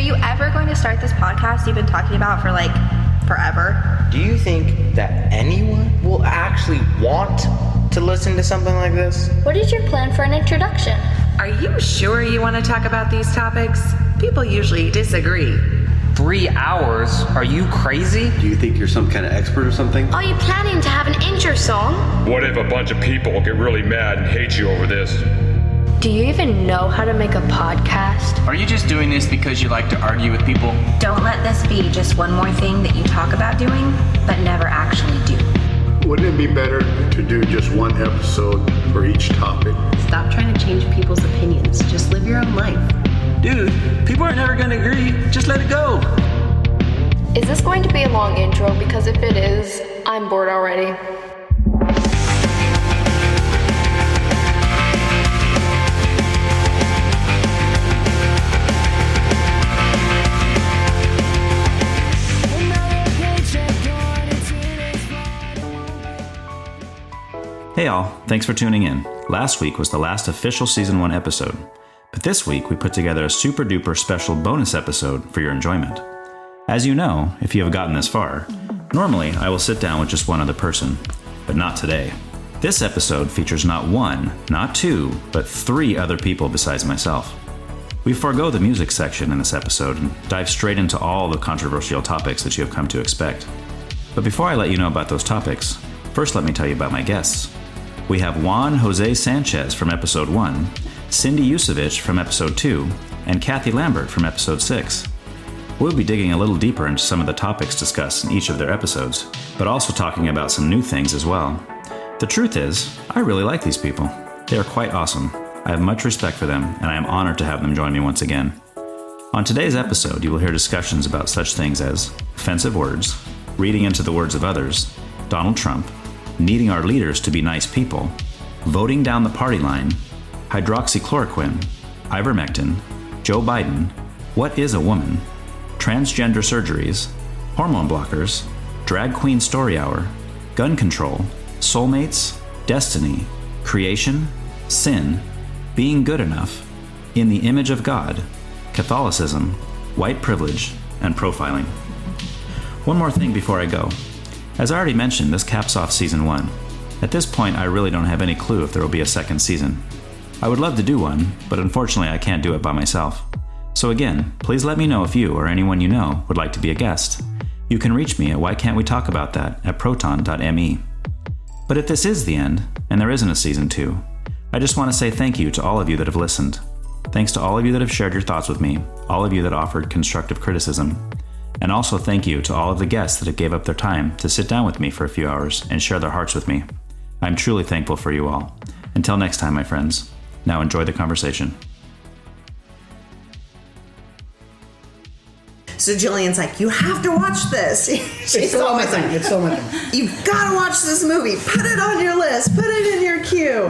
you ever going to start this podcast you've been talking about for like forever? Do you think that anyone will actually want to listen to something like this? What is your plan for an introduction? Are you sure you want to talk about these topics? People usually disagree. 3 hours? Are you crazy? Do you think you're some kind of expert or something? Are you planning to have an intro song? What if a bunch of people get really mad and hate you over this? Do you even know how to make a podcast? Are you just doing this because you like to argue with people? Don't let this be just one more thing that you talk about doing, but never actually do. Wouldn't it be better to do just one episode for each topic? Stop trying to change people's opinions. Just live your own life. Dude, people are never going to agree. Just let it go. Is this going to be a long intro? Because if it is, I'm bored already. Hey all, thanks for tuning in. Last week was the last official Season 1 episode, but this week we put together a super duper special bonus episode for your enjoyment. As you know, if you have gotten this far, normally I will sit down with just one other person, but not today. This episode features not one, not two, but 3 other people besides myself. We forego the music section in this episode and dive straight into all the controversial topics that you have come to expect. But before I let you know about those topics, first let me tell you about my guests. We have Juan Jose Sanchez from episode 1, Cindy Yusevich from episode 2, and Kathy Lambert from episode 6. We'll be digging a little deeper into some of the topics discussed in each of their episodes, but also talking about some new things as well. The truth is, I really like these people. They are quite awesome. I have much respect for them, and I am honored to have them join me once again. On today's episode, you will hear discussions about such things as offensive words, reading into the words of others, Donald Trump, needing our leaders to be nice people, voting down the party line, hydroxychloroquine, Ivermectin, Joe Biden, what is a woman, transgender surgeries, hormone blockers, drag queen story hour, gun control, soulmates, destiny, creation, sin, being good enough, in the image of God, Catholicism, white privilege, and profiling. One more thing before I go. As I already mentioned, this caps off Season 1. At this point, I really don't have any clue if there will be a second season. I would love to do one, but unfortunately I can't do it by myself. So again, please let me know if you or anyone you know would like to be a guest. You can reach me at whycan'twettalkaboutthat at proton.me. But if this is the end, and there isn't a Season 2, I just want to say thank you to all of you that have listened. Thanks to all of you that have shared your thoughts with me, all of you that offered constructive criticism. And also thank you to all of the guests that have gave up their time to sit down with me for a few hours and share their hearts with me. I'm truly thankful for you all. Until next time, my friends. Now enjoy the conversation. So Jillian's like, you have to watch this. It's still my thing. It's still my thing. You've got to watch this movie. Put it on your list. Put it in your queue.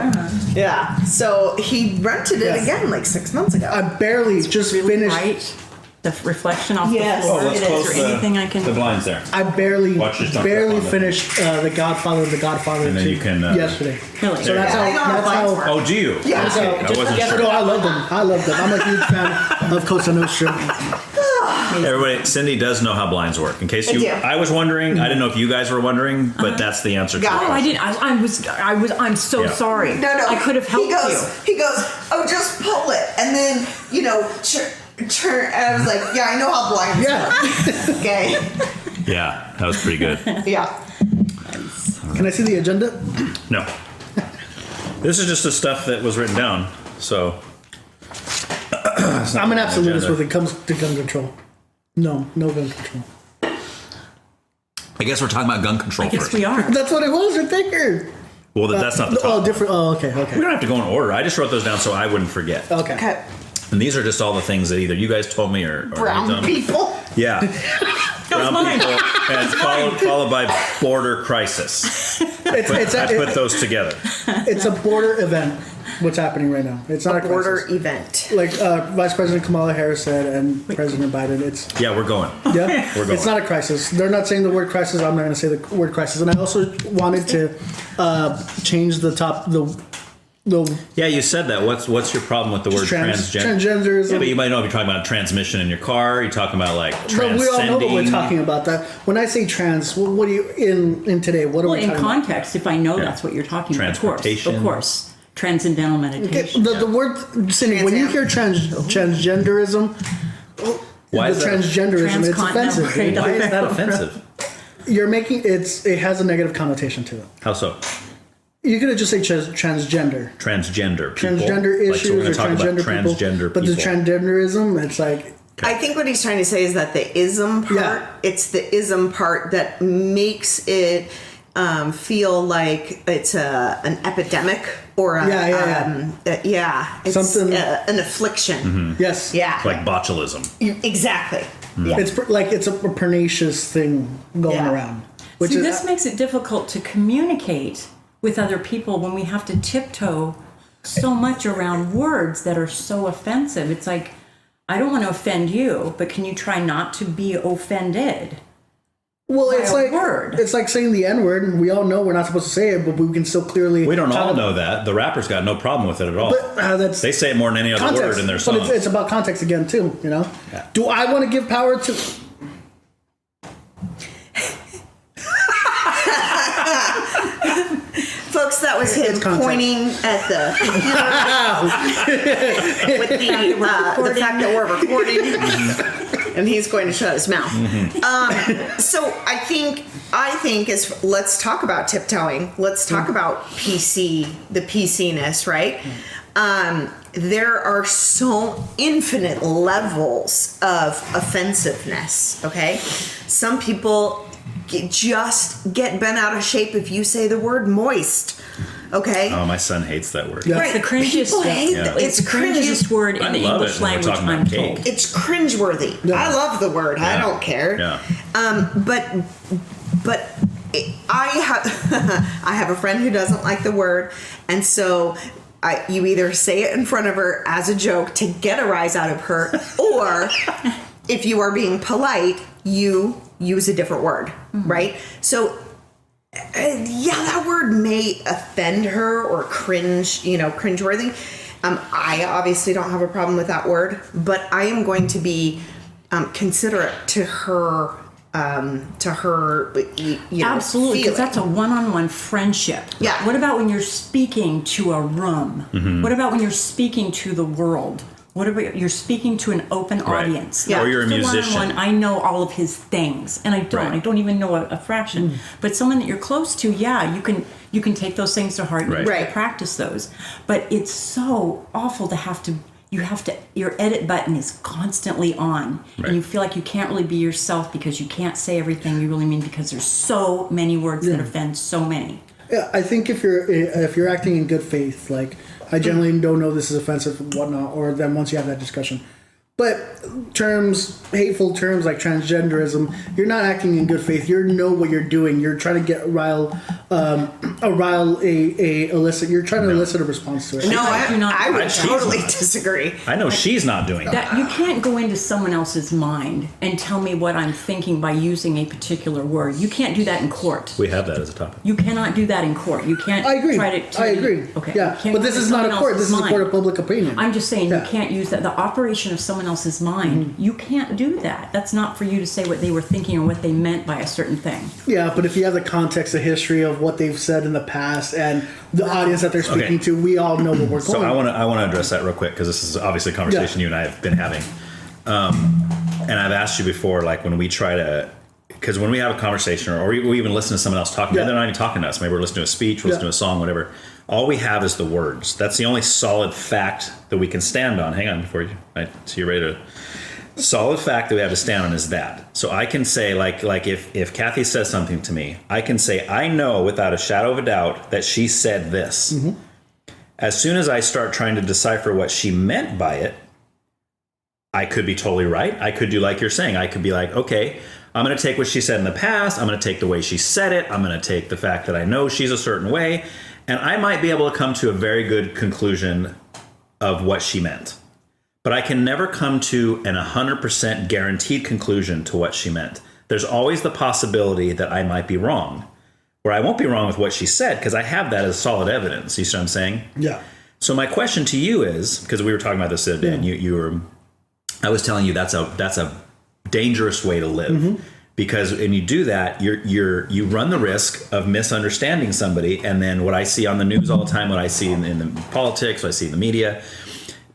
Yeah. So he rented it again like 6 months ago. I barely just finished. Right? The reflection off the Yes. floor. let's Is close there anything I can... the blinds there. I barely Watch finished The Godfather And then 2 you can, yesterday. Really? So that's how. Oh, do you? Yeah. Okay. I wasn't sure. No, I love them. I'm a huge fan of Cosa Nostra. Everybody, Cindy does know how blinds work. In case I do. I was wondering, I didn't know if you guys were wondering, but that's the answer to Got the it. Oh, I question. didn't. I'm so Yeah. sorry. No. I could have helped He goes, oh, just pull it. And then, turn. And I was like, yeah, I know how blinds work. Okay. Yeah, that was pretty good. Yeah. Can I see the agenda? No. This is just the stuff that was written down, so... I'm an absolutist when it comes to gun control. No gun control. I guess we're talking about gun control I guess first. we are. That's what it was right there. Well, that's not the topic. Oh, different. Oh, okay. We don't have to go in order. I just wrote those down so I wouldn't forget. Okay. And these are just all the things that either you guys told me or Brown people. Yeah. Brown mine. people, and followed by border crisis. I put those together. It's a border event. What's happening right now? It's not a border crisis. event. Like Vice President Kamala Harris said, and President Biden. Yeah, we're going. Yeah, We're going. It's not a crisis. They're not saying the word crisis. I'm not going to say the word crisis. And I also wanted to change the Yeah, you said that. What's your problem with the word transgenderism? Yeah, but you might know if you're talking about transmission in your car. You're talking about like transcending. But we all know what we're talking about. That when I say trans, what do you in today? What are we talking in context? If I know that's what you're talking about, of course, transcendental meditation. The word, Cindy, when you hear transgenderism, why is transgenderism? It's offensive. Why is that offensive? You're making it has a negative connotation to it. How so? You could just say transgender. Transgender people. Transgender issues so or transgender people. Transgender but the transgenderism, it's like... I think what he's trying to say is that the ism part, it's the ism part that makes it feel like it's an epidemic or it's something, an affliction. Mm-hmm. Yes. Yeah. Like botulism. Exactly. Mm. Yeah. It's like it's a pernicious thing going around. Which this makes it difficult to communicate with other people when we have to tiptoe so much around words that are so offensive. It's like, I don't want to offend you, but can you try not to be offended? Well, it's like saying the N-word, and we all know we're not supposed to say it, but we can still clearly... We don't all know that. The rappers got no problem with it at all. But, they say it more than any other word in their songs. But it's about context again, too, you know? Yeah. Do I want to give power to... Folks, that was him pointing at the with the fact that we're recording, and he's going to shut his mouth. So I think let's talk about tiptoeing. Let's talk about the PCness, right? There are so infinite levels of offensiveness. Okay, some people just get bent out of shape if you say the word moist. Okay. Oh, my son hates that word. Yeah. Right. It's the cringiest. It's the cringiest word in the English language. I'm told. It's cringeworthy. Yeah. I love the word. Yeah. I don't care. Yeah. But I have a friend who doesn't like the word, and so you either say it in front of her as a joke to get a rise out of her, or if you are being polite, you use a different word, right? So, that word may offend her or cringeworthy. I obviously don't have a problem with that word, but I am going to be considerate to her. Absolutely, because that's a one-on-one friendship. Yeah. What about when you're speaking to a room? Mm-hmm. What about when you're speaking to the world? What about you're speaking to an open audience? Yeah. Or you're a musician. One-on-one, I know all of his things, and I don't. Right. I don't even know a fraction. But someone that you're close to, you can take those things to heart and practice those. But it's so awful to have to. Your edit button is constantly on, and you feel like you can't really be yourself because you can't say everything you really mean because there's so many words that offend so many. Yeah, I think if you're acting in good faith, like. I generally don't know this is offensive and whatnot, or then once you have that discussion. But hateful terms like transgenderism, you're not acting in good faith. You know what you're doing. You're trying to get elicit. You're trying to elicit a response to it. No, I would totally disagree. I know she's not doing that. You can't go into someone else's mind and tell me what I'm thinking by using a particular word. You can't do that in court. We have that as a topic. You cannot do that in court. You can't. I agree. I agree. Okay. Yeah, but this is not a court. This is a court of public opinion. I'm just saying you can't use that. The operation of someone else's mind, you can't do that. That's not for you to say what they were thinking or what they meant by a certain thing. Yeah, but if you have the context, the history of what they've said in the past, and the audience that they're speaking to, we all know what we're going. So I want to address that real quick because this is obviously a conversation you and I have been having, and I've asked you before, like when we try to. Because when we have a conversation or we even listen to someone else talking, they're not even talking to us. Maybe we're listening to a speech, we're listening to a song, whatever. All we have is the words. That's the only solid fact that we can stand on. Hang on before you, so you're ready to. Solid fact that we have to stand on is that. So I can say, like if Kathy says something to me, I can say, I know without a shadow of a doubt that she said this. Mm-hmm. As soon as I start trying to decipher what she meant by it, I could be totally right. I could do like you're saying. I could be like, okay, I'm going to take what she said in the past. I'm going to take the way she said it. I'm going to take the fact that I know she's a certain way. And I might be able to come to a very good conclusion of what she meant. But I can never come to an 100% guaranteed conclusion to what she meant. There's always the possibility that I might be wrong. Where I won't be wrong with what she said because I have that as solid evidence. You see what I'm saying? Yeah. So my question to you is, because we were talking about this the other day, and I was telling you that's a dangerous way to live, because when you do that, you run the risk of misunderstanding somebody. And then what I see on the news all the time, what I see in the politics, what I see in the media,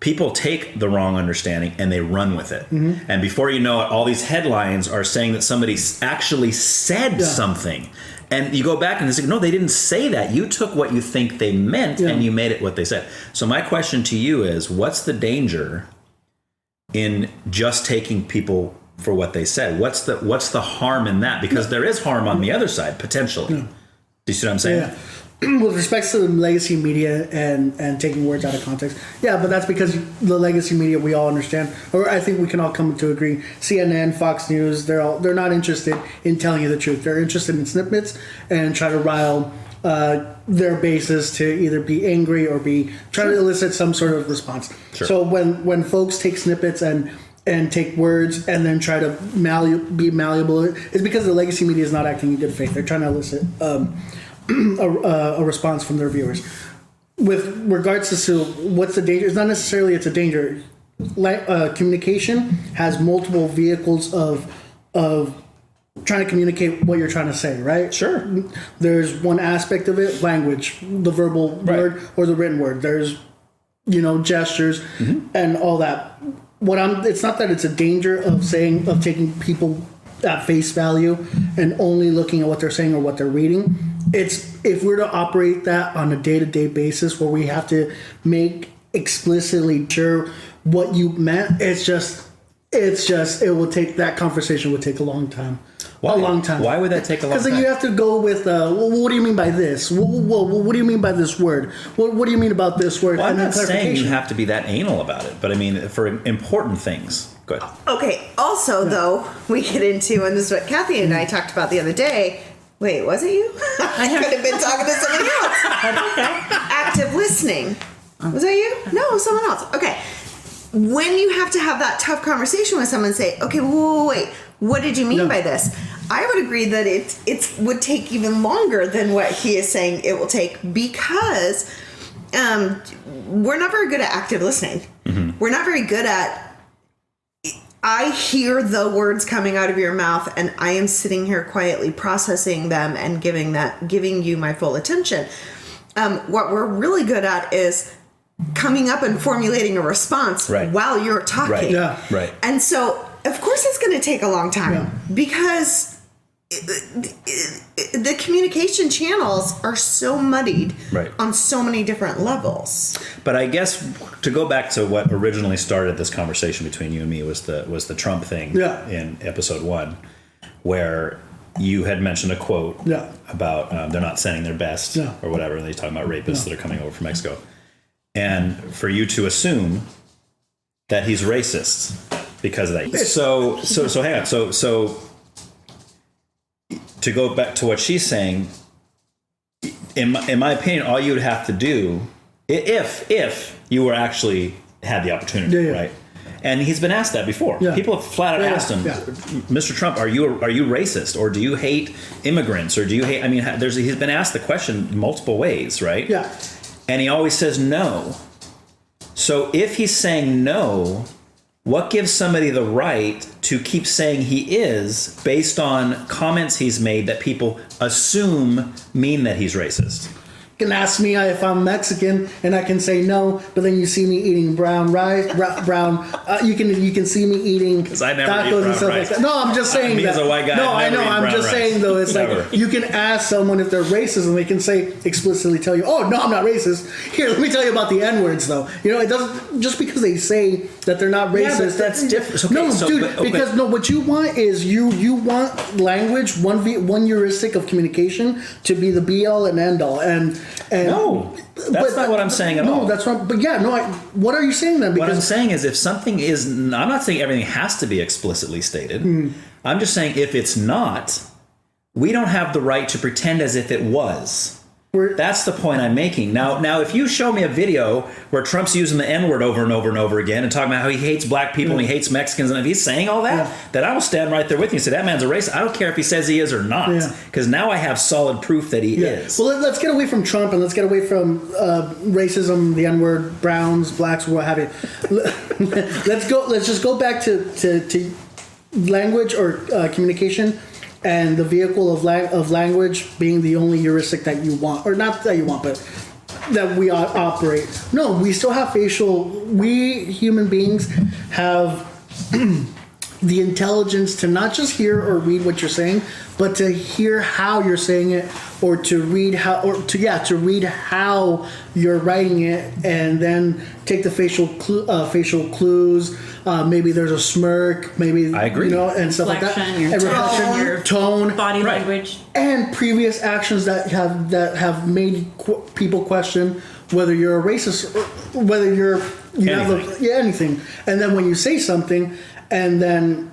people take the wrong understanding and they run with it. And before you know it, all these headlines are saying that somebody actually said something. And you go back and it's like, no, they didn't say that. You took what you think they meant and you made it what they said. So my question to you is, what's the danger in just taking people for what they said? What's the harm in that? Because there is harm on the other side, potentially. Do you see what I'm saying? Yeah. With respect to the legacy media and taking words out of context, but that's because the legacy media, we all understand, or I think we can all come to agree. CNN, Fox News, they're not interested in telling you the truth. They're interested in snippets and try to rile their bases to either be angry or try to elicit some sort of response. So when folks take snippets and take words and then try to be malleable, it's because the legacy media is not acting in good faith. They're trying to elicit a response from their viewers. With regards to what's the danger, it's not necessarily it's a danger. Communication has multiple vehicles of trying to communicate what you're trying to say, right? Sure. There's one aspect of it, language, the verbal word or the written word. There's, gestures and all that. It's not that it's a danger of taking people at face value and only looking at what they're saying or what they're reading. It's if we're to operate that on a day-to-day basis where we have to make explicitly sure what you meant, that conversation would take a long time. Why? A long time. Why would that take a long time? Because then you have to go with, what do you mean by this? What do you mean by this word? What do you mean about this word? Well, I'm not saying you have to be that anal about it, but I mean, for important things. Go ahead. Okay. Also, though, we get into, and this is what Kathy and I talked about the other day. Wait, was it you? I could have been talking to somebody else. Active listening. Was that you? No, someone else. Okay. When you have to have that tough conversation with someone and say, okay, wait, what did you mean by this? I would agree that it would take even longer than what he is saying it will take, because we're not very good at active listening. We're not very good at, I hear the words coming out of your mouth and I am sitting here quietly processing them and giving you my full attention. What we're really good at is coming up and formulating a response while you're talking. Right. And so, of course, it's going to take a long time because the communication channels are so muddied on so many different levels. But I guess to go back to what originally started this conversation between you and me was the Trump thing in episode 1, where you had mentioned a quote about they're not sending their best or whatever, and they're talking about rapists that are coming over from Mexico. And for you to assume that he's racist because of that. So hang on. So to go back to what she's saying, in my opinion, all you would have to do, if you were actually had the opportunity, right? And he's been asked that before. People have flat out asked him, Mr. Trump, are you racist, or do you hate immigrants, or do you hate? I mean, he's been asked the question multiple ways, right? Yeah. And he always says no. So if he's saying no, what gives somebody the right to keep saying he is based on comments he's made that people assume mean that he's racist? You can ask me if I'm Mexican, and I can say no, but then you see me eating brown rice, you can see me eating tacos and stuff like that. No, I'm just saying me that. As a white guy, no, I know. I'm just saying though, it's never. like you can ask someone if they're racist, and they can explicitly tell you, "Oh no, I'm not racist." Here, let me tell you about the N-words, though. It doesn't just because they say that they're not racist. Yeah, but that's different. Okay, because what you want is you want language, one heuristic of communication to be the be all and end all, and no, that's not what I'm saying at all. No, that's not. But what are you saying then? What I'm saying is, if something is, I'm not saying everything has to be explicitly stated. I'm just saying if it's not, we don't have the right to pretend as if it was. That's the point I'm making. Now, if you show me a video where Trump's using the N-word over and over and over again and talking about how he hates black people and he hates Mexicans, and if he's saying all that, then I will stand right there with you and say, that man's a racist. I don't care if he says he is or not, because now I have solid proof that he is. Well, let's get away from Trump and let's get away from racism, the N-word, browns, blacks, what have you. Let's just go back to language or communication. And the vehicle of language being the only heuristic that you want, or not that you want, but that we operate. No, we still have facial. We human beings have the intelligence to not just hear or read what you're saying, but to hear how you're saying it, or to read how, to read how you're writing it, and then take the facial clues. Maybe there's a smirk. Maybe I agree. And stuff like that. Your tone, body language, and previous actions that have made people question whether you're a racist, or whether you have anything. And then when you say something, and then.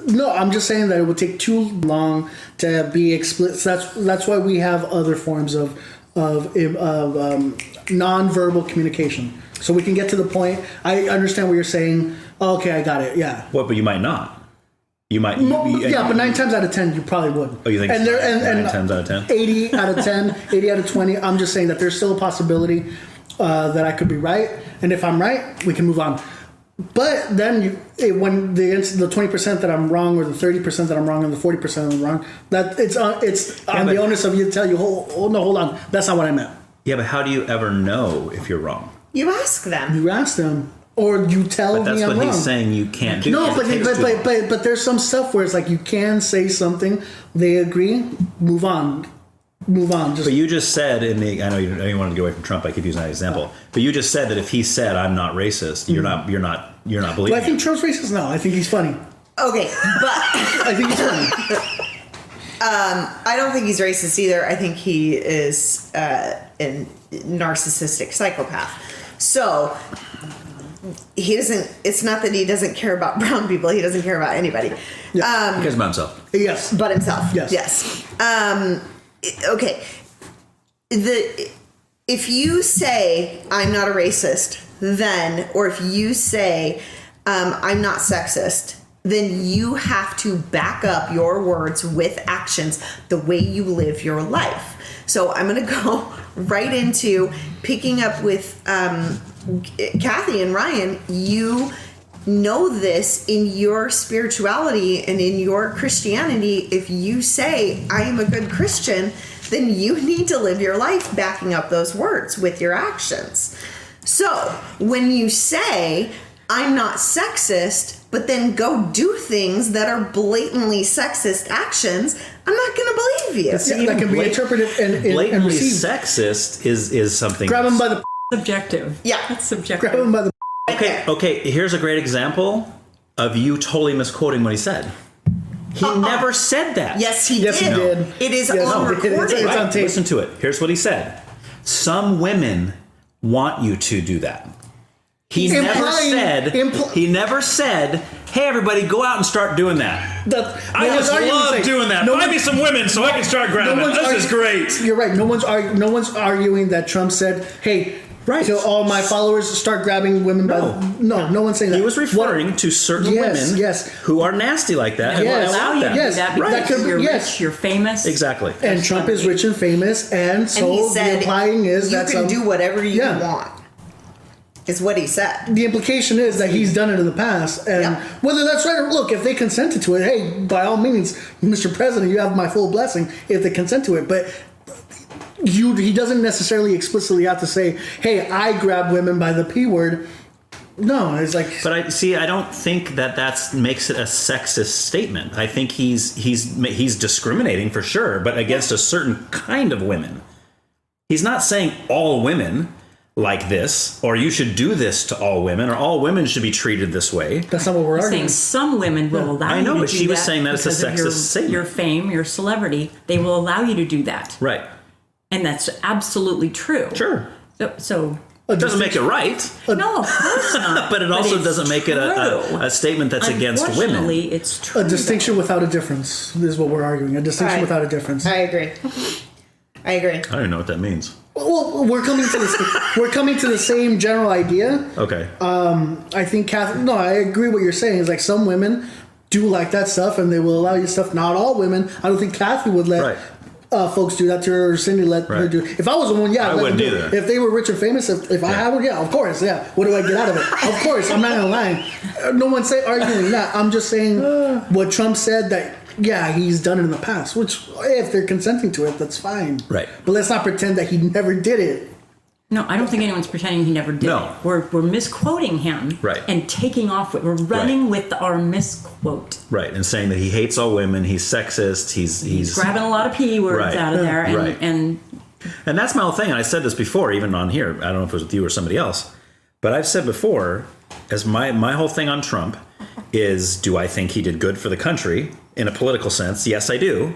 No, I'm just saying that it would take too long to be explicit. That's why we have other forms of non-verbal communication, so we can get to the point. I understand what you're saying. Okay, I got it. Yeah. What? But you might not. You might. But 9 times out of 10, you probably would. Oh, you think? And 9 times out of 10. 80 out of 10, 80 out of 20. I'm just saying that there's still a possibility that I could be right, and if I'm right, we can move on. But then when the 20% that I'm wrong, or the 30% that I'm wrong, and the 40% that I'm wrong, that it's on the onus of you to tell you, hold on, that's not what I meant. Yeah, but how do you ever know if you're wrong? You ask them. You ask them, or you tell me I'm wrong. But that's what he's saying you can't do. No, but there's some stuff where it's like you can say something, they agree, move on. But you just said I know you wanted to get away from Trump. I keep using that example. But you just said that if he said I'm not racist, you're not believing. But I think Trump's racist. No, I think he's funny. Okay, but I think he's funny. I don't think he's racist either. I think he is a narcissistic psychopath. So he doesn't. It's not that he doesn't care about brown people. He doesn't care about anybody. Yeah. He cares about himself. Yes, but himself. Yes. Okay. If you say I'm not a racist, then, or if you say I'm not sexist, then you have to back up your words with actions, the way you live your life. So I'm going to go right into picking up with Kathy and Ryan. You know this in your spirituality and in your Christianity. If you say I am a good Christian, then you need to live your life backing up those words with your actions. So when you say I'm not sexist, but then go do things that are blatantly sexist actions, I'm not going to believe you. That can be interpreted and blatantly received. Sexist is something. Grab him by the subjective. Yeah, that's subjective. Grab him by the. Okay. Here's a great example of you totally misquoting what he said. He never said that. Yes, he did. It is on recording. It's on tape. Listen to it. Here's what he said. Some women want you to do that. He never said, hey, everybody, go out and start doing that. I just love doing that. Find me some women so I can start grabbing. This is great. You're right. No one's arguing that Trump said, hey, so all my followers start grabbing women by the... No one's saying that. He was referring to certain women who are nasty like that. And will allow you to do that because you're rich, you're famous. Exactly. And Trump is rich and famous, and so he said, the implying is that... You can do whatever you want. Is what he said. The implication is that he's done it in the past, and whether that's right or look, if they consented to it, hey, by all means, Mr. President, you have my full blessing if they consent to it. But he doesn't necessarily explicitly have to say, hey, I grab women by the P word. No, it's like. But I don't think that makes it a sexist statement. I think he's discriminating for sure, but against a certain kind of women. He's not saying all women like this, or you should do this to all women, or all women should be treated this way. That's not what we're arguing. Saying some women will allow you to do that. I know, but she was saying that it's a sexist statement. Your fame, your celebrity, they will allow you to do that. Right. And that's absolutely true. Sure. So it doesn't make it right. No, of course not. But it also doesn't make it a statement that's against women. Unfortunately, it's true. A distinction without a difference is what we're arguing. A distinction without a difference. I agree. I agree. I don't even know what that means. Well, we're coming to the same general idea. Okay. I think I agree what you're saying. Is like some women do like that stuff, and they will allow you stuff. Not all women. I don't think Kathy would let folks do that to her, or Cindy let her do. If I was a woman, I wouldn't do it. If they were rich and famous, if I had one, of course, What do I get out of it? Of course, I'm not gonna lie. No one's arguing that. I'm just saying what Trump said that. Yeah, he's done it in the past. Which, if they're consenting to it, that's fine. Right. But let's not pretend that he never did it. No, I don't think anyone's pretending he never did it. We're misquoting him and taking off with, we're running with our misquote. Right, and saying that he hates all women, he's sexist, he's grabbing a lot of P words out of there. And that's my whole thing, and I said this before, even on here, I don't know if it was with you or somebody else, but I've said before, as my whole thing on Trump is, do I think he did good for the country in a political sense? Yes, I do.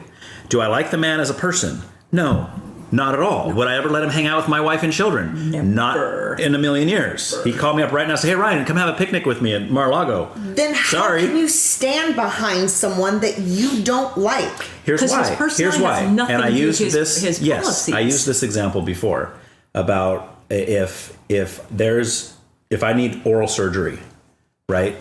Do I like the man as a person? No. Not at all. Would I ever let him hang out with my wife and children? Never. Not in a million years. He called me up right now and said, hey, Ryan, come have a picnic with me at Mar-a-Lago. Then how can you stand behind someone that you don't like? Here's why. Here's why. And I used his policies. I used this example before about if I need oral surgery, right?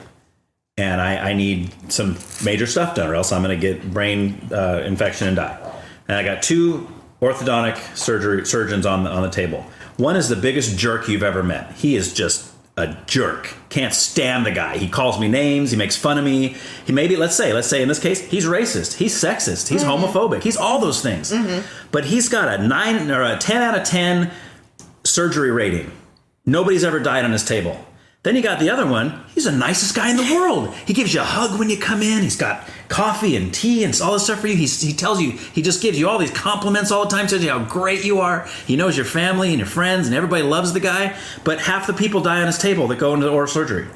And I need some major stuff done, or else I'm going to get brain infection and die. And I got two orthodontic surgeons on the table. One is the biggest jerk you've ever met. He is just a jerk. Can't stand the guy. He calls me names. He makes fun of me. He maybe, let's say in this case, he's racist. He's sexist. He's homophobic. He's all those things. But he's got a 9 or a 10 out of 10 surgery rating. Nobody's ever died on his table. Then you got the other one. He's the nicest guy in the world. He gives you a hug when you come in. He's got coffee and tea and all this stuff for you. He just gives you all these compliments all the time, tells you how great you are. He knows your family and your friends, and everybody loves the guy. But half the people die on his table that go into oral surgery.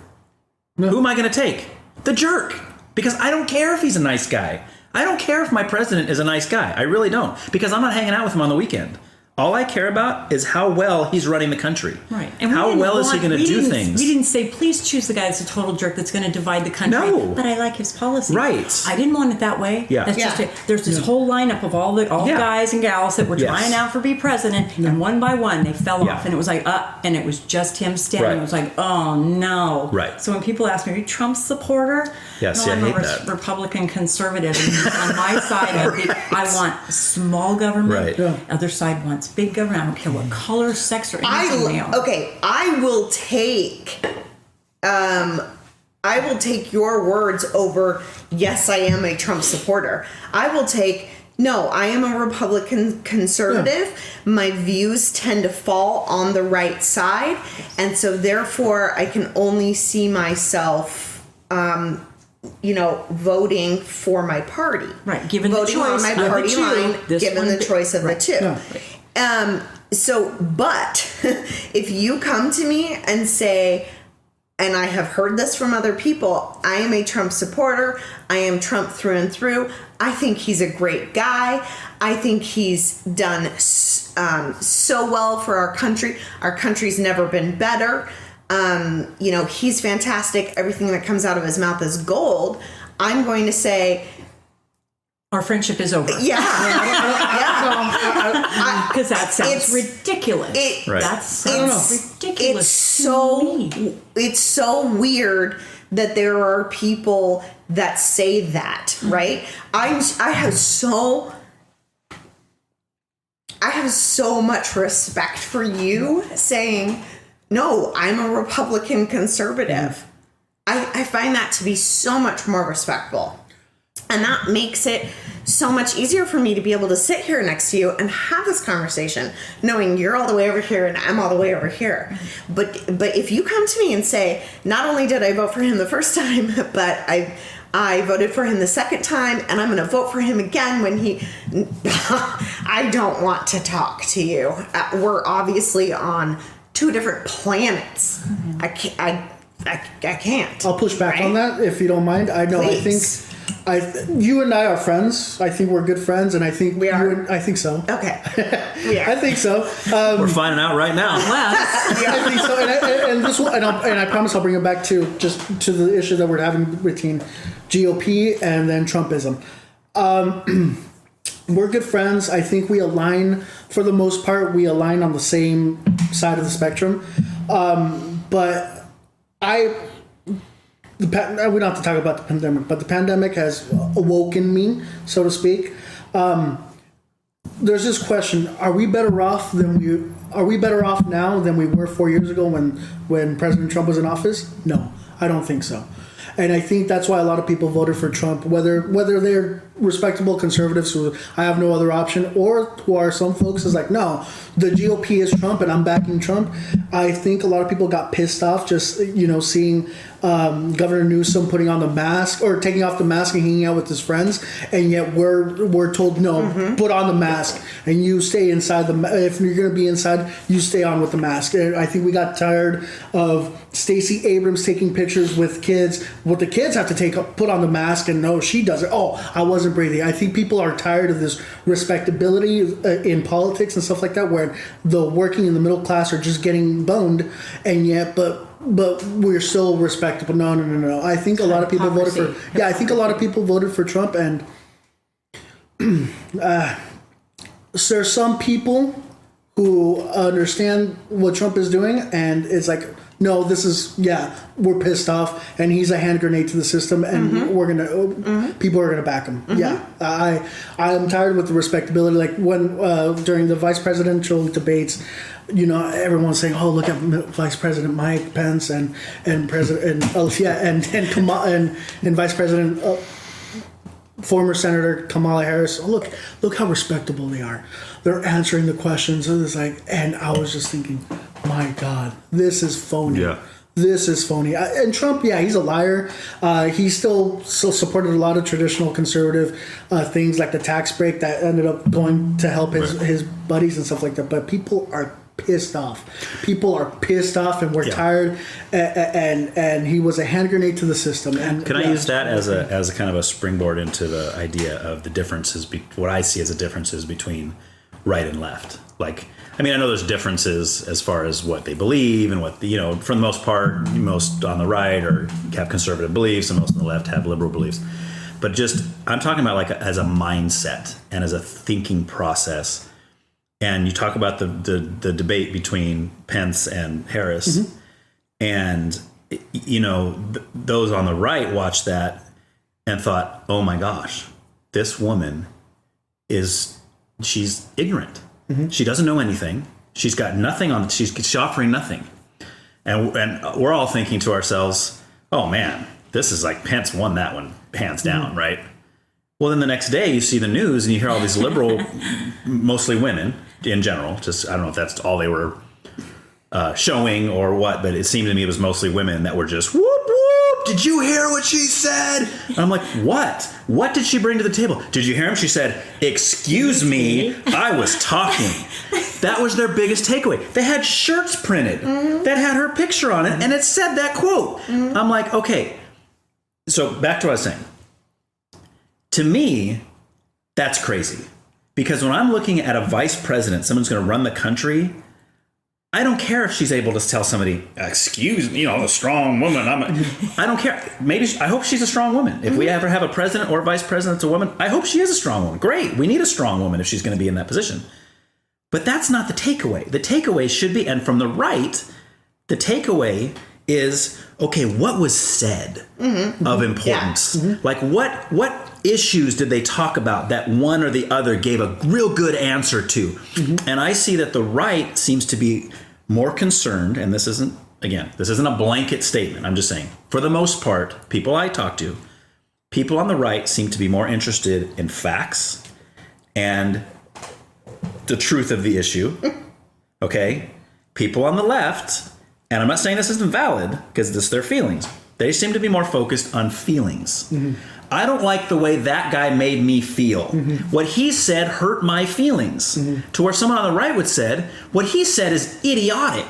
No. Who am I going to take? The jerk. Because I don't care if he's a nice guy. I don't care if my president is a nice guy. I really don't. Because I'm not hanging out with him on the weekend. All I care about is how well he's running the country. Right. And how well is he going to do things? We didn't say, please choose the guy that's a total jerk that's going to divide the country. No. But I like his policy. Right. I didn't want it that way. Yeah. That's just it. There's this whole lineup of all the guys and gals that were trying out for be president, and one by one they fell off, and it was like, and it was just him standing. Right. It was like, oh no. Right. So when people ask me, are you Trump's supporter? Yes, no, I I'm hate a that. Republican conservative. And on my side of it, I want small government. Right. Other side wants big government. I don't care what color, sex, or anything else. Okay, I will take your words over, yes, I am a Trump supporter. I will take, no, I am a Republican conservative. Yeah. My views tend to fall on the right side. And so therefore I can only see myself, voting for my party. Right, given voting the choice on my party line, given the bit, choice of right. the two. No. But if you come to me and say, and I have heard this from other people, I am a Trump supporter, I am Trump through and through, I think he's a great guy, I think he's done so well for our country, our country's never been better, he's fantastic, everything that comes out of his mouth is gold, I'm going to say, our friendship is over. Yeah. Because that sounds ridiculous. That sounds ridiculous. It's so weird that there are people that say that, right? I have so much respect for you saying, no, I'm a Republican conservative. I find that to be so much more respectful. And that makes it so much easier for me to be able to sit here next to you and have this conversation, knowing you're all the way over here and I'm all the way over here. But if you come to me and say, not only did I vote for him the first time, but I voted for him the second time, and I'm going to vote for him again when I don't want to talk to you. We're obviously on two different planets. I can't. I'll push back on that if you don't mind. I know. Please. You and I are friends. I think we're good friends, and I think we are. I think so. Okay, yeah, I think so. We're finding out right now. I think so, and this one, and I promise I'll bring it back to the issue that we're having between GOP and then Trumpism. we're good friends. I think we align, for the most part, we align on the same side of the spectrum. But we don't have to talk about the pandemic, but the pandemic has awoken me, so to speak. There's this question: Are we better off now than we were 4 years ago when President Trump was in office? No, I don't think so. And I think that's why a lot of people voted for Trump, whether they're respectable conservatives who I have no other option, or who are some folks is like, no, the GOP is Trump and I'm backing Trump. I think a lot of people got pissed off just, seeing Governor Newsom putting on the mask or taking off the mask and hanging out with his friends, and yet we're told no, put on the mask and you stay inside if you're going to be inside, you stay on with the mask. And I think we got tired of Stacey Abrams taking pictures with kids. What the kids have to put on the mask, and no, she doesn't. Oh, I wasn't breathing. I think people are tired of this respectability in politics and stuff like that, where the working in the middle class are just getting boned, and yet, but we're still respectable. No. I think a lot of people voted for. Yeah, I think a lot of people voted for Trump, and there's some people who understand what Trump is doing, and it's like, no, we're pissed off, and he's a hand grenade to the system, and people are gonna back him. Yeah, I am tired with the respectability. Like when during the vice presidential debates, everyone's saying, "Oh, look at Vice President Mike Pence and President and Vice President." Former Senator Kamala Harris. Oh, look how respectable they are. They're answering the questions. And it's like, and I was just thinking, my God, this is phony. Yeah. This is phony. And Trump, he's a liar. He still supported a lot of traditional conservative things like the tax break that ended up going to help his buddies and stuff like that. But people are pissed off. People are pissed off, and we're tired. And he was a hand grenade to the system. And can I use that as a kind of a springboard into the idea of the differences? What I see as the differences between right and left. Like, I mean, I know there's differences as far as what they believe and what for the most part, most on the right have conservative beliefs, and most on the left have liberal beliefs. But just I'm talking about like as a mindset and as a thinking process. And you talk about the debate between Pence and Harris, and those on the right watched that and thought, "Oh my gosh, this woman she's ignorant. She doesn't know anything. She's got nothing on. She's offering nothing." And we're all thinking to ourselves, "Oh man, this is like Pence won that one hands down, right?" Well, then the next day you see the news and you hear all these liberal, mostly women in general. Just I don't know if that's all they were showing or what, but it seemed to me it was mostly women that were just whoop whoop. Did you hear what she said? And I'm like, what? What did she bring to the table? Did you hear him? She said, "Excuse me, I was talking." That was their biggest takeaway. They had shirts printed that had her picture on it, and it said that quote. I'm like, okay. So back to what I was saying. To me, that's crazy. Because when I'm looking at a vice president, someone's going to run the country, I don't care if she's able to tell somebody, "Excuse me, I'm a strong woman." I don't care. I hope she's a strong woman. If we ever have a president or a vice president that's a woman, I hope she is a strong woman. Great. We need a strong woman if she's going to be in that position. But that's not the takeaway. The takeaway should be, and from the right, the takeaway is, okay, what was said of importance? Like what issues did they talk about that one or the other gave a real good answer to? And I see that the right seems to be more concerned, and this isn't a blanket statement. I'm just saying, for the most part, people I talk to, people on the right seem to be more interested in facts and the truth of the issue. Okay? People on the left, and I'm not saying this isn't valid, because this is their feelings. They seem to be more focused on feelings. I don't like the way that guy made me feel. What he said hurt my feelings. To where someone on the right would said, what he said is idiotic.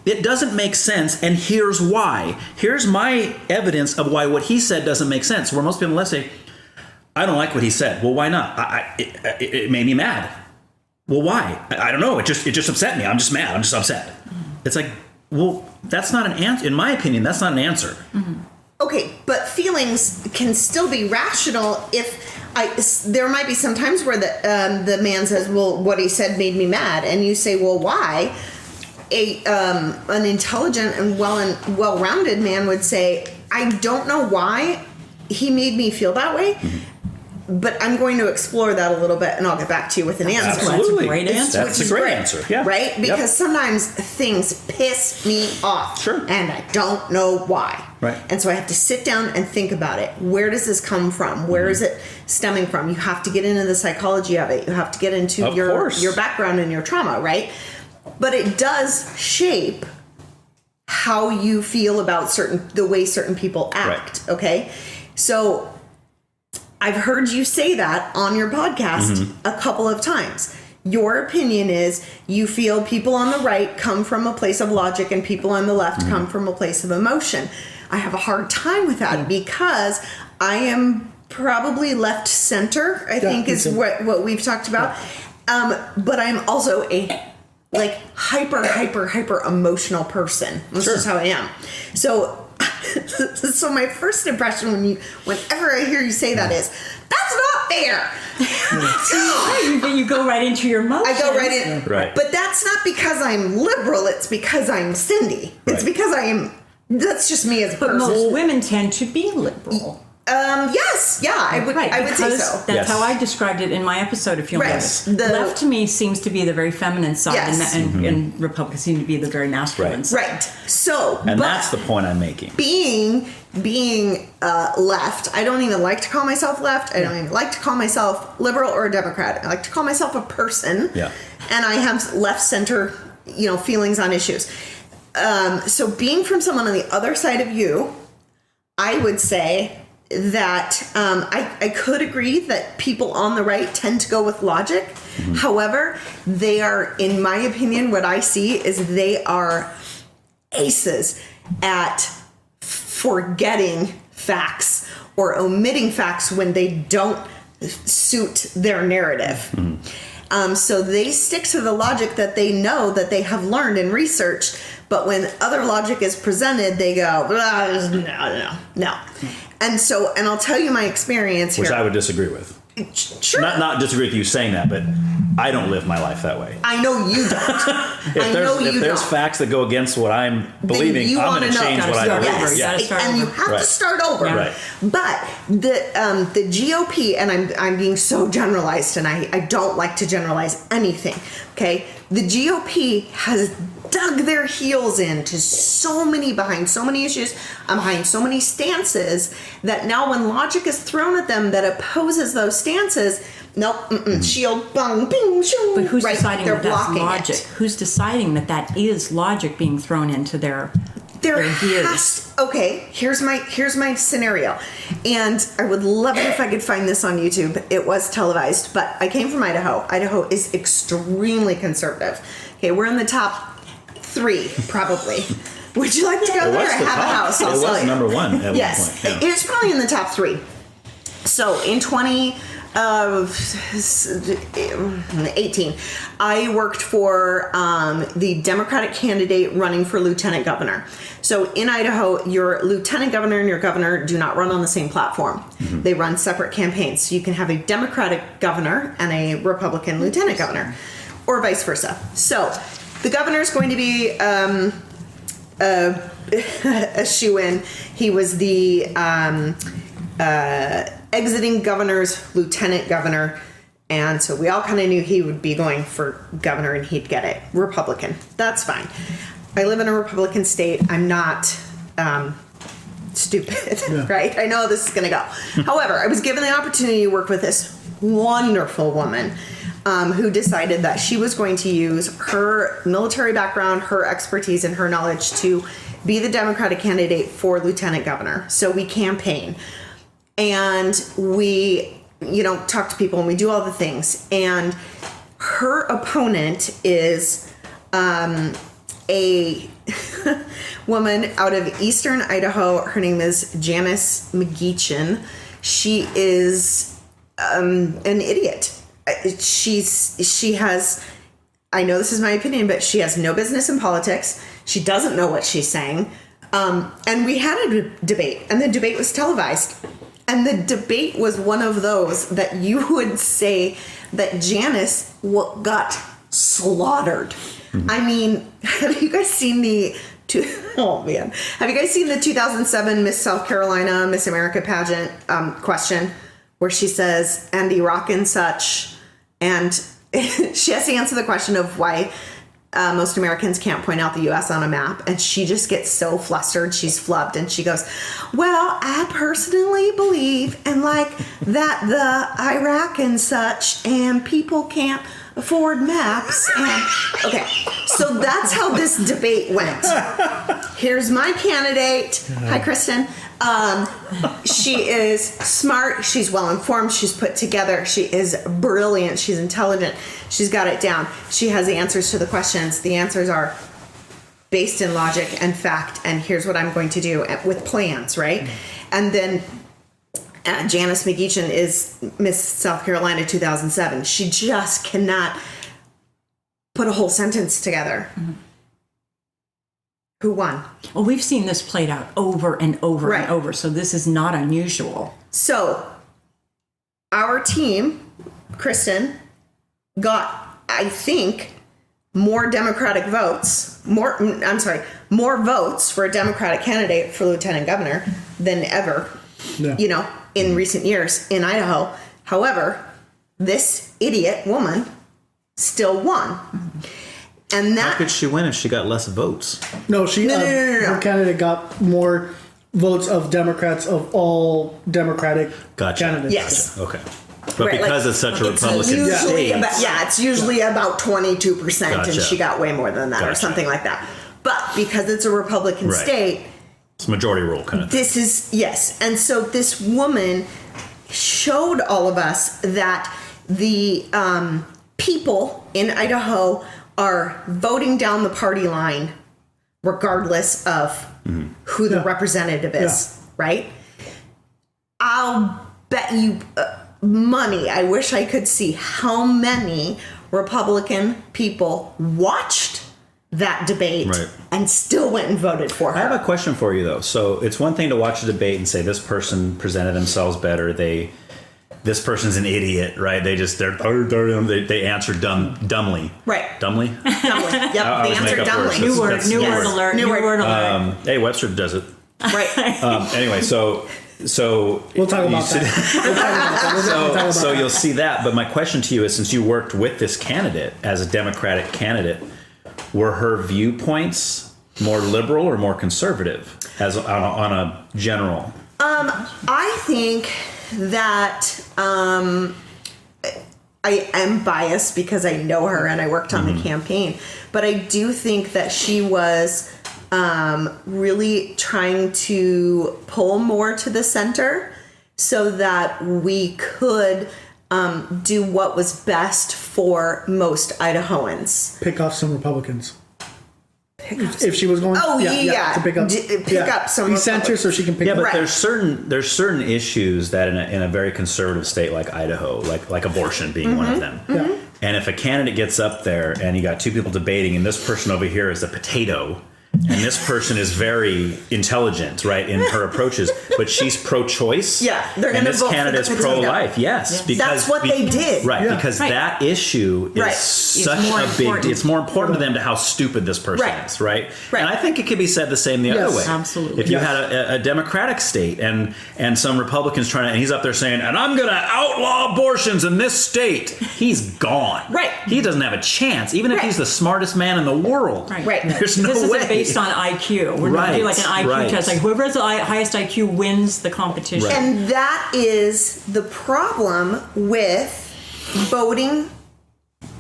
It doesn't make sense, and here's why. Here's my evidence of why what he said doesn't make sense. Where most people on the left say, "I don't like what he said." Well, why not? It made me mad. Well, why? I don't know. It just upset me. I'm just mad. I'm just upset. It's like, well, that's not an answer. In my opinion, that's not an answer. Okay, but feelings can still be rational if There might be some times where the man says, well, what he said made me mad. And you say, well, why? An intelligent and well-rounded man would say, I don't know why he made me feel that way, but I'm going to explore that a little bit, and I'll get back to you with an answer. Absolutely. That's a great answer. That's a great answer. Yeah. Right? Because sometimes things piss me off. Sure. And I don't know why. Right. And so I have to sit down and think about it. Where does this come from? Where is it stemming from? You have to get into the psychology of it. You have to get into your background and your trauma, right? But it does shape how you feel about the way certain people act. Right. Okay. So I've heard you say that on your podcast a couple of times. Your opinion is you feel people on the right come from a place of logic and people on the left come from a place of emotion. I have a hard time with that of I am probably left center, I think is what we've talked about. But I'm also a hyper emotional person. This is how I am. So my first impression whenever I hear you say that is, that's not fair. You go right into your emotions. I go right in. Right. But that's not because I'm liberal. It's because I'm Cindy. It's because I am. That's just me as a person. But most women tend to be liberal. Yes. Yeah, I would say so. That's how I described it in my episode, if you'll notice. Left to me seems to be the very feminine side, and Republicans seem to be the very masculine side. Right. So, and that's the point I'm making. Being left, I don't even like to call myself left. I don't even like to call myself liberal or a Democrat. I like to call myself a person. Yeah. And I have left center, feelings on issues. So being from someone on the other side of you, I would say that I could agree that people on the right tend to go with logic. However, they are, in my opinion, what I see is they are aces at forgetting facts or omitting facts when they don't suit their narrative. So they stick to the logic that they know that they have learned and researched, but when other logic is presented, they go, no. And I'll tell you my experience here. Which I would disagree with. Sure. Not disagree with you saying that, but I don't live my life that way. I know you don't. If there's facts that go against what I'm believing, I'm going to change what I believe. Yes. And you have to start over. Yeah. Right. But the GOP, and I'm being so generalized, and I don't like to generalize anything. Okay, the GOP has dug their heels into behind so many issues, behind so many stances, that now when logic is thrown at them that opposes those stances, shield, bung, bing, shoo. But who's deciding that that's logic? Who's deciding that is logic being thrown into their gears? Okay, here's my scenario, and I would love it if I could find this on YouTube. It was televised, but I came from Idaho. Idaho is extremely conservative. Okay, we're in the top 3, probably. Would you like to go there? I have a house. I'll sell you. Number 1 at one point. Yes, it's probably in the top 3. So in 2018, I worked for the Democratic candidate running for lieutenant governor. So in Idaho, your lieutenant governor and your governor do not run on the same platform. They run separate campaigns. So you can have a Democratic governor and a Republican lieutenant governor, or vice versa. So the governor is going to be a shoo-in. He was the exiting governor's lieutenant governor, and so we all kind of knew he would be going for governor and he'd get it. Republican. That's fine. I live in a Republican state. I'm not stupid, right? I know this is going to go. However, I was given the opportunity to work with this wonderful woman who decided that she was going to use her military background, her expertise, and her knowledge to be the Democratic candidate for lieutenant governor. So we campaign, and we, talk to people, and we do all the things. And her opponent is a woman out of eastern Idaho. Her name is Janice McGeechan. She is an idiot. She has, I know this is my opinion, but she has no business in politics. She doesn't know what she's saying. And we had a debate, and the debate was televised. And the debate was one of those that you would say that Janice got slaughtered. I mean, have you guys seen have you guys seen the 2007 Miss South Carolina, Miss America pageant question where she says, Andy Rockin' such, and she has to answer the question of why most Americans can't point out the U.S. on a map, and she just gets so flustered, she's flubbed, and she goes, well, I personally believe and like that the Iraq and such, and people can't afford maps, and okay, so that's how this debate went. Here's my candidate. Hi, Kristen. She is smart, she's well informed, she's put together, she is brilliant, she's intelligent, she's got it down, she has the answers to the questions. The answers are based in logic and fact, and here's what I'm going to do with plans, right? And then Janice McGeachin is Miss South Carolina 2007. She just cannot put a whole sentence together. Who won? Well, we've seen this played out over and over and over, so this is not unusual. So our team, Kristen, got, I think, more Democratic votes, more votes for a Democratic candidate for lieutenant governor than ever, in recent years in Idaho. However, this idiot woman still won. And that, how could she win if she got less votes? No, her candidate got more votes of Democrats of all Democratic candidates. Yes. Okay. But because it's such a Republican state. It's usually about 22%, and she got way more than that or something like that. But because it's a Republican state, it's majority rule kind of thing. This is, yes. And so this woman showed all of us that the people in Idaho are voting down the party line regardless of who the representative is, right? I'll bet you money, I wish I could see how many Republican people watched that debate and still went and voted for her. I have a question for you, though. So it's one thing to watch a debate and say this person presented themselves better. This person's an idiot, right? They answered dumbly. Right. Dumbly? Dumbly. Yep. They answered dumbly. New word alert. New word alert. Hey, Webster does it. Right. Anyway, so we'll talk about that. So you'll see that. But my question to you is, since you worked with this candidate as a Democratic candidate, were her viewpoints more liberal or more conservative as on a general? I think that I am biased because I know her and I worked on the campaign, but I do think that she was really trying to pull more to the center so that we could do what was best for most Idahoans. Pick off some Republicans. If she was going, to pick up some center so she can pick up. But there's certain issues that in a very conservative state like Idaho, like abortion being one of them. And if a candidate gets up there and you got two people debating, and this person over here is a potato, and this person is very intelligent, right, in her approaches, but she's pro-choice. Yeah, they're going to vote for the potato. And this candidate is pro-life. Yes, because that's what they did. Right, because that issue is such a big. It's more important to them to how stupid this person is, right? And I think it could be said the same the other way. Absolutely. If you had a Democratic state and some Republicans trying to, and he's up there saying, and I'm going to outlaw abortions in this state, he's gone. Right. He doesn't have a chance, even if he's the smartest man in the world. Right. There's no way. Based on IQ. We're going to do like an IQ test. Like whoever has the highest IQ wins the competition. And that is the problem with voting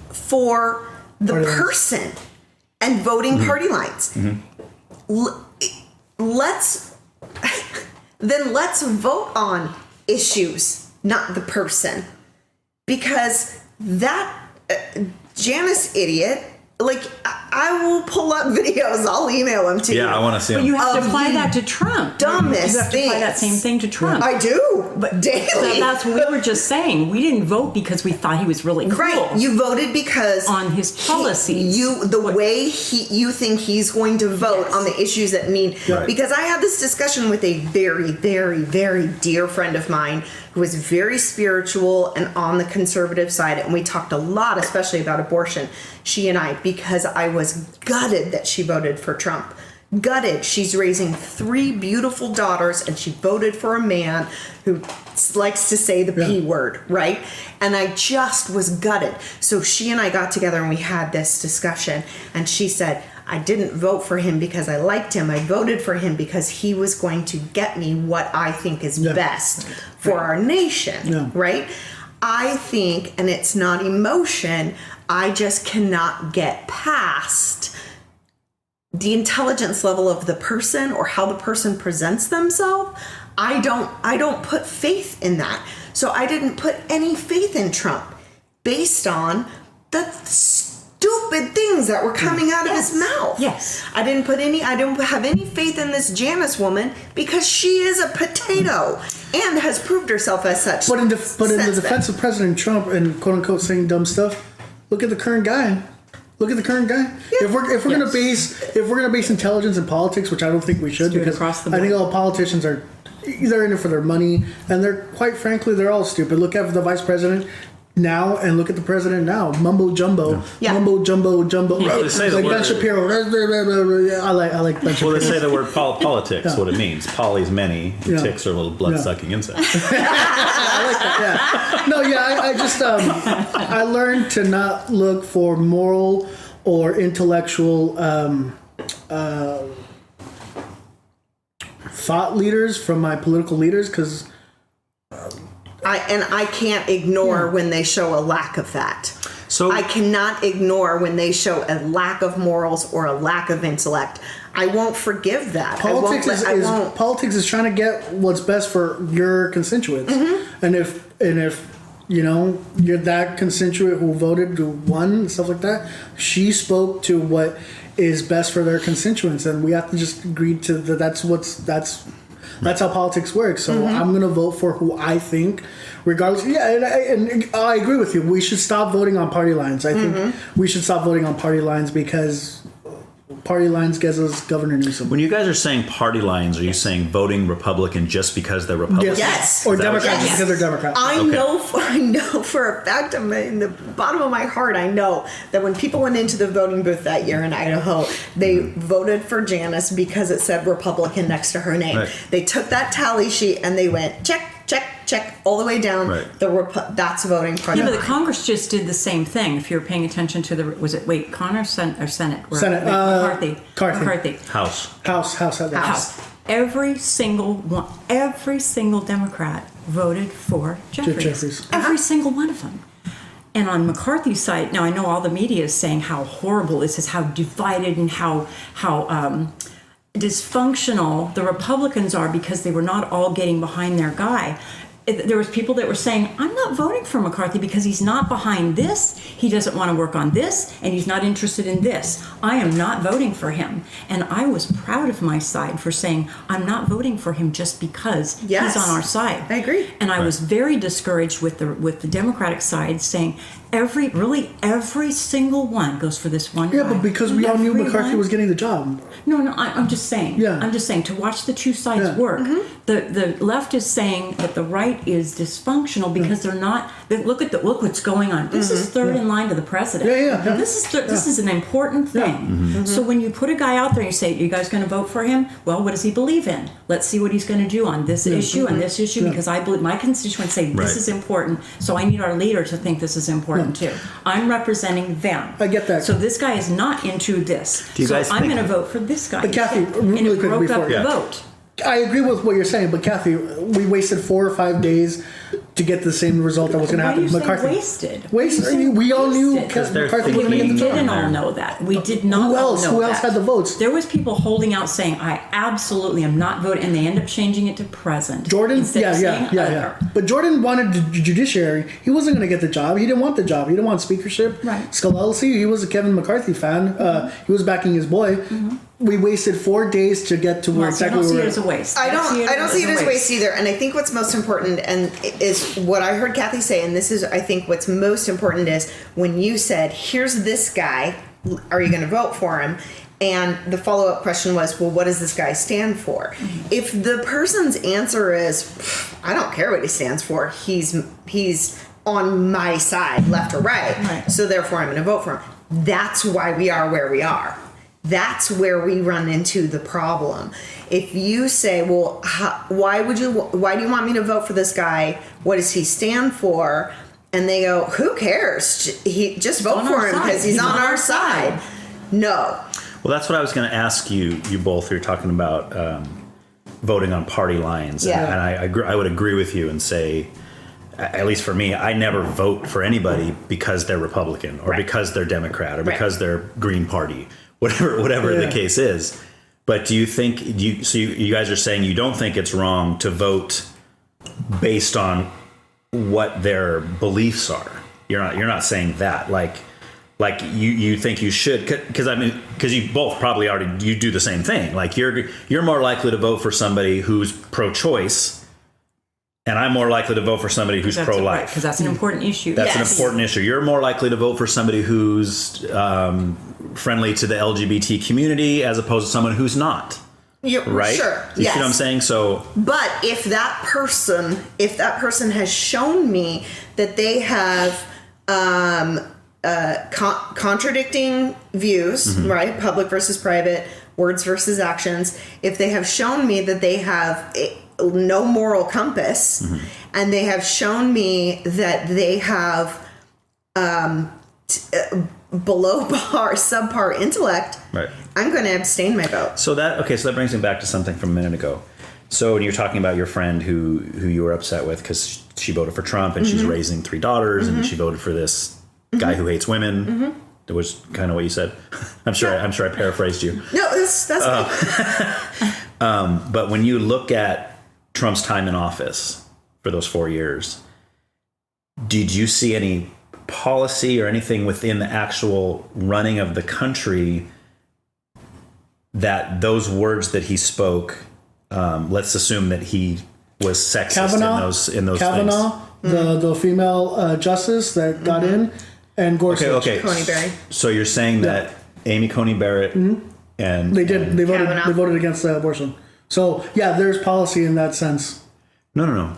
for the person and voting party lines. Let's vote on issues, not the person. Because that Janice idiot like, I will pull up videos. I'll email them to you. Yeah, I want to see them. But you have to apply that to Trump. Dumbest You have to apply that same thing to Trump. I do, but daily. That's what we were just saying. We didn't vote because we thought he was really cool. Right. You voted because on his policies. Way you think he's going to vote on the issues that mean. Right. Because I had this discussion with a very, very, very dear friend of mine who was very spiritual and on the conservative side, and we talked a lot, especially about abortion, she and I, because I was gutted that she voted for Trump. Gutted. She's raising 3 beautiful daughters, and she voted for a man who likes to say the P word, right? And I just was gutted. So she and I got together and we had this discussion, and she said, I didn't vote for him because I liked him. I voted for him because he was going to get me what I think is best for our nation, right? I think, and it's not emotion, I just cannot get past the intelligence level of the person or how the person presents themselves. I don't put faith in that. So I didn't put any faith in Trump based on the stupid things that were coming out of his mouth. Yes. I don't have any faith in this Janice woman because she is a potato and has proved herself as such. But in the defense of President Trump and quote unquote saying dumb stuff, look at the current guy. Look at the current guy. Yeah. If we're gonna base intelligence in politics, which I don't think we should, because I think all politicians are they're in it for their money, and they're quite frankly they're all stupid. Look at the vice president now and look at the president now. Mumbo jumbo, mumbo jumbo. Well, they say like the Ben word, Shapiro. I like Ben Shapiro. Well, they say the word politics. What it means. Poly's many. Ticks are little blood-sucking insects. I like that. Yeah. No. Yeah. I just I learned to not look for moral or intellectual thought leaders from my political leaders because. I can't ignore when they show a lack of that. So I cannot ignore when they show a lack of morals or a lack of intellect. I won't forgive that. Politics is trying to get what's best for your constituents, and if you know you're that constituent who voted who won and stuff like that, she spoke to what is best for their constituents, and we have to just agree to that. That's how politics works. So I'm going to vote for who I think, regardless. Yeah, and I agree with you. We should stop voting on party lines. I think we should stop voting on party lines because party lines gets us Governor Newsom. When you guys are saying party lines, are you saying voting Republican just because they're Republicans? Yes. Or Democrats because they're Democrats. I know for a fact, in the bottom of my heart, I know that when people went into the voting booth that year in Idaho, they voted for Janice because it said Republican next to her name. Right. They took that tally sheet and they went check, check, check all the way down. Right. That's voting party. Yeah, but the Congress just did the same thing. If you were paying attention to Connor or Senate? Senate. McCarthy. House. Every single Democrat voted for Jeffries. Every single one of them. And on McCarthy's side, now I know all the media is saying how horrible this is, how divided and how dysfunctional the Republicans are because they were not all getting behind their guy. There was people that were saying, I'm not voting for McCarthy because he's not behind this, he doesn't want to work on this, and he's not interested in this. I am not voting for him. And I was proud of my side for saying, I'm not voting for him just because he's on our side. I agree. And I was very discouraged with the Democratic side saying, every single one goes for this one guy. Yeah, but because we all knew McCarthy was getting the job. No, I'm just saying. Yeah. I'm just saying to watch the two sides work. The left is saying that the right is dysfunctional because they're not. Look what's going on. This is third in line to the president. Yeah. This is an important thing. So when you put a guy out there and you say, "You guys going to vote for him?" Well, what does he believe in? Let's see what he's going to do on this issue and this issue because I believe my constituents say this is important. So I need our leader to think this is important too. I'm representing them. I get that. So this guy is not into this. So I'm going to vote for this guy. But Kathy, and really it broke up the vote. I agree with what you're saying, but Kathy, we wasted 4 or 5 days to get the same result that was going to happen. Why do you McCarthy. say wasted? Wasted. We all knew Wasted. McCarthy was going to get the We job. didn't all know that. We did not. Who else? Know Who else that. had the votes? There was people holding out saying, "I absolutely am not voting," and they end up changing it to present. Jordan, instead of saying yeah. But Jordan wanted the judiciary. He wasn't going to get the job. He didn't want the job. He didn't want speakership. Right. Scalisi, he was a Kevin McCarthy fan. He was backing his boy. We wasted 4 days to get to where exactly I don't see we it were. as a waste. I don't see it as waste either. And I think what's most important and is what I heard Kathy say, and this is I think what's most important is when you said, "Here's this guy. Are you going to vote for him?" And the follow-up question was, well, what does this guy stand for? If the person's answer is, I don't care what he stands for, he's on my side, left or right, so therefore I'm going to vote for him. That's why we are where we are. That's where we run into the problem. If you say, well, why do you want me to vote for this guy? What does he stand for? And they go, who cares? Just vote for him because he's on our side. No. Well, that's what I was going to ask you both. You're talking about voting on party lines. Yeah. And I would agree with you and say, at least for me, I never vote for anybody because they're Republican or because they're Democrat or because they're Green Party. Whatever the case is. But do you think you guys are saying you don't think it's wrong to vote based on what their beliefs are? You're not saying that like you think you should, because you both probably already you do the same thing. Like you're more likely to vote for somebody who's pro-choice. And I'm more likely to vote for somebody who's pro-life. Because that's an important issue. That's an important issue. You're more likely to vote for somebody who's friendly to the LGBT community as opposed to someone who's not. Right? Sure. You see what I'm saying? So, but if that person has shown me that they have contradicting views, right? Public versus private, words versus actions. If they have shown me that they have no moral compass, and they have shown me that they have below par, subpar intellect, right, I'm going to abstain my vote. So that brings me back to something from a minute ago. So when you're talking about your friend who you were upset with because she voted for Trump and she's raising 3 daughters and she voted for this guy who hates women. That was kind of what you said. I'm sure I paraphrased you. No, that's good. But when you look at Trump's time in office for those 4 years, did you see any policy or anything within the actual running of the country that those words that he spoke, let's assume that he was sexist in those Kavanaugh, things. the female justice that got in, and Gorsuch. Okay. Coney Barrett. So you're saying that Amy Coney Barrett and they voted Kavanaugh. they voted against abortion. So yeah, there's policy in that sense. No.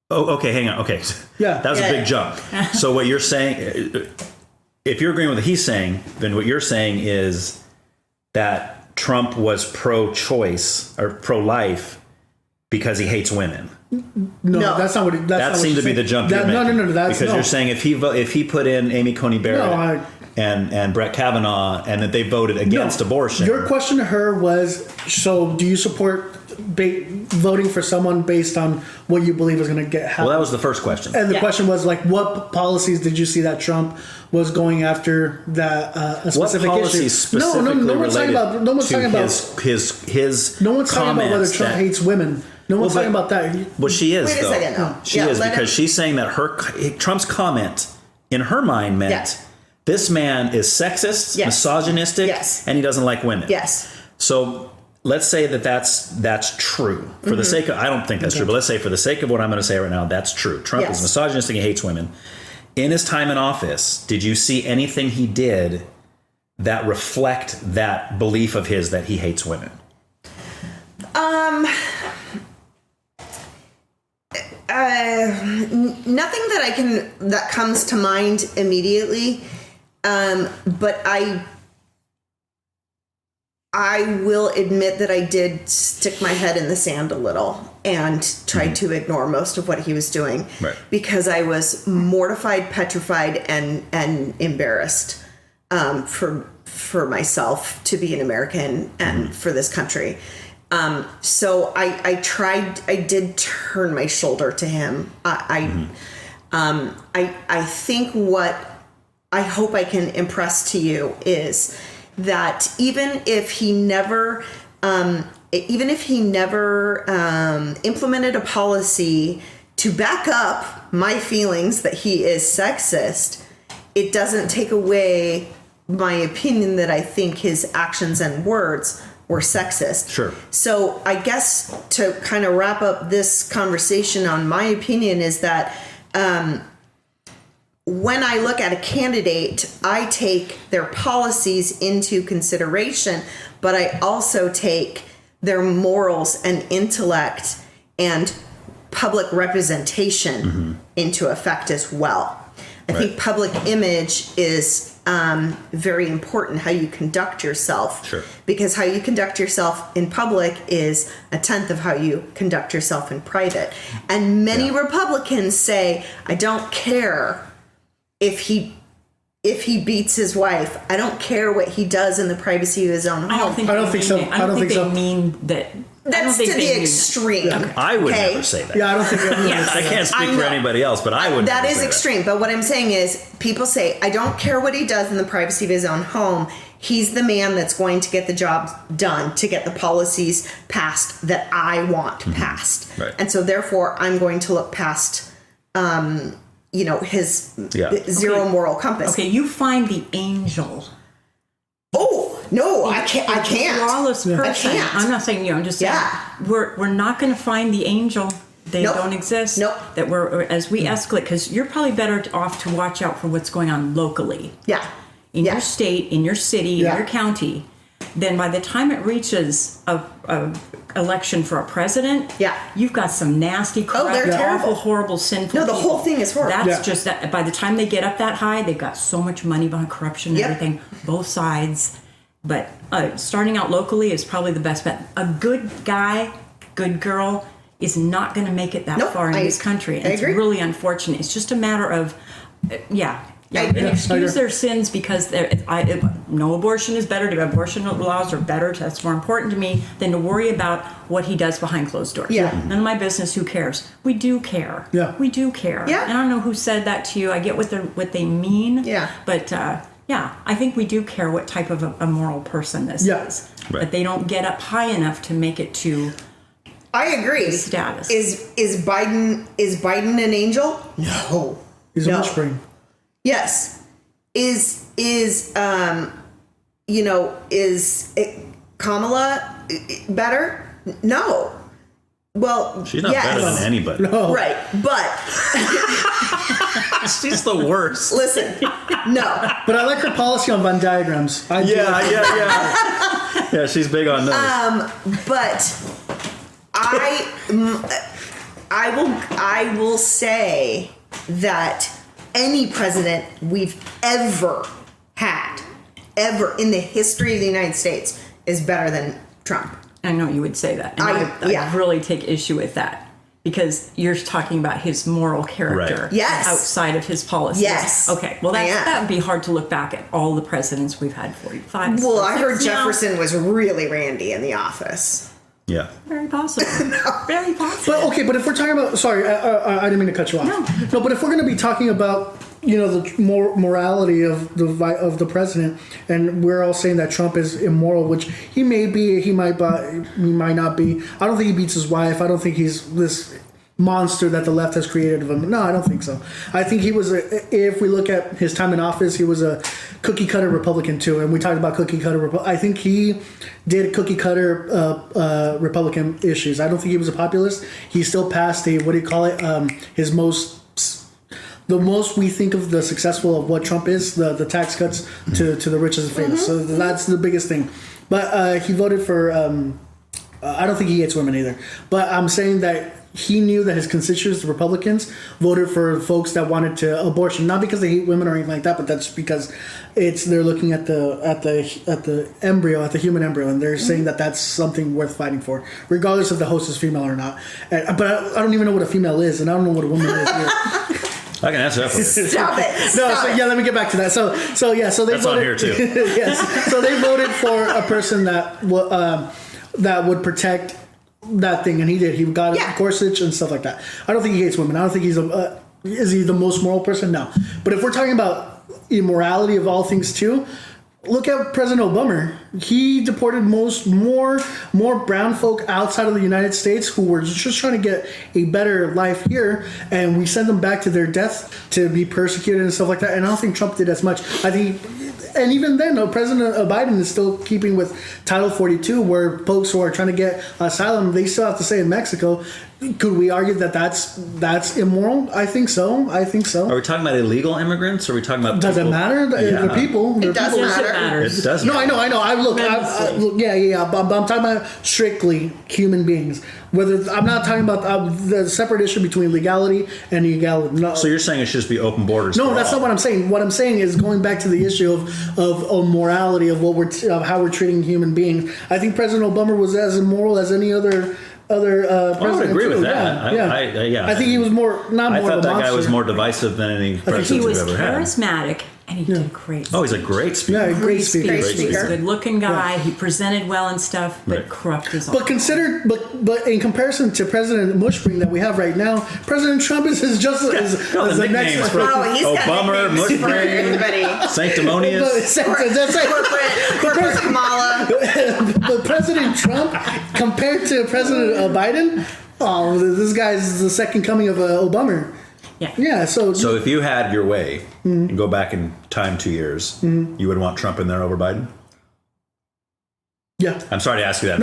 Oh, okay, hang on. Okay. Yeah. That was a big jump. So what you're saying, if you're agreeing with what he's saying, then what you're saying is that Trump was pro-choice or pro-life because he hates women. No, that's not what. That seemed to be the jump you're making. No. That's because you're saying if he put in Amy Coney Barrett and Brett Kavanaugh and that they voted against abortion. Your question to her was: so do you support voting for someone based on what you believe is going to happen? Well, that was the first question. And the question was like, what policies did you see that Trump was going after that a specific what policies issue? Specifically no one's talking about. No one's talking about his. No one's talking about whether Trump that, hates women. No one's talking about that. Well, she is. Wait a second, though. She is because she's saying that Trump's comment in her mind meant this man is sexist, misogynistic, and he doesn't like women. Yes. So let's say that's true. For the sake of, I don't think that's true, but let's say for the sake of what I'm going to say right now, that's true. Trump is misogynistic and hates women. In his time in office, did you see anything he did that reflect that belief of his that he hates women? Nothing that comes to mind immediately. But I will admit that I did stick my head in the sand a little and tried to ignore most of what he was doing because I was mortified, petrified, and embarrassed for myself to be an American and for this country. So I did turn my shoulder to him. I think what I hope I can impress to you is that even if he never implemented a policy to back up my feelings that he is sexist, it doesn't take away my opinion that I think his actions and words were sexist. Sure. So I guess to kind of wrap up this conversation on my opinion is that when I look at a candidate, I take their policies into consideration, but I also take their morals and intellect and public representation into effect as well. I think public image is very important, how you conduct yourself. Sure. Because how you conduct yourself in public is a tenth of how you conduct yourself in private. And many Republicans say, I don't care if he beats his wife. I don't care what he does in the privacy of his own home. I don't think so. I don't think they mean that. That's to the extreme. I would never say that. Yeah, I don't think I can't speak for anybody else, but I would. That never is say extreme. But what I'm saying is, people say, I don't care what he does in the privacy of his own home. He's the man that's going to get the job done, to get the policies passed that I want passed. Right. And so therefore, I'm going to look past, his zero moral compass. Okay, you find the angel. Oh, no, I can't. Flawless person. I can't. I'm not saying you. I'm just saying we're not going to find the angel. They don't exist. Nope. That we're as we escalate, because you're probably better off to watch out for what's going on locally. Yeah. In your state, in your city, in your county. Then by the time it reaches a election for a president, you've got some nasty, corrupt, awful, horrible, sinful. No, the people. whole thing is horrible. That's just that. By the time they get up that high, they've got so much money behind corruption and everything, both sides. But starting out locally is probably the best bet. A good guy, good girl is not going to make it that far in this country. And it's really unfortunate. It's just a matter of, and excuse their sins because no abortion is better. Abortion laws are better. That's more important to me than to worry about what he does behind closed doors. Yeah. None of my business. Who cares? We do care. Yeah. We do care. Yeah. And I don't know who said that to you. I get what they mean. Yeah. But I think we do care what type of a moral person this is. Right. But they don't get up high enough to make it to. I agree. Status. Is Biden an angel? No. He's a witch brain. Yes. Is Kamala better? No. Well, she's not better than anybody. No. Right, but she's the worst. Listen, no. But I like her policy on Venn diagrams. Yeah, she's big on those. But I will say that any president we've ever had, ever in the history of the United States, is better than Trump. I know you would say that. And I really take issue with that because you're talking about his moral character outside of his policies. Yes. Okay. Well, that would be hard to look back at all the presidents we've had, 45. Well, I heard Jefferson was really randy in the office. Yeah. Very possible. Very possible. But if we're talking about, sorry, I didn't mean to cut you off. No, but if we're going to be talking about, the morality of the president, and we're all saying that Trump is immoral, which he may be, he might not be. I don't think he beats his wife. I don't think he's this monster that the left has created of him. No, I don't think so. I think he was, if we look at his time in office, he was a cookie cutter Republican too. And we talked about cookie cutter. I think he did cookie cutter Republican issues. I don't think he was a populist. He still passed the, the most we think of the successful of what Trump is, the tax cuts to the rich and famous. So that's the biggest thing. But he voted for, I don't think he hates women either. But I'm saying that he knew that his constituents, the Republicans, voted for folks that wanted to abortion, not because they hate women or anything like that, but that's because they're looking at the embryo, at the human embryo, and they're saying that that's something worth fighting for, regardless if the host is female or not. But I don't even know what a female is, and I don't know what a woman is either. I can answer that for you. Stop it. Let me get back to that. So they that's voted, on here too. Yes. So they voted for a person that that would protect that thing, and he did. He got a corsage and stuff like that. I don't think he hates women. I don't think he's is he the most moral person? No. But if we're talking about immorality of all things too, look at President Obama. He deported more brown folk outside of the United States who were just trying to get a better life here, and we send them back to their death to be persecuted and stuff like that. And I don't think Trump did as much. I think, and even then, President Biden is still keeping with Title 42, where folks who are trying to get asylum, they still have to stay in Mexico. Could we argue that that's immoral? I think so. I think so. Are we talking about illegal immigrants? Or are we talking about? Does it matter? The people. It does matter. It does. No, I know. But I'm talking about strictly human beings. Whether I'm not talking about the separate issue between legality and illegality. No. So you're saying it should just be open borders? No, that's not what I'm saying. What I'm saying is going back to the issue of morality of of how we're treating human beings. I think President Obama was as immoral as any other president. I would agree with that. Yeah. I think he was more not I more. thought of a that guy monster. was more divisive than any president we've ever had. He was charismatic. And he did great. Oh, he's a great speaker. Yeah, great speaker. He's a good-looking guy. He presented well and stuff, but corrupt as all. But in comparison to President Mushbring that we have right now, President Trump is just as the next. He's Obama, Mushbring, Sanctimonious. Corporate Kamala. But President Trump, compared to President Biden, this guy's the second coming of Obama. Yeah. So if you had your way and go back in time 2 years, you would want Trump in there over Biden? Yeah. I'm sorry to ask you that.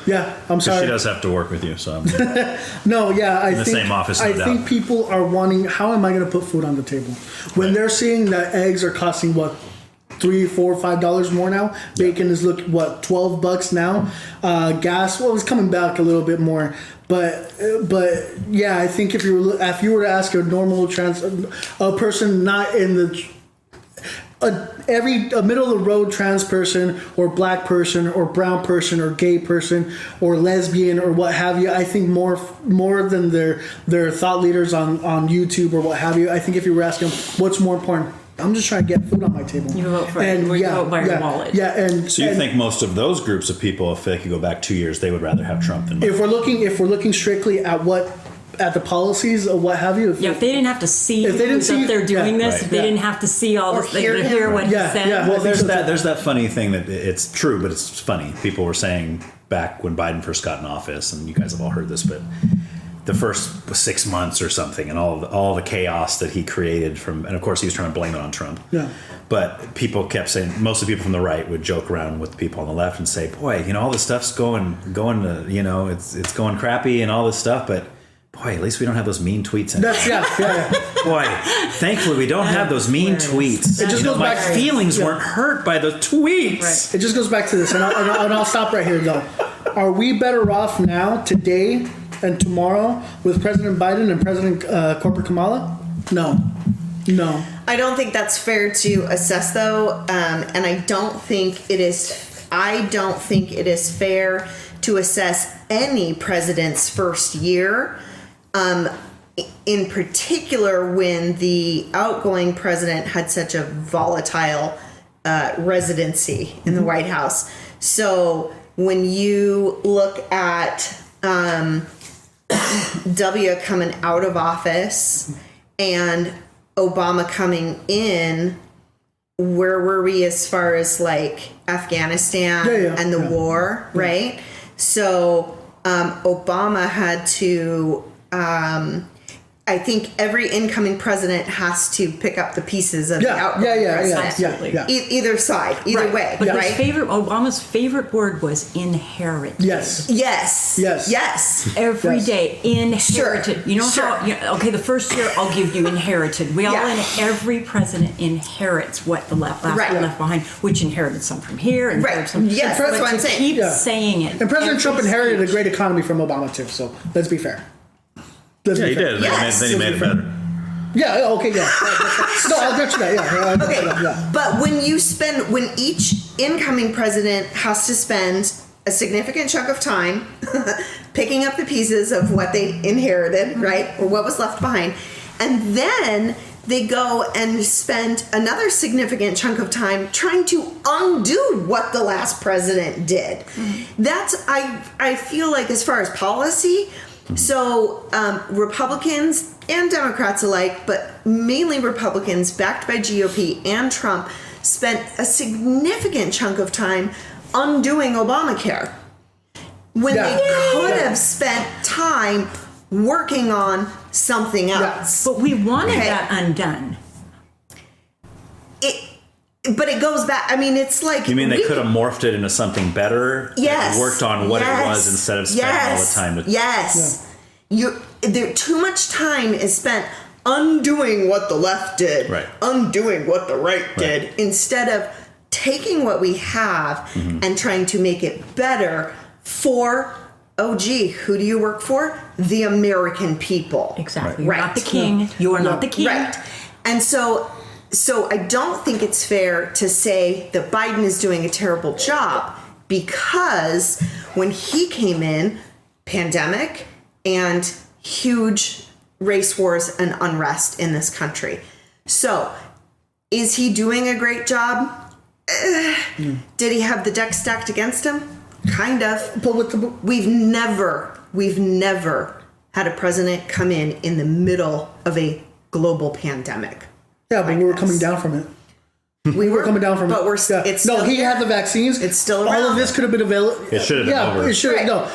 Yeah. I'm sorry. She does have to work with you, so. I think same office. I think people are wanting. How am I going to put food on the table when they're seeing that eggs are costing what? $3, $4, $5 more now. Bacon is $12 now. Gas, it's coming back a little bit more. But yeah, I think if you were to ask a normal a person not in the a middle of the road trans person or black person or brown person or gay person or lesbian or what have you, I think more than their thought leaders on YouTube or what have you, I think if you were asking them what's more important, I'm just trying to get food on my table. You vote for it. You vote by your wallet. Yeah, and so you think most of those groups of people, if they could go back 2 years, they would rather have Trump than Biden? If we're looking strictly at the policies or what have you. If they didn't have to see who's up there doing this, if they didn't have to see all this, they could hear what he said. Yeah. Well, there's that funny thing that it's true, but it's funny. People were saying back when Biden first got in office, and you guys have all heard this, but the first 6 months or something, and all the chaos that he created and of course he was trying to blame it on Trump. Yeah. But people kept saying, most of the people from the right would joke around with people on the left and say, boy, all this stuff's going to, it's going crappy and all this stuff, but boy, at least we don't have those mean tweets anymore. Boy, thankfully we don't have those mean tweets. It just goes back. My feelings weren't hurt by the tweets. Right. It just goes back to this, and I'll stop right here though. Are we better off now, today, and tomorrow with President Biden and President Corporate Kamala? No. I don't think that's fair to assess, though, and I don't think it is fair to assess any president's first year. In particular, when the outgoing president had such a volatile residency in the White House. So when you look at W coming out of office and Obama coming in, where were we as far as like Afghanistan and the war, right? So Obama had to, I think every incoming president has to pick up the pieces of the outgoing president. Either side, either way. But right? Obama's favorite word was inherit. Yes. Every day, inherited. How? Okay, the first year I'll give you inherited. Every president inherits what the left behind, which inherited some from here and some. Yes, that's what I'm saying. Keep saying it. And President Trump inherited a great economy from Obama too. So let's be fair. He did. Then he made it better. Yeah. Okay. Yeah. No, I'll get you that. Yeah. But when each incoming president has to spend a significant chunk of time picking up the pieces of what they inherited, right, or what was left behind, and then they go and spend another significant chunk of time trying to undo what the last president did. That's, I feel like, as far as policy, so Republicans and Democrats alike, but mainly Republicans backed by GOP and Trump, spent a significant chunk of time undoing Obamacare when they could have spent time working on something else. But we wanted that undone. But it goes back. I mean, it's like... You mean they could have morphed it into something better? Yes. Worked on what it was instead of spending all the time to... Yes. There, too much time is spent undoing what the left did, undoing what the right did, instead of taking what we have and trying to make it better for... Oh, gee, who do you work for? The American people. Exactly. You're not the king. You are not the king. Right. And so I don't think it's fair to say that Biden is doing a terrible job, because when he came in, pandemic and huge race wars and unrest in this country. So is he doing a great job? Did he have the deck stacked against him? Kind of. But we've never had a president come in the middle of a global pandemic. Yeah, but we were coming down from it. We were coming down from it. But it's still he had the vaccines. It's still around. All of this could have been available. It should have been over. It should have. No.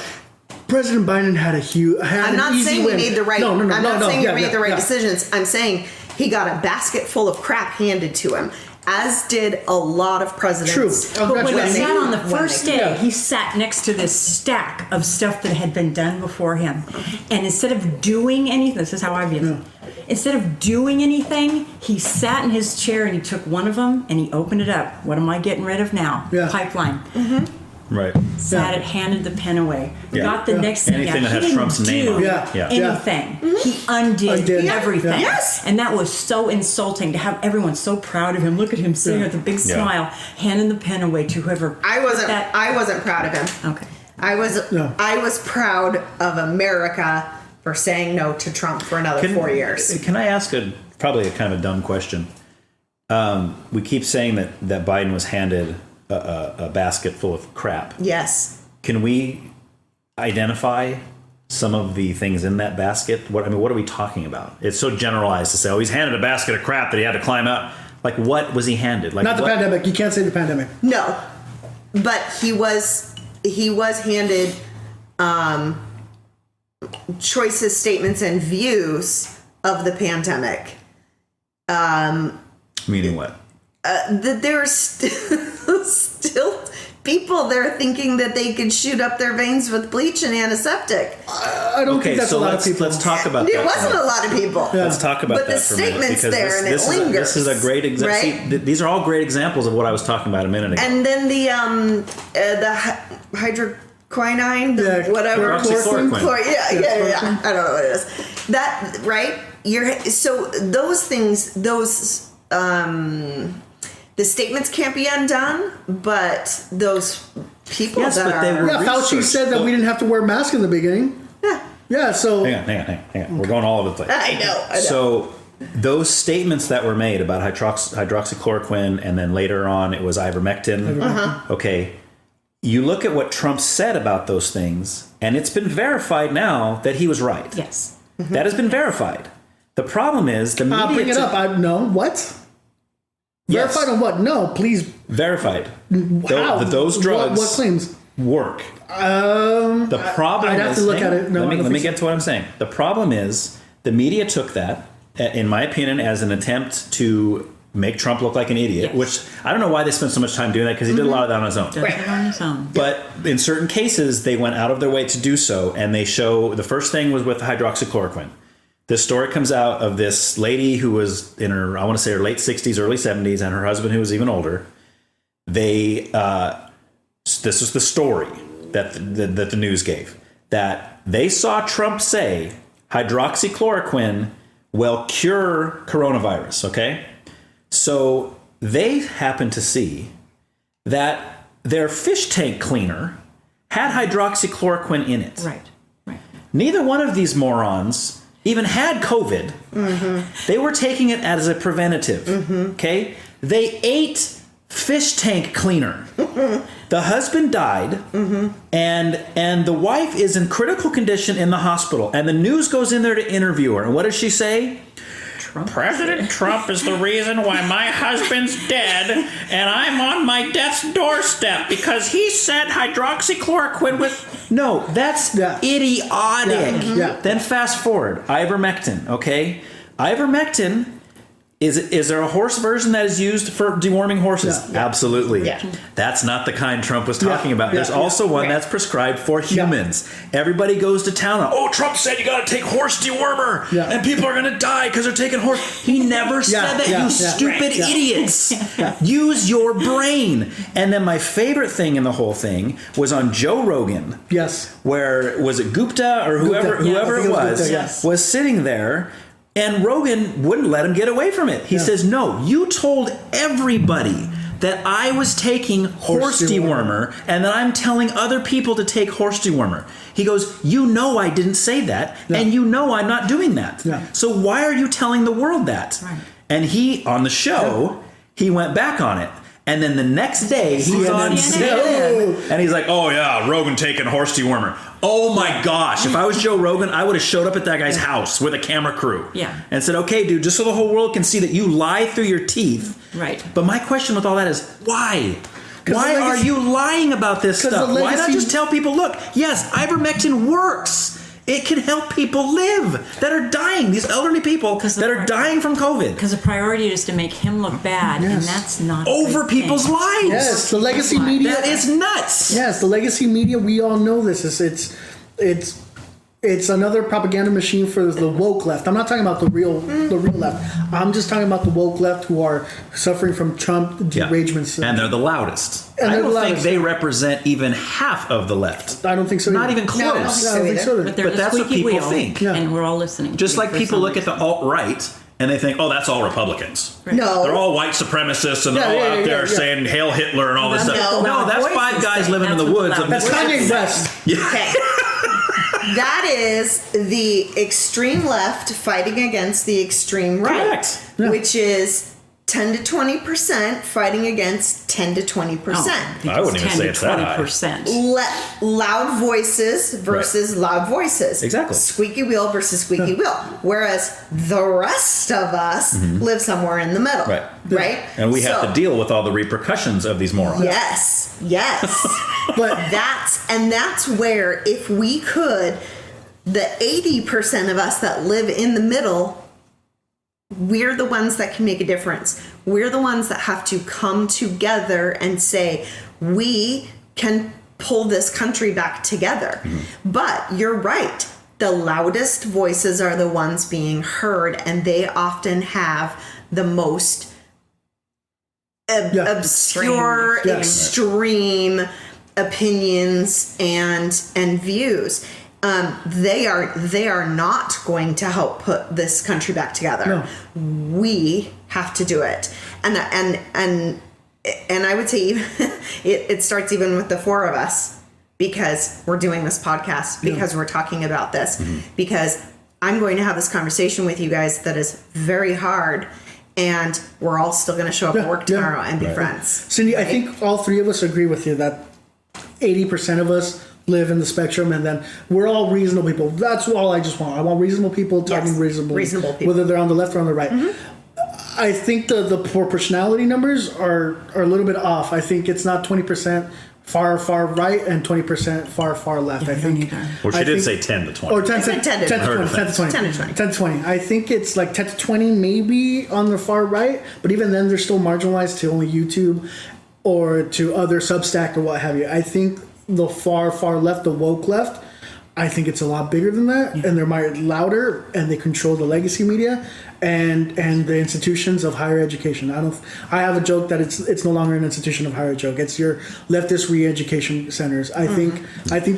President Biden had I'm not saying he made the right. I'm not saying he made the right decision. decisions. I'm saying he got a basket full of crap handed to him, as did a lot of presidents. True. But when he sat on the first day, he sat next to this stack of stuff that had been done before him. And instead of doing anything, this is how I view it. Instead of doing anything, he sat in his chair and he took one of them and he opened it up. What am I getting rid of now? Pipeline. Right. Sat it, handed the pen away. Got the next thing Anything out. that has Trump's name on it. Anything. He undid everything. Yes. And that was so insulting to have everyone so proud of him. Look at him sitting with a big smile, handing the pen away to whoever. I wasn't proud of him. Okay. I was proud of America for saying no to Trump for another 4 years. Can I ask probably a kind of a dumb question? We keep saying that Biden was handed a basket full of crap. Yes. Can we identify some of the things in that basket? What are we talking about? It's so generalized to say, oh, he's handed a basket of crap that he had to climb out. Like, what was he handed? Like, not the pandemic. You can't say the pandemic. No, but he was handed choices, statements, and views of the pandemic. Meaning what? That there's still people there thinking that they could shoot up their veins with bleach and antiseptic. I don't think that's a lot of people. Let's talk about that. It wasn't a lot of people. Let's talk about that for a minute. But the statement's there and it lingers. This is a great example. Right? These are all great examples of what I was talking about a minute ago. And then the hydroquinine, whatever. Hydroxychloroquine. Yeah. I don't know what it is. That, right? So those things, the statements can't be undone, but those people Fauci said that we didn't have to wear masks in the beginning. Yeah, so... Hang on. We're going all over the place. I know. So those statements that were made about hydroxychloroquine, and then later on it was ivermectin. Okay. You look at what Trump said about those things, and it's been verified now that he was right. Yes. That has been verified. The problem is the media... bring it up. No, what? Yes. Verified on what? No, please. Verified. How? Those drugs what claims? Work. The problem I'd have to look at it. No, let me get to what I'm saying. The problem is the media took that, in my opinion, as an attempt to make Trump look like an idiot, which I don't know why they spent so much time doing that, because he did a lot of that on his own. Does it on his own. But in certain cases, they went out of their way to do so, and they show, the first thing was with hydroxychloroquine. This story comes out of this lady who was in her, I want to say her late 60s, early 70s, and her husband who was even older. This is the story that the news gave, that they saw Trump say hydroxychloroquine will cure coronavirus, okay? So they happened to see that their fish tank cleaner had hydroxychloroquine in it. Right. Neither one of these morons even had COVID, they were taking it as a preventative. Okay? They ate fish tank cleaner. The husband died, and the wife is in critical condition in the hospital. And the news goes in there to interview her. And what does she say? President Trump is the reason why my husband's dead, and I'm on my death's doorstep because he said hydroxychloroquine with... No, that's idiotic. Then fast forward. Ivermectin, okay? Ivermectin... Is there a horse version that is used for deworming horses? Absolutely. That's not the kind Trump was talking about. There's also one that's prescribed for humans. Everybody goes to town on, oh, Trump said you got to take horse dewormer and people are going to die because they're taking horse. He never said that, you stupid idiots. Use your brain. And then my favorite thing in the whole thing was on Joe Rogan. Where, was it Gupta or whoever it was, was sitting there. And Rogan wouldn't let him get away from it. He says, no, you told everybody that I was taking horse dewormer and that I'm telling other people to take horse dewormer. He goes, you know I didn't say that, and you know I'm not doing that. So why are you telling the world that? And he, on the show, he went back on it. And then the next day, he's on CNN, and he's like, oh yeah, Rogan taking horse dewormer. Oh my gosh, if I was Joe Rogan, I would have showed up at that guy's house with a camera crew. And said, okay, dude, just so the whole world can see that you lie through your teeth. But my question with all that is, why? Why are you lying about this stuff? Why not just tell people, look, yes, ivermectin works. It can help people live that are dying. These elderly people that are dying from COVID. Because the priority is to make him look bad, and that's not over people's lives. Yes, the legacy media. That is nuts. Yes, the legacy media. We all know this. It's another propaganda machine for the woke left. I'm not talking about the real left. I'm just talking about the woke left who are suffering from Trump deragements. And they're the loudest. I don't think they represent even half of the left. I don't think so. Not even close. No, I don't think so. But that's what people think. And we're all listening. Just like people look at the alt-right and they think, oh, that's all Republicans. No. They're all white supremacists and they're all out there saying Hail Hitler and all this stuff. No, that's five guys living in the woods. That's Kanye West. Okay. That is the extreme left fighting against the extreme right, which is 10 to 20% fighting against 10 to 20%. I wouldn't even say it's that high. Loud voices versus loud voices. Exactly. Squeaky wheel versus squeaky wheel. Whereas the rest of us live somewhere in the middle. Right? And we have to deal with all the repercussions of these morons. Yes. But that's where, if we could, the 80% of us that live in the middle, we're the ones that can make a difference. We're the ones that have to come together and say, we can pull this country back together. But you're right. The loudest voices are the ones being heard, and they often have the most obscure, extreme opinions and views. They are not going to help put this country back together. We have to do it, and I would say it starts even with the four of us, because we're doing this podcast, because we're talking about this, because I'm going to have this conversation with you guys that is very hard. And we're all still going to show up at work tomorrow and be friends. Cindy, I think all three of us agree with you that 80% of us live in the spectrum, and then we're all reasonable people. That's all I just want. I want reasonable people talking reasonable people, whether they're on the left or on the right. I think the proportionality numbers are a little bit off. I think it's not 20% far right and 20% far left. I think. Well, she did say 10 to 20. Or 10 to 20. I think it's like 10 to 20 maybe on the far right, but even then they're still marginalized to only YouTube or to other Substack or what have you. I think the far left, the woke left, I think it's a lot bigger than that, and they're louder, and they control the legacy media and the institutions of higher education. I have a joke that it's no longer an institution of higher education. It's your leftist re-education centers. I think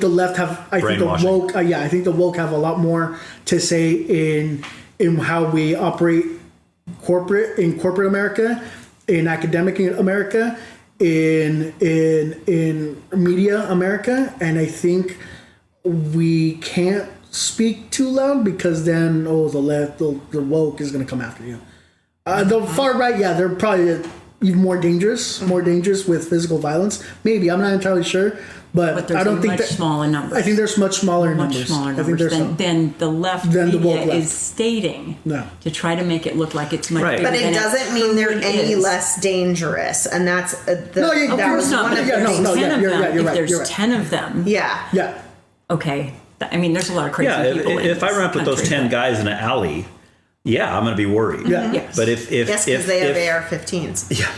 the left have. I think the woke. I think the woke have a lot more to say in how we operate in corporate America, in academic America, in media America, and I think we can't speak too loud because then the left, the woke is going to come after you. The far right, yeah, they're probably even more dangerous with physical violence. Maybe, I'm not entirely sure, but I don't think smaller numbers. I think there's much smaller numbers. Than the left media is stating to try to make it look like it's much bigger. But it doesn't mean they're any less dangerous, and that's of course not. If there's 10 of them, yeah, okay. I mean, there's a lot of crazy people. If I run up with those 10 guys in an alley, I'm going to be worried. Yes. But if because they have AR-15s. Yeah.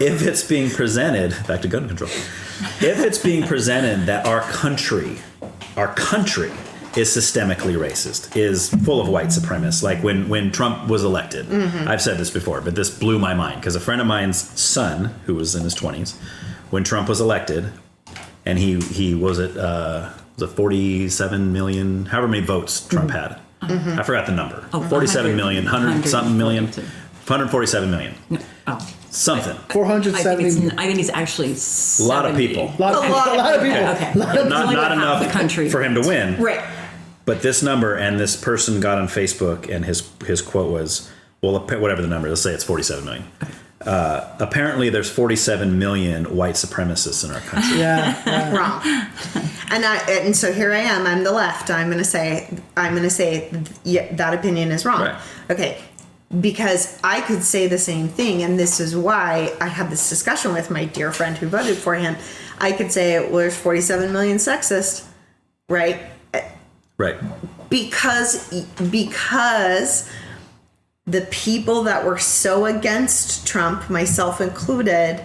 If it's being presented, back to gun control. If it's being presented that our country is systemically racist, is full of white supremacists, like when Trump was elected. I've said this before, but this blew my mind because a friend of mine's son, who was in his 20s, when Trump was elected, and he was at 47 million, however many votes Trump had. I forgot the number. 47 million, 100 something million, 147 million. Something. 470. I think it's actually 70. A lot of people. A lot of people. Okay. Not enough the country. for him to win. Right. But this number, and this person got on Facebook, and his quote was, well, whatever the number, let's say it's 47 million. Apparently, there's 47 million white supremacists in our country. Wrong. And so here I am. I'm the left. I'm going to say that opinion is wrong. Right. Okay. Because I could say the same thing, and this is why I had this discussion with my dear friend who voted for him. I could say, well, there's 47 million sexist, right? Right. Because the people that were so against Trump, myself included,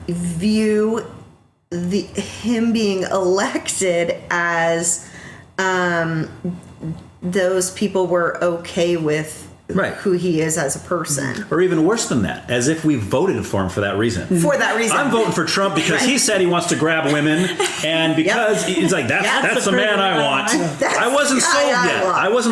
view him being elected as those people were okay with who he is as a person. Or even worse than that, as if we voted for him for that reason. For that reason. I'm voting for Trump because he said he wants to grab women, and because he's like, that's the man I want. I wasn't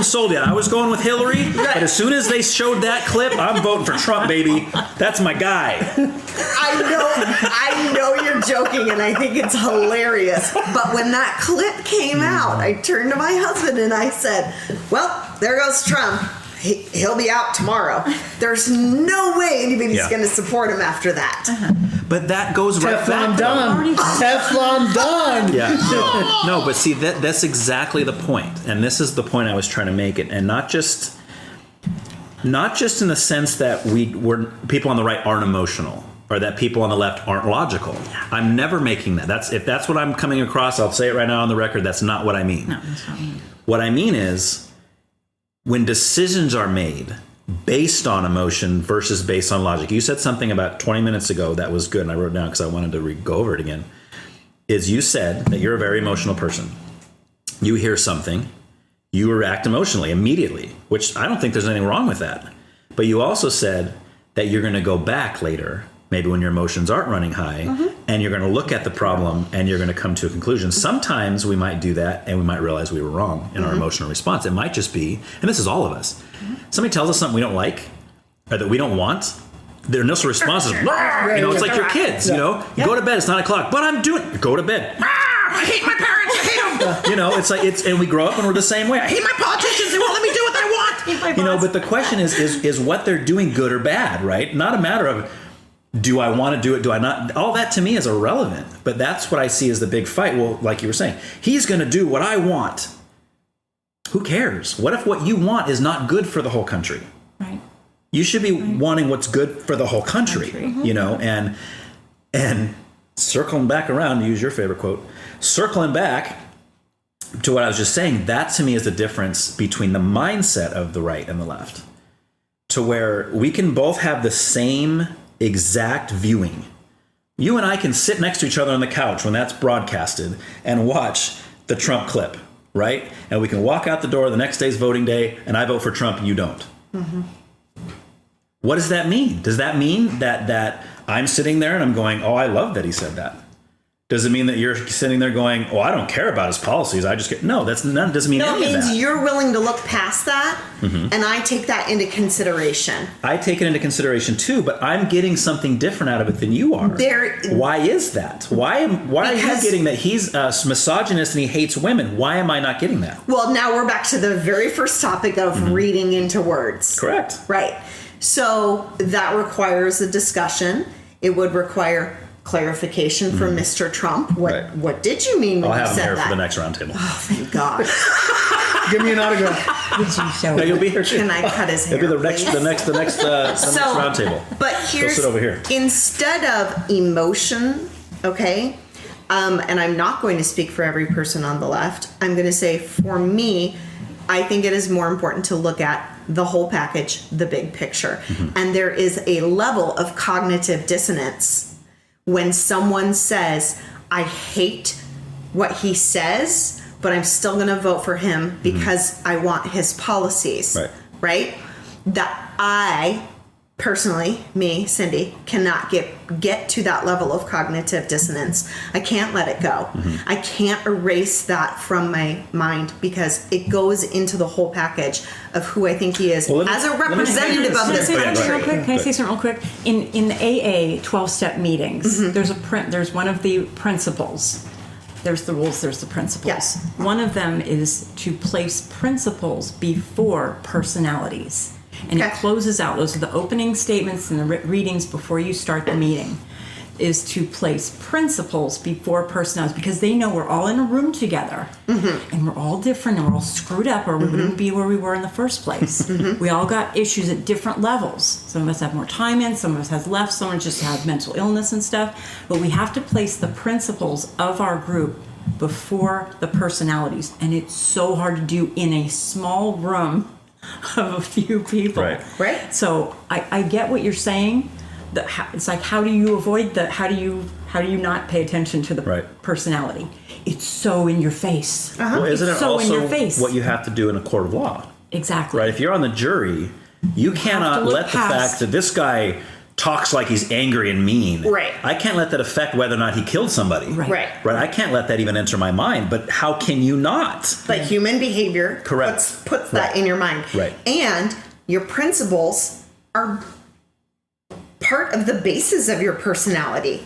sold yet. I was going with Hillary, but as soon as they showed that clip, I'm voting for Trump, baby. That's my guy. I know you're joking, and I think it's hilarious. But when that clip came out, I turned to my husband and I said, well, there goes Trump. He'll be out tomorrow. There's no way anybody's going to support him after that. But that goes right back. Teflon done. Yeah. No, but see, that's exactly the point. And this is the point I was trying to make it. And not just in the sense that we're people on the right aren't emotional, or that people on the left aren't logical. I'm never making that. If that's what I'm coming across, I'll say it right now on the record. That's not what I mean. No, that's not me. What I mean is, when decisions are made based on emotion versus based on logic. You said something about 20 minutes ago that was good, and I wrote it down because I wanted to go over it again. Is you said that you're a very emotional person. You hear something, you react emotionally immediately, which I don't think there's anything wrong with that. But you also said that you're going to go back later, maybe when your emotions aren't running high, and you're going to look at the problem and you're going to come to a conclusion. Sometimes we might do that and we might realize we were wrong in our emotional response. It might just be, and this is all of us, somebody tells us something we don't like or that we don't want, their initial response is, it's like your kids, you go to bed, it's 9 o'clock, but I'm doing, go to bed. I hate my parents, I hate them. It's like, and we grow up and we're the same way. I hate my politicians, they won't let me do what I want. But the question is what they're doing good or bad, right? Not a matter of, do I want to do it? Do I not? All that to me is irrelevant. But that's what I see as the big fight. Well, like you were saying, he's going to do what I want. Who cares? What if what you want is not good for the whole country? Right. You should be wanting what's good for the whole country. And circling back around, to use your favorite quote, circling back to what I was just saying, that to me is the difference between the mindset of the right and the left. To where we can both have the same exact viewing. You and I can sit next to each other on the couch when that's broadcasted and watch the Trump clip, right? And we can walk out the door the next day's voting day and I vote for Trump and you don't. What does that mean? Does that mean that I'm sitting there and I'm going, oh, I love that he said that? Does it mean that you're sitting there going, "Oh, I don't care about his policies. I just get..." No, doesn't mean no, any it of means that. you're willing to look past that, and I take that into consideration. I take it into consideration too, but I'm getting something different out of it than you are. Why is that? Why are you getting that he's a misogynist and he hates women? Why am I not getting that? Well, now we're back to the very first topic of reading into words. Correct. Right. So that requires a discussion. It would require clarification from Mr. Trump. What did you mean when I'll you have him said here that? for the next roundtable. Oh, thank God. Give me an autograph. No, you'll be here too. Can I cut his hair? It'll be the next roundtable. But here's, sit over here. Instead of emotion, okay, and I'm not going to speak for every person on the left. I'm going to say, for me, I think it is more important to look at the whole package, the big picture. And there is a level of cognitive dissonance when someone says, I hate what he says, but I'm still going to vote for him because I want his policies. Right? That I personally, me, Cindy, cannot get to that level of cognitive dissonance. I can't let it go. I can't erase that from my mind because it goes into the whole package of who I think he is as a representative of this country. Can I say something real quick? In the AA 12-step meetings, there's one of the principles. There's the rules, there's the principles. Yes. One of them is to place principles before personalities. And it closes out, those are the opening statements and the readings before you start the meeting, is to place principles before personalities, because they know we're all in a room together and we're all different and we're all screwed up or we wouldn't be where we were in the first place. We all got issues at different levels. Some of us have more time in, some of us has left, some of us just have mental illness and stuff. But we have to place the principles of our group before the personalities. And it's so hard to do in a small room of a few people. Right. So I get what you're saying. It's like, how do you avoid that? How do you not pay attention to the personality? It's so in your face. Well, isn't it's it so also in your face. what you have to do in a court of law? Exactly. Right. If you're on the jury, you cannot let the fact that this guy talks like he's angry and mean. Right. I can't let that affect whether or not he killed somebody. Right. I can't let that even enter my mind. But how can you not? But human behavior puts that in your mind. Right. And your principles are part of the basis of your personality.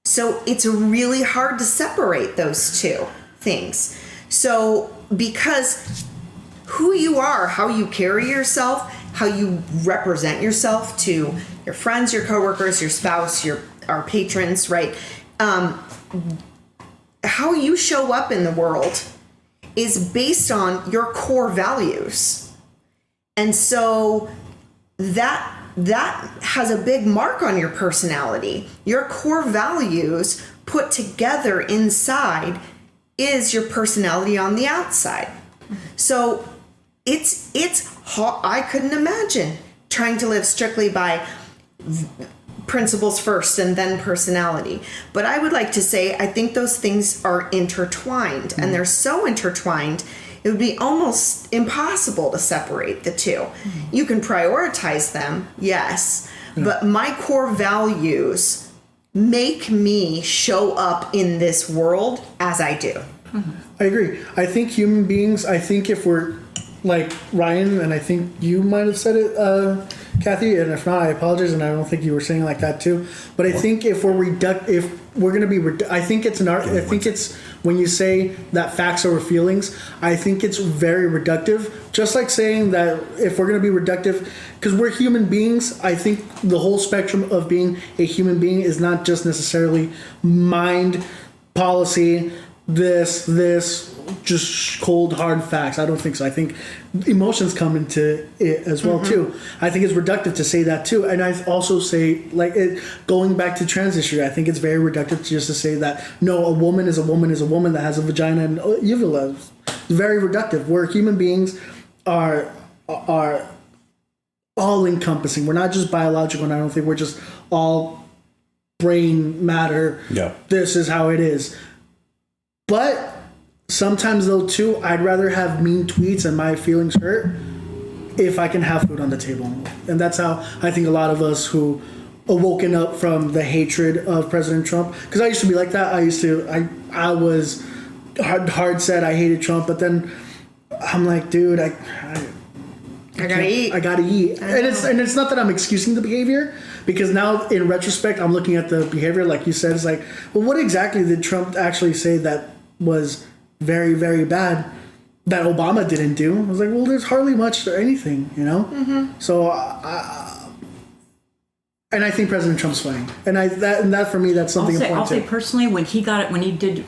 So it's really hard to separate those two things. So because who you are, how you carry yourself, how you represent yourself to your friends, your coworkers, your spouse, our patrons, right? How you show up in the world is based on your core values. And so that has a big mark on your personality. Your core values put together inside is your personality on the outside. So it's hard. I couldn't imagine trying to live strictly by principles first and then personality. But I would like to say I think those things are intertwined, and they're so intertwined it would be almost impossible to separate the two. You can prioritize them, yes, but my core values make me show up in this world as I do. I agree. I think human beings, if we're like Ryan, and I think you might have said it, Kathy, and if not, I apologize, and I don't think you were saying like that too. But I think if we're going to be, I think it's an art. I think it's when you say that facts over feelings. I think it's very reductive. Just like saying that if we're going to be reductive, because we're human beings. I think the whole spectrum of being a human being is not just necessarily mind, policy, this, just cold hard facts. I don't think so. I think emotions come into it as well too. I think it's reductive to say that too. And I also say, like, going back to trans issue, I think it's very reductive just to say that no, a woman is a woman that has a vagina and uvula. It's very reductive. Where human beings are all encompassing. We're not just biological, and I don't think we're just all brain matter. Yeah. This is how it is. But sometimes, though, too, I'd rather have mean tweets and my feelings hurt if I can have food on the table. And that's how I think a lot of us who awoken up from the hatred of President Trump. Because I used to be like that. I was hard set. I hated Trump, but then I'm like, dude, I gotta eat. I gotta eat. And it's not that I'm excusing the behavior, because now in retrospect I'm looking at the behavior, like you said, it's like, well, what exactly did Trump actually say that was very, very bad that Obama didn't do? I was like, well, there's hardly much or anything, you know? Mm-hmm. So and I think President Trump's funny, and that for me, that's something important. I'll say personally, when he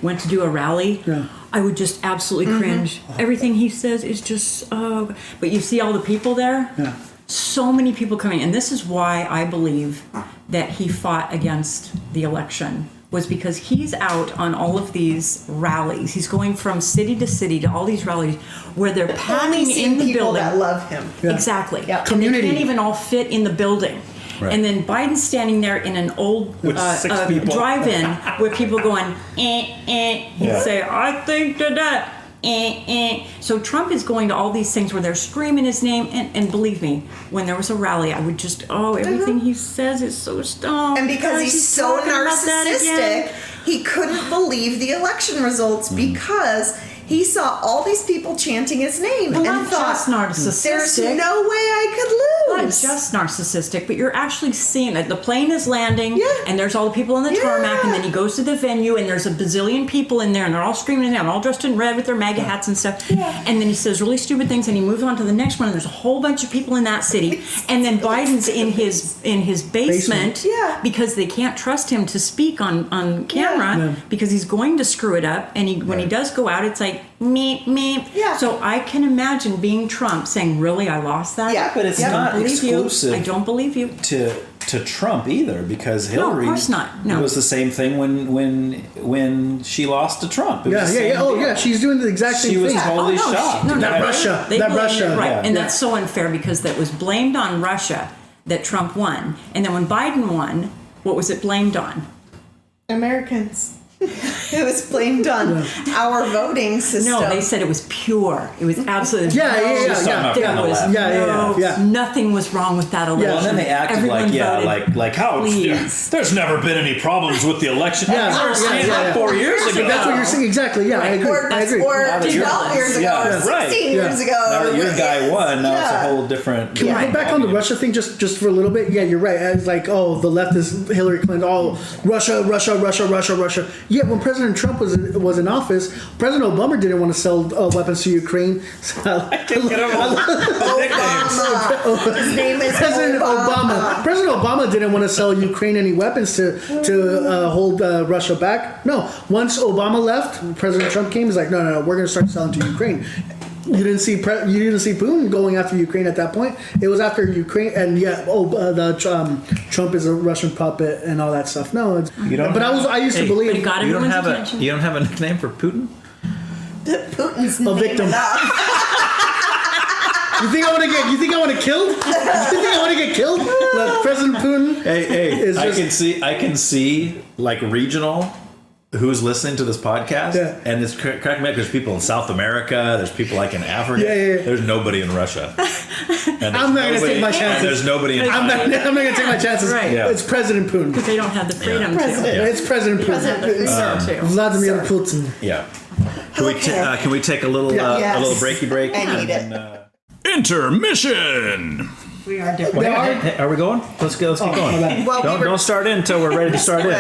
went to do a rally, I would just absolutely cringe. Everything he says is just, but you see all the people there. Yeah. So many people coming, and this is why I believe that he fought against the election, was because he's out on all of these rallies. He's going from city to city to all these rallies where they're packing in the people building. that love him. Yeah. Exactly. Yeah. Community. And they can't even all fit in the building. Right. And then Biden's standing there in an old drive-in where people going, He'd say, I think that. So Trump is going to all these things where they're screaming his name, and believe me, when there was a rally, I would just, everything he says is so stoned. And because he's so narcissistic, he couldn't believe the election results because he saw all these people chanting his name and thought, just narcissistic. There's no way I could lose. Not just narcissistic, but you're actually seeing that the plane is landing, and there's all the people on the tarmac, and then he goes to the venue, and there's a bazillion people in there, and they're all screaming his name, all dressed in red with their MAGA hats and stuff. Yeah. And then he says really stupid things, and he moves on to the next one, and there's a whole bunch of people in that city, and then Biden's in his basement because they can't trust him to speak on camera because he's going to screw it up, and when he does go out, it's like me. Yeah. So I can imagine being Trump saying, "Really, I lost that." Yeah, but it's not exclusive. I don't believe you. To Trump either, because Hillary of course not. No. It was the same thing when she lost to Trump. She's doing the exact same thing. She was totally shocked. Russia. Right. And that's so unfair because that was blamed on Russia that Trump won. And then when Biden won, what was it blamed on? Americans. It was blamed on our voting system. No, they said it was pure. It was absolutely nothing was wrong with that election. Well, and then they acted like how there's never been any problems with the election. 4 years ago. That's what you're saying. Exactly. Yeah, I agree. Or 12 years ago, or 16 years ago. Now that your guy won, now it's a whole different. Can we go back on the Russia thing just for a little bit? Yeah, you're right. It's like, the left is Hillary Clinton. Russia. Yeah, when President Trump was in office, President Obama didn't want to sell weapons to Ukraine. Obama. His name is President Obama. President Obama didn't want to sell Ukraine any weapons to hold Russia back. No, once Obama left, President Trump came. He's like, no, we're going to start selling to Ukraine. You didn't see Putin going after Ukraine at that point. It was after Ukraine, and Trump is a Russian puppet and all that stuff. No, I used to believe you don't have a nickname for Putin. Putin's a victim. You think I want to killed? You think I want to get killed? Like President Putin. Hey, I can see like regional. Who's listening to this podcast? Yeah. And it's cracking me up. There's people in South America. There's people like in Africa. Yeah. There's nobody in Russia. I'm not going to take my chances. And there's nobody in I'm not going to take my chances. Right. Yeah. It's President Putin. Because they don't have the freedom to. It's President Putin. Vladimir Putin. Yeah. Can we take a little breaky break? I need it. Intermission. We are different. Are we going? Let's keep going. Don't start in until we're ready to start in.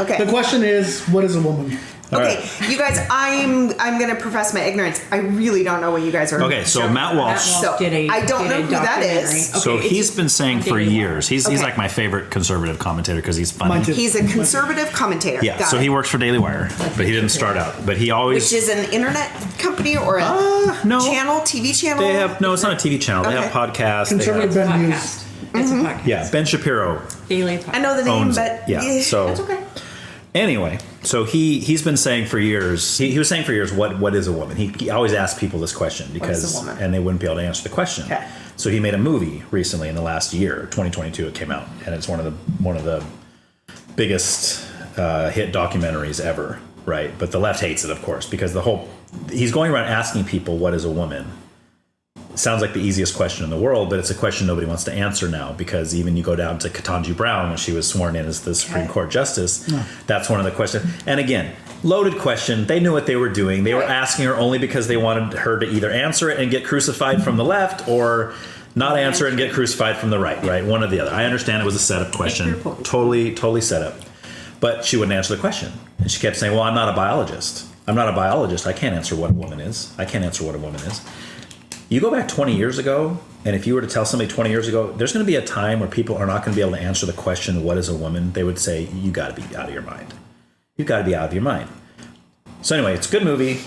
Okay. The question is, what is a woman? Okay, you guys, I'm going to profess my ignorance. I really don't know what you guys are. Okay, so Matt Walsh. I don't know who that is. Okay, so he's been saying for years. He's like my favorite conservative commentator because he's funny. He's a conservative commentator. Yeah, so he works for Daily Wire, but he didn't start out. But he always. Which is an internet company or a channel, TV channel? They have it's not a TV channel. They have podcasts. Conservative Ben News. It's a podcast. Yeah, Ben Shapiro. Daily podcast. I know the name, but so that's okay. Anyway, so he's been saying for years. He was saying for years, what is a woman? He always asked people this question and they wouldn't be able to answer the question. Okay. So he made a movie recently in the last year, 2022. It came out, and it's one of the biggest hit documentaries ever. Right, but the left hates it, of course, because he's going around asking people what is a woman sounds like the easiest question in the world, but it's a question nobody wants to answer now, because even you go down to Ketanji Brown when she was sworn in as the Supreme Court Justice. That's one of the questions. And again, loaded question. They knew what they were doing. They were asking her only because they wanted her to either answer it and get crucified from the left, or not answer it and get crucified from the right? One or the other. I understand it was a setup question. Totally set up. But she wouldn't answer the question. And she kept saying, well, I'm not a biologist. I'm not a biologist. I can't answer what a woman is. I can't answer what a woman is. You go back 20 years ago, and if you were to tell somebody 20 years ago, there's going to be a time where people are not going to be able to answer the question, what is a woman? They would say, you got to be out of your mind. You got to be out of your mind. So anyway, it's a good movie.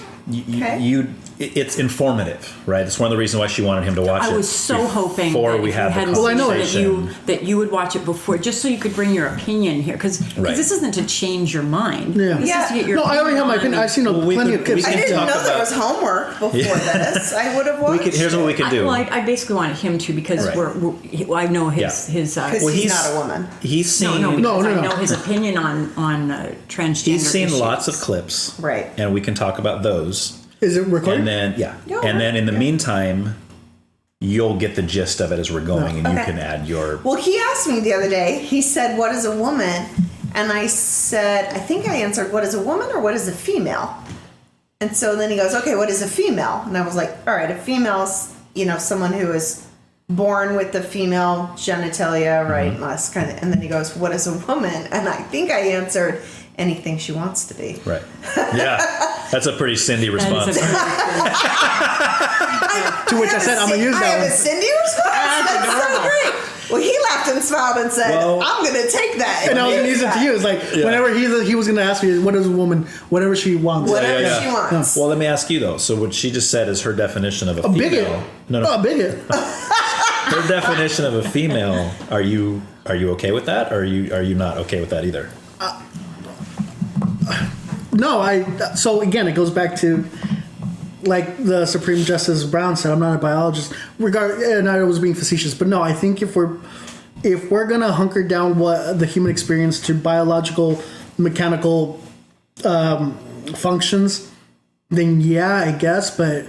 It's informative, right? It's one of the reasons why she wanted him to watch it. I was so hoping that we had the conversation. that you would watch it before, just so you could bring your opinion here, because this isn't to change your mind. This is to get your I already have my opinion. I've seen plenty of kids. I didn't know there was homework before this. I would have watched. Here's what we can do. I basically wanted him to, because I know his. Because he's not a woman. He's seen. I know his opinion on transgender. He's seen issues. lots of clips, right? And we can talk about those. Is it recorded? And then and then in the meantime, you'll get the gist of it as we're going, and you can add your. Well, he asked me the other day. He said, "What is a woman?" And I said, "I think I answered, what is a woman or what is a female?" And so then he goes, "Okay, what is a female?" And I was like, "All right, a female is someone who is born with the female genitalia, right?" And then he goes, "What is a woman?" And I think I answered, anything she wants to be. Right. Yeah. That's a pretty Cindy response. To which I said, I'm going to use that one. I have a Cindy response? That's so great. Well, he laughed and smiled and said, I'm going to take that. And I was going to use it to you. It's like, whenever he was going to ask me, what is a woman? Whatever she wants. Whatever she wants. Well, let me ask you, though. So what she just said is her definition of a female. Bigot. No, a bigot. Her definition of a female, are you okay with that? Or are you not okay with that either? No, so again, it goes back to, like the Supreme Justice Brown said, I'm not a biologist. And I was being facetious, but no, I think if we're gonna hunker down what the human experience to biological, mechanical functions, then I guess. But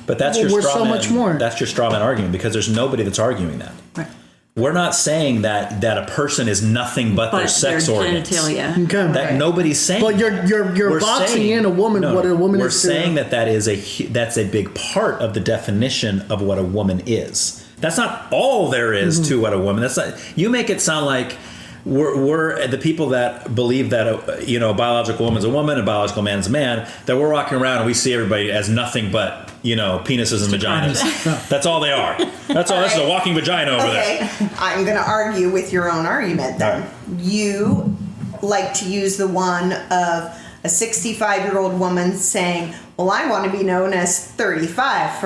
that's your we're so much more. That's your straw man argument, because there's nobody that's arguing that. Right. We're not saying that a person is nothing but their sex organs. Genitalia. Okay. That nobody's saying. But you're boxing in a woman. What a woman is. We're saying that's a big part of the definition of what a woman is. That's not all there is to what a woman. That's not. You make it sound like we're the people that believe that a biological woman's a woman, a biological man's a man. That we're walking around and we see everybody as nothing but penises and vaginas. That's all they are. That's all. This is a walking vagina over there. I'm going to argue with your own argument then. Right. You like to use the one of a 65-year-old woman saying, well, I want to be known as 35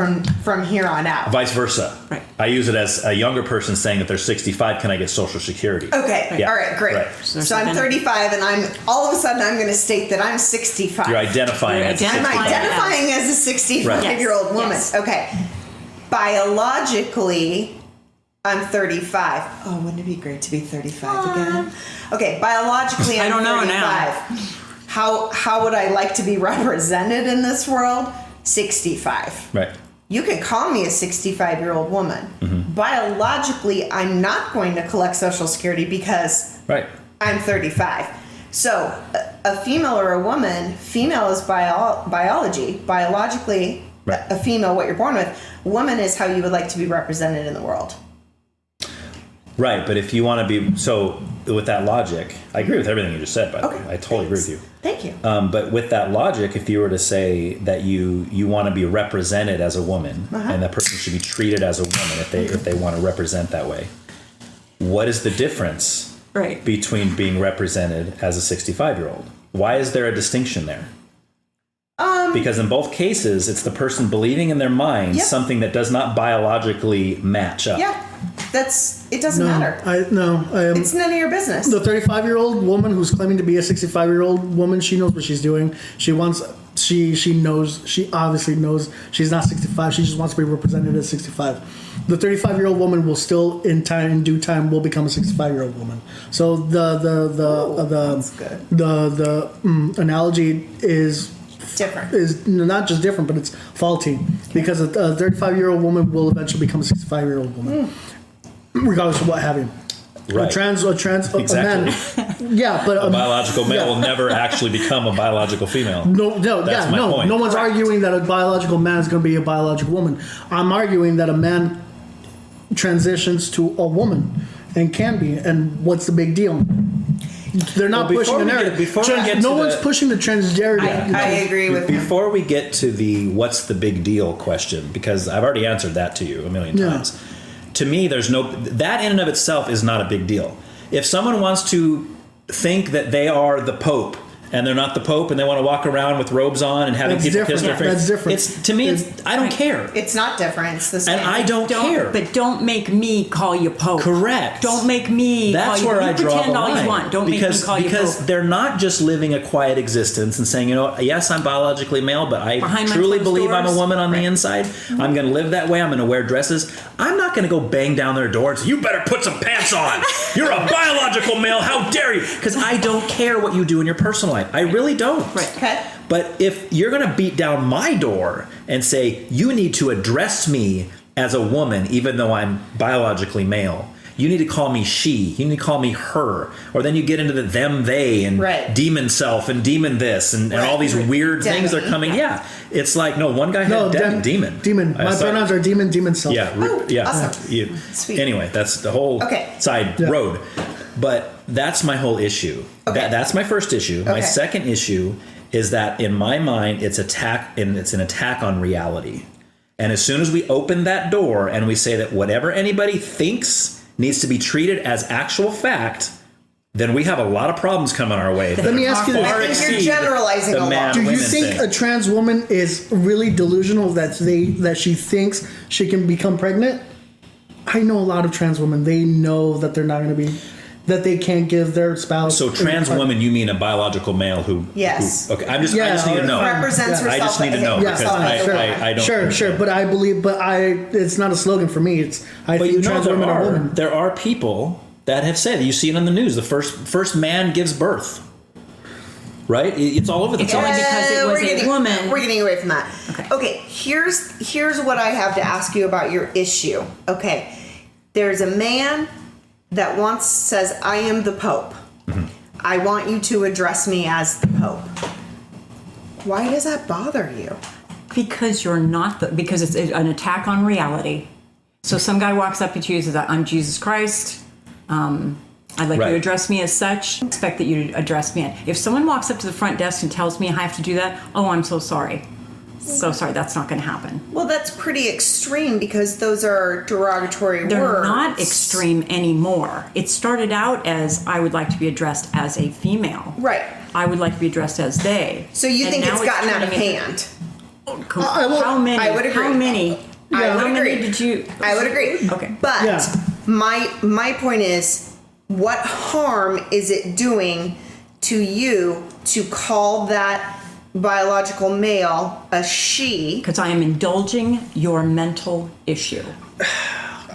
from here on out. Vice versa. Right. I use it as a younger person saying that they're 65, can I get Social Security? Okay. Yeah. All right, great. Right. So I'm 35 and I'm all of a sudden I'm going to state that I'm 65. You're identifying as 65. I'm identifying as a 65-year-old woman. Yes. Okay. Biologically, I'm 35. Oh, wouldn't it be great to be 35 again? Okay, biologically I'm 35. I don't know now. How would I like to be represented in this world? 65. Right. You can call me a 65-year-old woman. Mm-hmm. Biologically, I'm not going to collect Social Security because I'm 35. So a female or a woman, female is biology. Biologically, a female, what you're born with. Woman is how you would like to be represented in the world. Right, but if you want to be... So with that logic, I agree with everything you just said, by the way. I totally agree with you. Thank you. But with that logic, if you were to say that you want to be represented as a woman, and that person should be treated as a woman if they want to represent that way, what is the difference between being represented as a 65-year-old? Why is there a distinction there? Because in both cases, it's the person believing in their mind something that does not biologically match up. Yeah, it doesn't matter. It's none of your business. The 35-year-old woman who's claiming to be a 65-year-old woman, she knows what she's doing. She obviously knows she's not 65. She just wants to be represented as 65. The 35-year-old woman will still, in due time, will become a 65-year-old woman. So the analogy is different. is not just different, but it's faulty because a 35-year-old woman will eventually become a 65-year-old woman, regardless of what have you. Right. A man. Yeah, but a biological male will never actually become a biological female. That's my point. No one's arguing that a biological man is going to be a biological woman. I'm arguing that a man transitions to a woman and can be, and what's the big deal? They're not pushing the narrative. No one's pushing the transgender. I agree with him. Before we get to the what's the big deal question, because I've already answered that to you a million times. To me, there's that in and of itself is not a big deal. If someone wants to think that they are the Pope and they're not the Pope and they want to walk around with robes on and having people kiss their face, that's different. I don't care. It's not different. It's the same. And I don't care. But don't make me call you Pope. Correct. Don't make me That's call you. where I draw pretend the all line. you want. Don't make me call you Pope. Because they're not just living a quiet existence and saying, yes, I'm biologically male, but I truly believe I'm a woman on the inside. I'm going to live that way. I'm going to wear dresses. I'm not going to go bang down their door and say, you better put some pants on. You're a biological male. How dare you? Because I don't care what you do in your personal life. I really don't. Right. Okay. But if you're going to beat down my door and say, you need to address me as a woman, even though I'm biologically male, you need to call me she, you need to call me her, or then you get into the them, they, and demon self and demon this and all these weird things that are coming. Yeah. It's like, no, one guy had demon. Demon. My pronouns are demon self. Yeah. Awesome. Sweet. Anyway, that's the whole side road. But that's my whole issue. Okay. That's my first issue. Okay. My second issue is that in my mind, it's an attack on reality. And as soon as we open that door and we say that whatever anybody thinks needs to be treated as actual fact, then we have a lot of problems coming our way. Let me ask you this. I think you're generalizing a lot. Do you think a trans woman is really delusional that she thinks she can become pregnant? I know a lot of trans women. They know that they're not going to be, that they can't give their spouse. So trans woman, you mean a biological male who? Yes. Who, okay, I just need to know. Represents herself. I just need to know because I don't. Sure. But I believe, it's not a slogan for me. I think trans women are women. There are people that have said, you see it on the news, the first man gives birth. Right? It's all over the place. It's only because it was a woman. We're getting away from that. Okay. Here's what I have to ask you about your issue. Okay. There's a man that once says, I am the Pope. Mm-hmm. I want you to address me as the Pope. Why does that bother you? Because you're not because it's an attack on reality. So some guy walks up to you and says, I'm Jesus Christ. I'd like you to address me as such. I expect that you address me. If someone walks up to the front desk and tells me I have to do that, I'm so sorry. So sorry, that's not going to happen. Well, that's pretty extreme because those are derogatory words. They're not extreme anymore. It started out as I would like to be addressed as a female. Right. I would like to be addressed as they. So you think it's gotten out of hand? How many? I would agree. How many? I would how agree. Many did you? I would agree. Okay. But my point is, what harm is it doing to you to call that biological male a she? Because I am indulging your mental issue.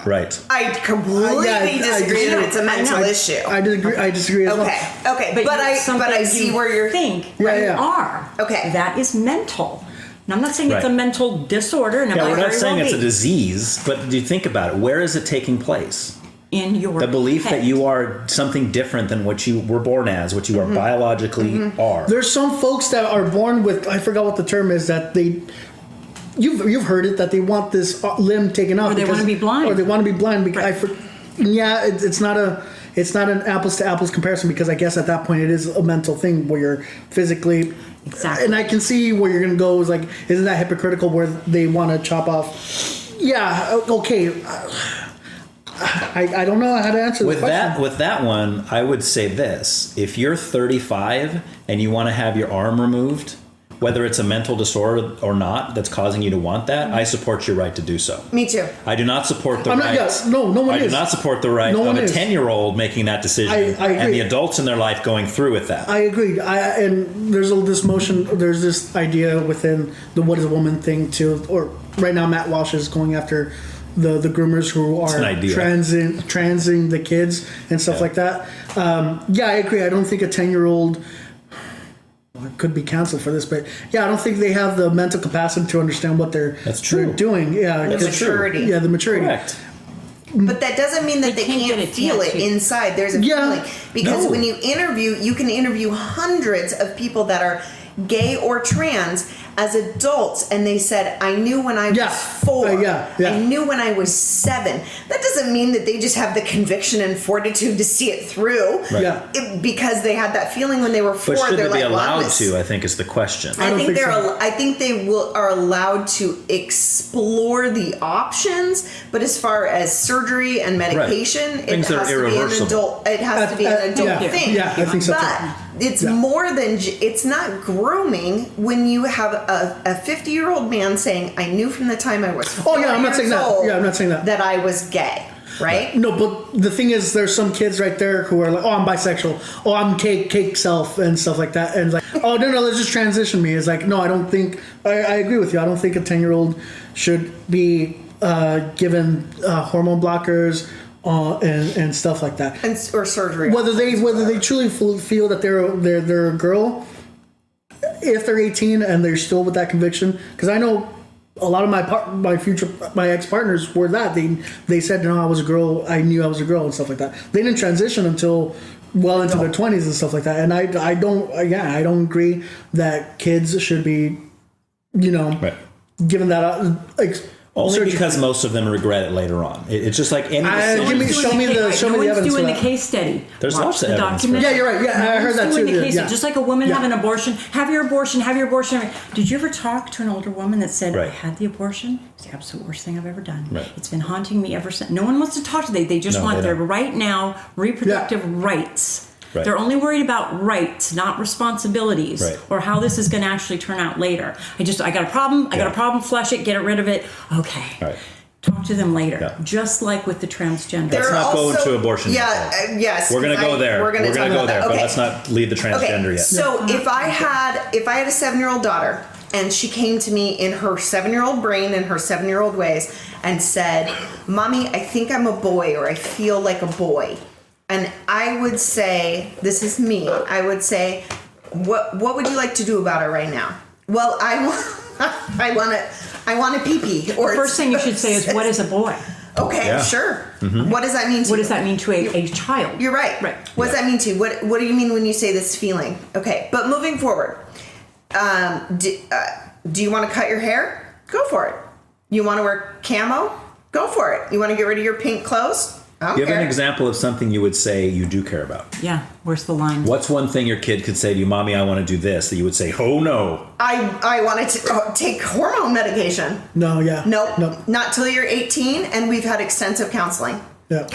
Right. I completely disagree that it's a mental issue. I disagree. I disagree as well. Okay. But I see where you're you are. Okay. That is mental. Now, I'm not saying it's a mental disorder. And we're not saying it's a disease. But do you think about it? Where is it taking place? In your the belief head. that you are something different than what you were born as, what you are biologically are. There's some folks that are born with, I forgot what the term is, that they, you've heard it, that they want this limb taken off. Or they want to be blind. Or they want to be blind. Because it's not an apples to apples comparison, because I guess at that point it is a mental thing where you're physically. Exactly. And I can see where you're going to go is like, isn't that hypocritical where they want to chop off? Yeah, okay. I don't know how to answer this question. With that one, I would say this. If you're 35 and you want to have your arm removed, whether it's a mental disorder or not that's causing you to want that, I support your right to do so. Me too. I do not support the right. No one I is. do not support the right of a 10-year-old making that decision and the adults in their life going through with that. I agree. And there's there's this idea within the what is a woman thing too, or right now Matt Walsh is going after the groomers who are transing the kids and stuff like that. I agree. I don't think a 10-year-old could be canceled for this, but yeah, I don't think they have the mental capacity to understand what they're doing. Yeah, the maturity. Yeah, the maturity. Correct. But that doesn't mean that they can't feel it inside. There's a feeling. Because when you interview, you can interview hundreds of people that are gay or trans as adults, and they said, I knew when I was 4. I knew when I was 7. That doesn't mean that they just have the conviction and fortitude to see it through. Right. Because they had that feeling when they were 4. But should they're they be like, allowed to, I think, is the question. I think they are allowed to explore the options, but as far as surgery and medication, it has to be an adult. It has to be an adult thing. Yeah, I think so. But it's more than it's not grooming when you have a 50-year-old man saying, "I knew from the time I was 4 I'm not saying that. Yeah, I'm not saying that I was gay." Right? No, but the thing is, there's some kids right there who are like, "Oh, I'm bisexual. Oh, I'm cake self and stuff like that." And it's like, "Oh, no, let's just transition me." It's like, no, I don't think. I agree with you. I don't think a 10-year-old should be given hormone blockers. And stuff like that, or surgery. Whether they truly feel that they're a girl, if they're 18 and they're still with that conviction, because I know a lot of my ex-partners were that they said, no, I was a girl, I knew I was a girl and stuff like that. They didn't transition until well into their 20s and stuff like that. And I don't agree that kids should be, given that only because most of them regret it later on. It's just like any. Show me the evidence. No one's doing the case study. There's lots of evidence. Yeah, you're right. Yeah, I heard that too. Just like a woman having an abortion, have your abortion. Did you ever talk to an older woman that said, "I had the abortion? It's the absolute worst thing I've ever done. Right. It's been haunting me ever since." No one wants to talk to them. They just want their right now reproductive rights. Right. They're only worried about rights, not responsibilities, or how this is going to actually turn out later. I got a problem. I got a problem. Flush it. Get rid of it. Okay. Right. Talk to them later. Just like with the transgender. Let's not go into abortion. Yes. We're going to go there. We're going to go there, but let's not lead the transgender yet. So if I had a 7-year-old daughter and she came to me in her 7-year-old brain and her 7-year-old ways and said, "Mommy, I think I'm a boy," or "I feel like a boy." And I would say, this is me, I would say, what would you like to do about it right now? Well, I want a pee-pee. Or the first thing you should say is, what is a boy? Okay, sure. Mm-hmm. What does that mean to you? What does that mean to a child? You're right. What does that mean to you? What do you mean when you say this feeling? Okay, but moving forward, do you want to cut your hair? Go for it. You want to wear camo? Go for it. You want to get rid of your pink clothes? Give an example of something you would say you do care about. Yeah, where's the line? What's one thing your kid could say to you, "Mommy, I want to do this," that you would say, "Oh no, I want to take hormone medication"? No, yeah. Nope. Not till you're 18, and we've had extensive counseling. Yeah.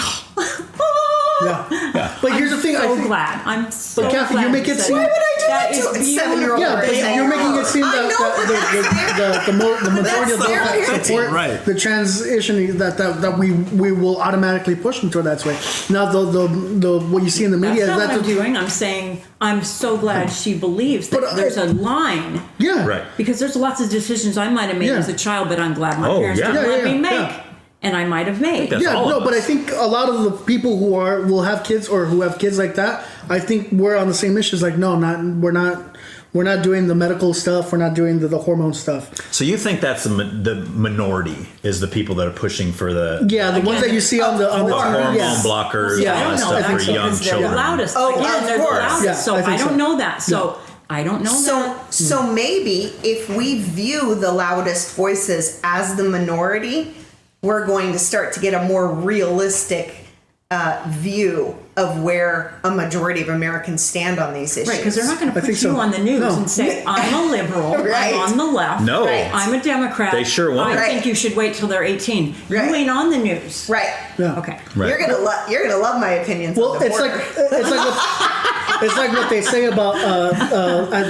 Yeah. But here's the thing. I'm so But Kathy, glad. you make it seem. Why would I do that to a 7-year-old? Yeah, but you're making it seem that the majority of those that support the transition that we will automatically push them toward that way. Now, the what you see in the media that's is what I'm doing. I'm saying I'm so glad she believes that there's a line. Yeah, right. Because there's lots of decisions I might have made as a child, but I'm glad my parents didn't let me make. Yeah. And I might have made. But I think a lot of the people who will have kids or who have kids like that, I think we're on the same issues. Like, we're not doing the medical stuff. We're not doing the hormone stuff. So you think that's the minority is the people that are pushing for the ones that you see on the hormone blockers and all that stuff for young children. They're the loudest. They're the loudest. So I don't know that. So I don't know that. So maybe if we view the loudest voices as the minority, we're going to start to get a more realistic view of where a majority of Americans stand on these issues. Right, because they're not going to put you on the news and say, "I'm a liberal, I'm on the left, no. I'm a Democrat, they sure won't. I think you should wait till they're 18. You ain't on the news." Right. Yeah. Okay. Right. You're gonna love my opinions. Well, on the it's like what they say about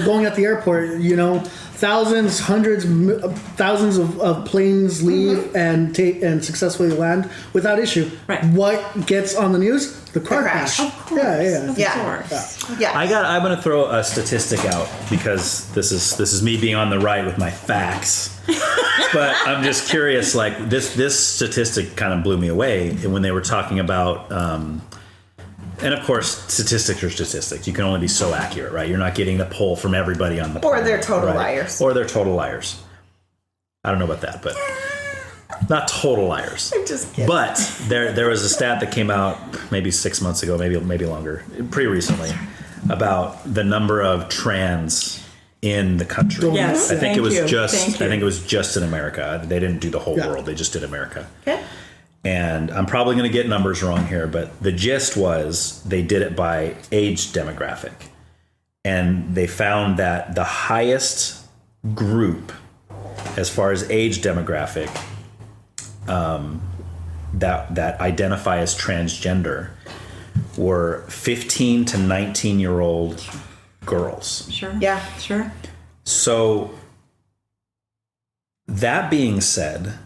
going at the airport. Thousands, hundreds, thousands of planes leave and successfully land without issue. Right. What gets on the news? The car crash. Of course. Yeah. I'm going to throw a statistic out because this is me being on the right with my facts. But I'm just curious. Like this statistic kind of blew me away when they were talking about And of course, statistics are statistics. You can only be so accurate, right? You're not getting the poll from everybody on the planet. Or they're total right? liars. Or they're total liars. I don't know about that, but not total liars. I'm just kidding. But there was a stat that came out maybe 6 months ago, maybe longer, pretty recently, about the number of trans in the country. Yes, I think it was thank you. just. I think it was just in America. They didn't do the whole world. They just did America. Okay. And I'm probably going to get numbers wrong here, but the gist was they did it by age demographic. And they found that the highest group, as far as age demographic, that identify as transgender, were 15 to 19-year-old girls. Sure. Yeah. Sure. So, that being said,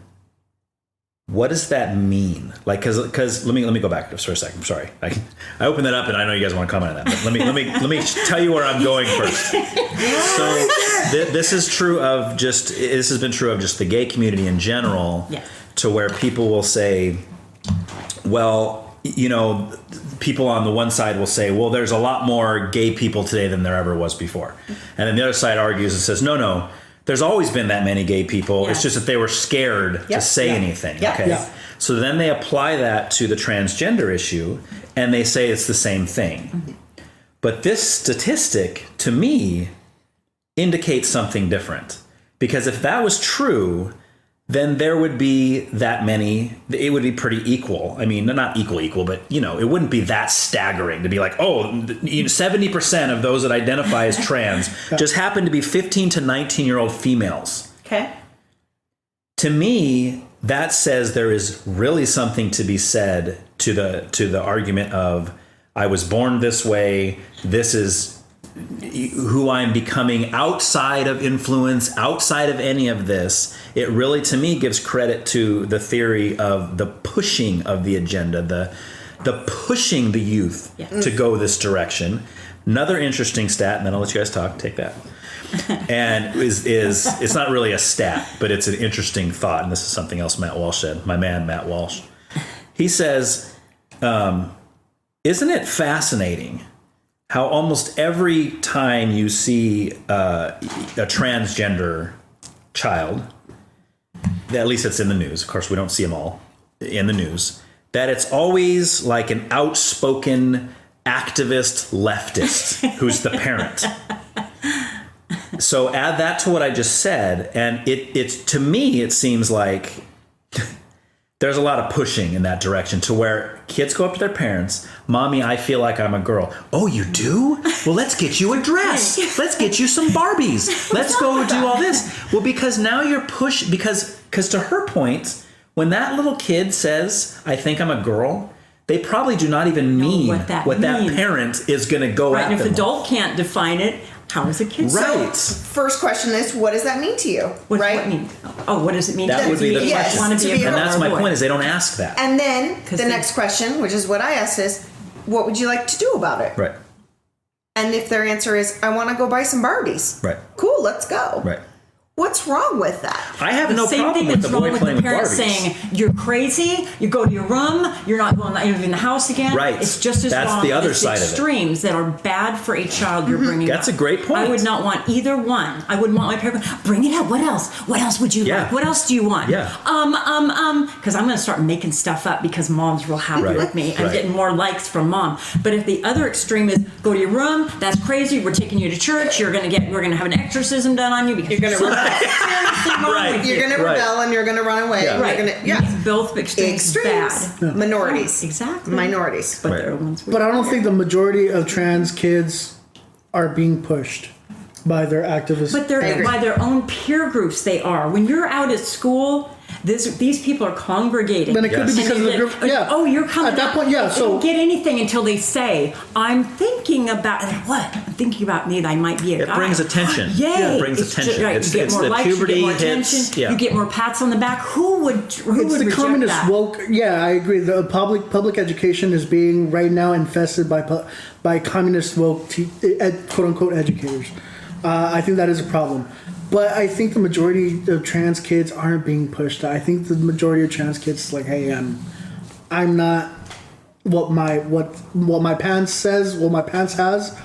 what does that mean? Like, because let me go back for a second. I'm sorry, I opened that up, and I know you guys want to comment on that. But let me tell you where I'm going first. So this is true of this has been true of just the gay community in general. Yes. To where people will say, well, you know, people on the one side will say, well, there's a lot more gay people today than there ever was before, and then the other side argues and says, no. There's always been that many gay people. Yeah. It's just that they were scared to say anything. Yep. Okay. Yeah. So then they apply that to the transgender issue and they say it's the same thing. Mm-hmm. But this statistic, to me, indicates something different. Because if that was true, then there would be that many, it would be pretty equal. I mean, not equal, but, you know, it wouldn't be that staggering to be like, 70% of those that identify as trans just happen to be 15 to 19-year-old females. Okay. To me, that says there is really something to be said to the argument of, I was born this way, this is who I'm becoming outside of influence, outside of any of this. It really, to me, gives credit to the theory of the pushing of the agenda, the pushing the youth to go this direction. Another interesting stat, and then I'll let you guys talk. Take that. And is it's not really a stat, but it's an interesting thought. And this is something else Matt Walsh said. My man, Matt Walsh. He says, isn't it fascinating how almost every time you see a transgender child, at least it's in the news, of course we don't see them all in the news, that it's always like an outspoken activist leftist who's the parent. So add that to what I just said, and it's to me it seems like there's a lot of pushing in that direction to where kids go up to their parents, Mommy, I feel like I'm a girl. Oh, you do? Well, let's get you a dress. Let's get you some Barbies. Let's go do all this. Well, because now you're because to her point, when that little kid says, I think I'm a girl, they probably do not even mean what that parent is going to go at them. And if the adult can't define it, how is a kid? Right. So, first question is, what does that mean to you? What mean? Oh, what does it mean? That would be the question. And that's my point, is they don't ask that. And then the next question, which is what I asked, is, what would you like to do about it? Right. And if their answer is, I want to go buy some Barbies. Right. Cool, let's go. Right. What's wrong with that? I have no problem with the boy playing with Barbies. Saying you're crazy, you go to your room, you're not going in the house again. Right. It's just as That's wrong. the other it's side of it. Extremes that are bad for a child you're bringing That's up. a great point. I would not want either one. I wouldn't want my parent bring it up. What else? What else would you like? What else do you want? Yeah. Because I'm going to start making stuff up because mom's real happy with me. I'm getting more likes from mom. But if the other extreme is go to your room, that's crazy. We're taking you to church. We're going to have an exorcism done on you because you're going to Right. You're going to rebel and you're going to run away. Yeah. Right. Both extremes bad. Yeah. Minorities. Exactly. Minorities. But they're ones. But I don't think the majority of trans kids are being pushed by their activists. But they're by their own peer groups. They are. When you're out at school, these people are congregating. Then it could be because of the group. Yeah. Oh, you're coming. At that point, yeah. So don't get anything until they say, "I'm thinking about what? I'm thinking about me. That I might be a guy." It brings attention. Yay! It brings It's attention. Just, you get more the likes, puberty you get more hits. attention, Yeah. you get more pats on the back. Who would It's the reject communist that? woke. Yeah, I agree. The public education is being right now infested by communist woke quote unquote educators. I think that is a problem. But I think the majority of trans kids aren't being pushed. I think the majority of trans kids is like, hey, I'm not what my pants says, what my pants has,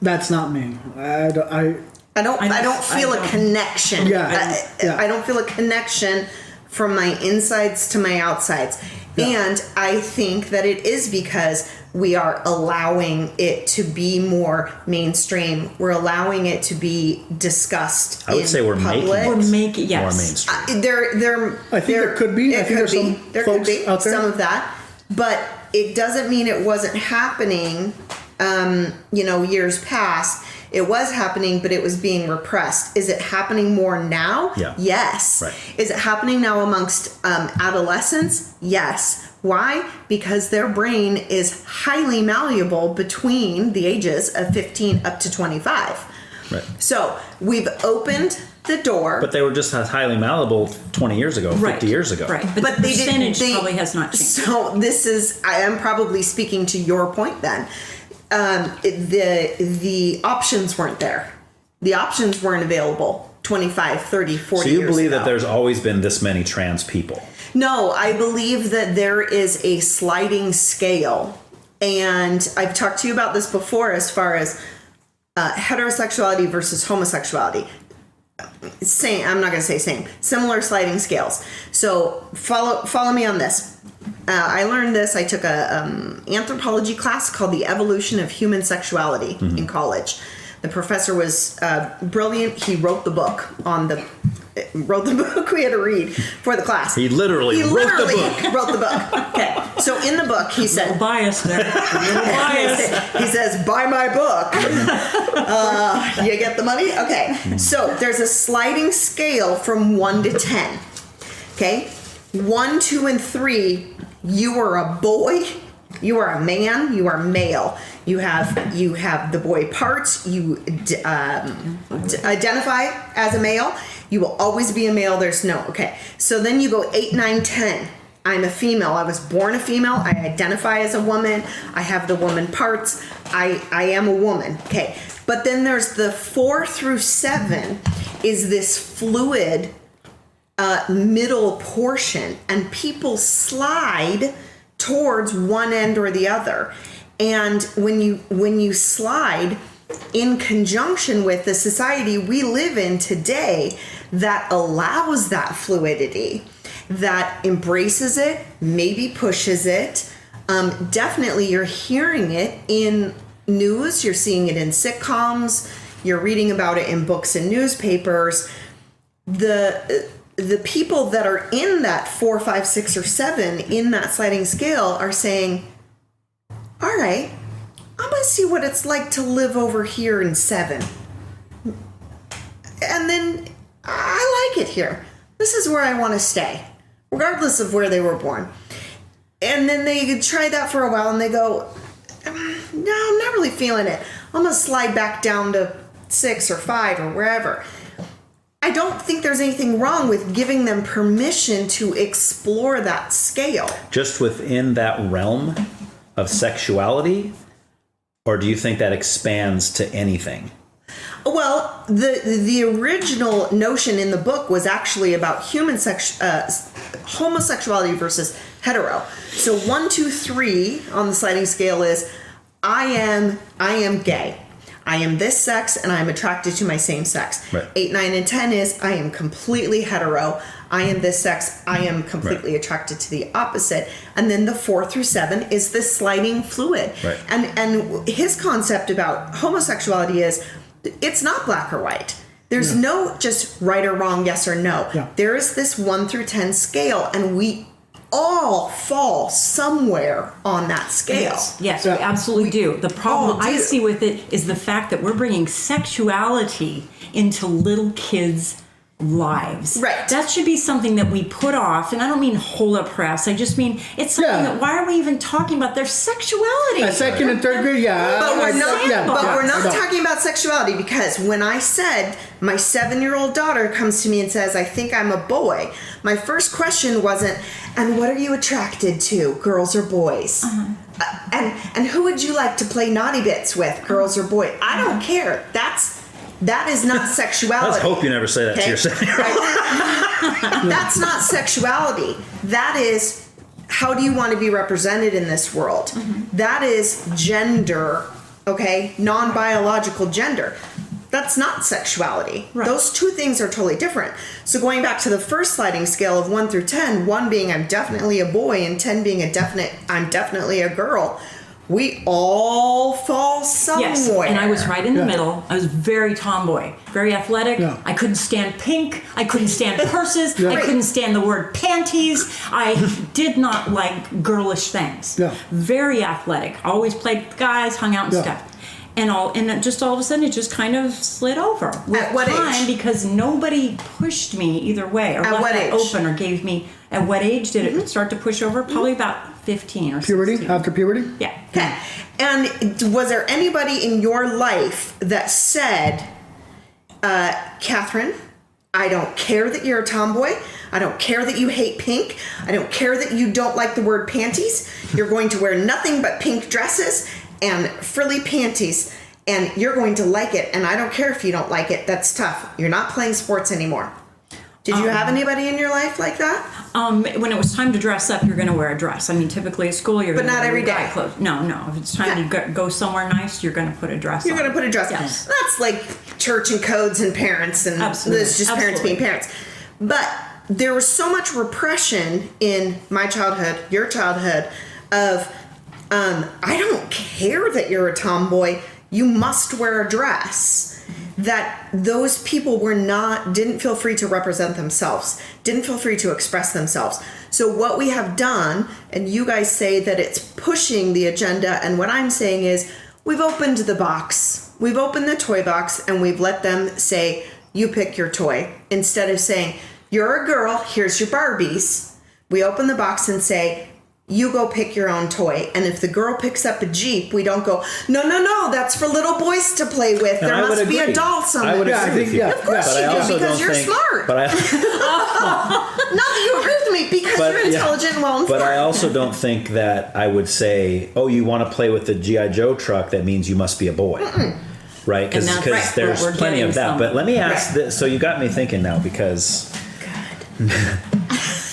that's not me. I don't feel a connection. I don't feel a connection from my insides to my outsides. Yeah. And I think that it is because we are allowing it to be more mainstream. We're allowing it to be discussed. I would say we're making yes. more mainstream. I think there could be. I think there's some folks out there. Some of that, but it doesn't mean it wasn't happening. Years past, it was happening, but it was being repressed. Is it happening more now? Yeah. Yes. Right. Is it happening now amongst adolescents? Yes. Why? Because their brain is highly malleable between the ages of 15 up to 25. Right. So we've opened the door. But they were just as highly malleable 20 years ago, 50 years ago. Right. But the percentage probably has not changed. So I am probably speaking to your point then. The options weren't there. The options weren't available 25, 30, 40 years ago. So you believe that there's always been this many trans people? No, I believe that there is a sliding scale. And I've talked to you about this before as far as heterosexuality versus homosexuality. Same, I'm not going to say same. Similar sliding scales. So follow me on this. I learned this. I took a anthropology class called The Evolution of Human Sexuality in college. The professor was brilliant. He wrote the book we had to read for the class. He literally wrote the book. Okay. So in the book, he said... bias there. He says, buy my book. You get the money? Okay. So there's a sliding scale from 1 to 10. Okay? 1, 2, and 3, you are a boy, you are a man, you are male. You have the boy parts. You identify as a male. You will always be a male. There's no okay. So then you go 8, 9, 10. I'm a female. I was born a female. I identify as a woman. I have the woman parts. I am a woman. Okay. But then there's the 4 through 7 is this fluid middle portion, and people slide towards one end or the other. And when you slide in conjunction with the society we live in today that allows that fluidity, that embraces it, maybe pushes it, definitely you're hearing it in news, you're seeing it in sitcoms, you're reading about it in books and newspapers. The people that are in that 4, 5, 6, or 7 in that sliding scale are saying, all right, I'm going to see what it's like to live over here in 7. And then I like it here. This is where I want to stay, regardless of where they were born. And then they try that for a while and they go, no, I'm not really feeling it. I'm going to slide back down to 6 or 5 or wherever. I don't think there's anything wrong with giving them permission to explore that scale. Just within that realm of sexuality? Or do you think that expands to anything? Well, the original notion in the book was actually about homosexuality versus hetero. So 1, 2, 3 on the sliding scale is I am gay. I am this sex and I'm attracted to my same sex. Right. 8, 9, and 10 is I am completely hetero. I am this sex. I am completely attracted to the opposite. And then the 4 through 7 is this sliding fluid. Right. And his concept about homosexuality is it's not black or white. There's no just right or wrong, yes or no. Yeah. There is this 1 through 10 scale, and we all fall somewhere on that scale. Yes, we absolutely do. The problem I see with it is the fact that we're bringing sexuality into little kids' lives. Right. That should be something that we put off, and I don't mean hold up press. I just mean it's something that why are we even talking about their sexuality? Second and third grade, But we're not talking talking about sexuality, because when I said my 7-year-old daughter comes to me and says, I think I'm a boy, my first question wasn't, and what are you attracted to, girls or boys? And who would you like to play naughty bits with, girls or boys? I don't care. That is not sexuality. Let's hope you never say that to your 7-year-old. That's not sexuality. That is how do you want to be represented in this world? That is gender, okay? Non-biological gender. That's not sexuality. Right. Those two things are totally different. So going back to the first sliding scale of 1 through 10, 1 being I'm definitely a boy and 10 being I'm definitely a girl, we all fall somewhere. Yes, and I was right in the middle. I was very tomboy, very athletic. Yeah. I couldn't stand pink. I couldn't stand purses. I couldn't stand the word panties. I did not like girlish things. Yeah. Very athletic. Always played with guys, hung out and stuff. And then just all of a sudden, it just kind of slid over. At what age? Because nobody pushed me either way, or left it open, or gave me. At what age did it start to push over? Probably about 15 or 16. After puberty? Yeah. Okay. And was there anybody in your life that said, Catherine, I don't care that you're a tomboy. I don't care that you hate pink. I don't care that you don't like the word panties. You're going to wear nothing but pink dresses and frilly panties, and you're going to like it, and I don't care if you don't like it. That's tough. You're not playing sports anymore. Did you have anybody in your life like that? When it was time to dress up, you're going to wear a dress. I mean, typically at school, you're going to wear every guy day. Clothes. No. If it's time to go somewhere nice, you're going to put a dress on. You're going to put a dress on. Yes. That's like church and codes and parents, and it's just parents being parents. But there was so much repression in my childhood, your childhood, of I don't care that you're a tomboy, you must wear a dress. That those people didn't feel free to represent themselves, didn't feel free to express themselves. So what we have done, and you guys say that it's pushing the agenda, and what I'm saying is we've opened the box, we've opened the toy box, and we've let them say, you pick your toy. Instead of saying, you're a girl, here's your Barbies. We open the box and say, you go pick your own toy. And if the girl picks up a Jeep, we don't go, no, that's for little boys to play with. And there must be a doll somewhere. I would agree with you. Of course you do, because you're smart. But Not that you agree with me, because you're intelligent and well-informed. But I also don't think that I would say, oh, you want to play with the G.I. Joe truck, that means you must be a boy. Right? Because there's plenty of that. But let me ask this. So you got me thinking now, because...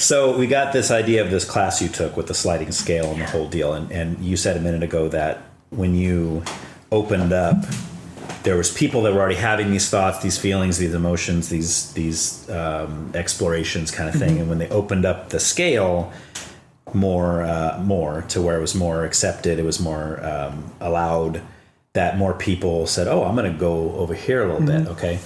So we got this idea of this class you took with the sliding scale and the whole deal, and you said a minute ago that when you opened up, there was people that were already having these thoughts, these feelings, these emotions, these explorations kind of thing, and when they opened up the scale more to where it was more accepted, it was more allowed, that more people said, oh, I'm going to go over here a little bit, okay?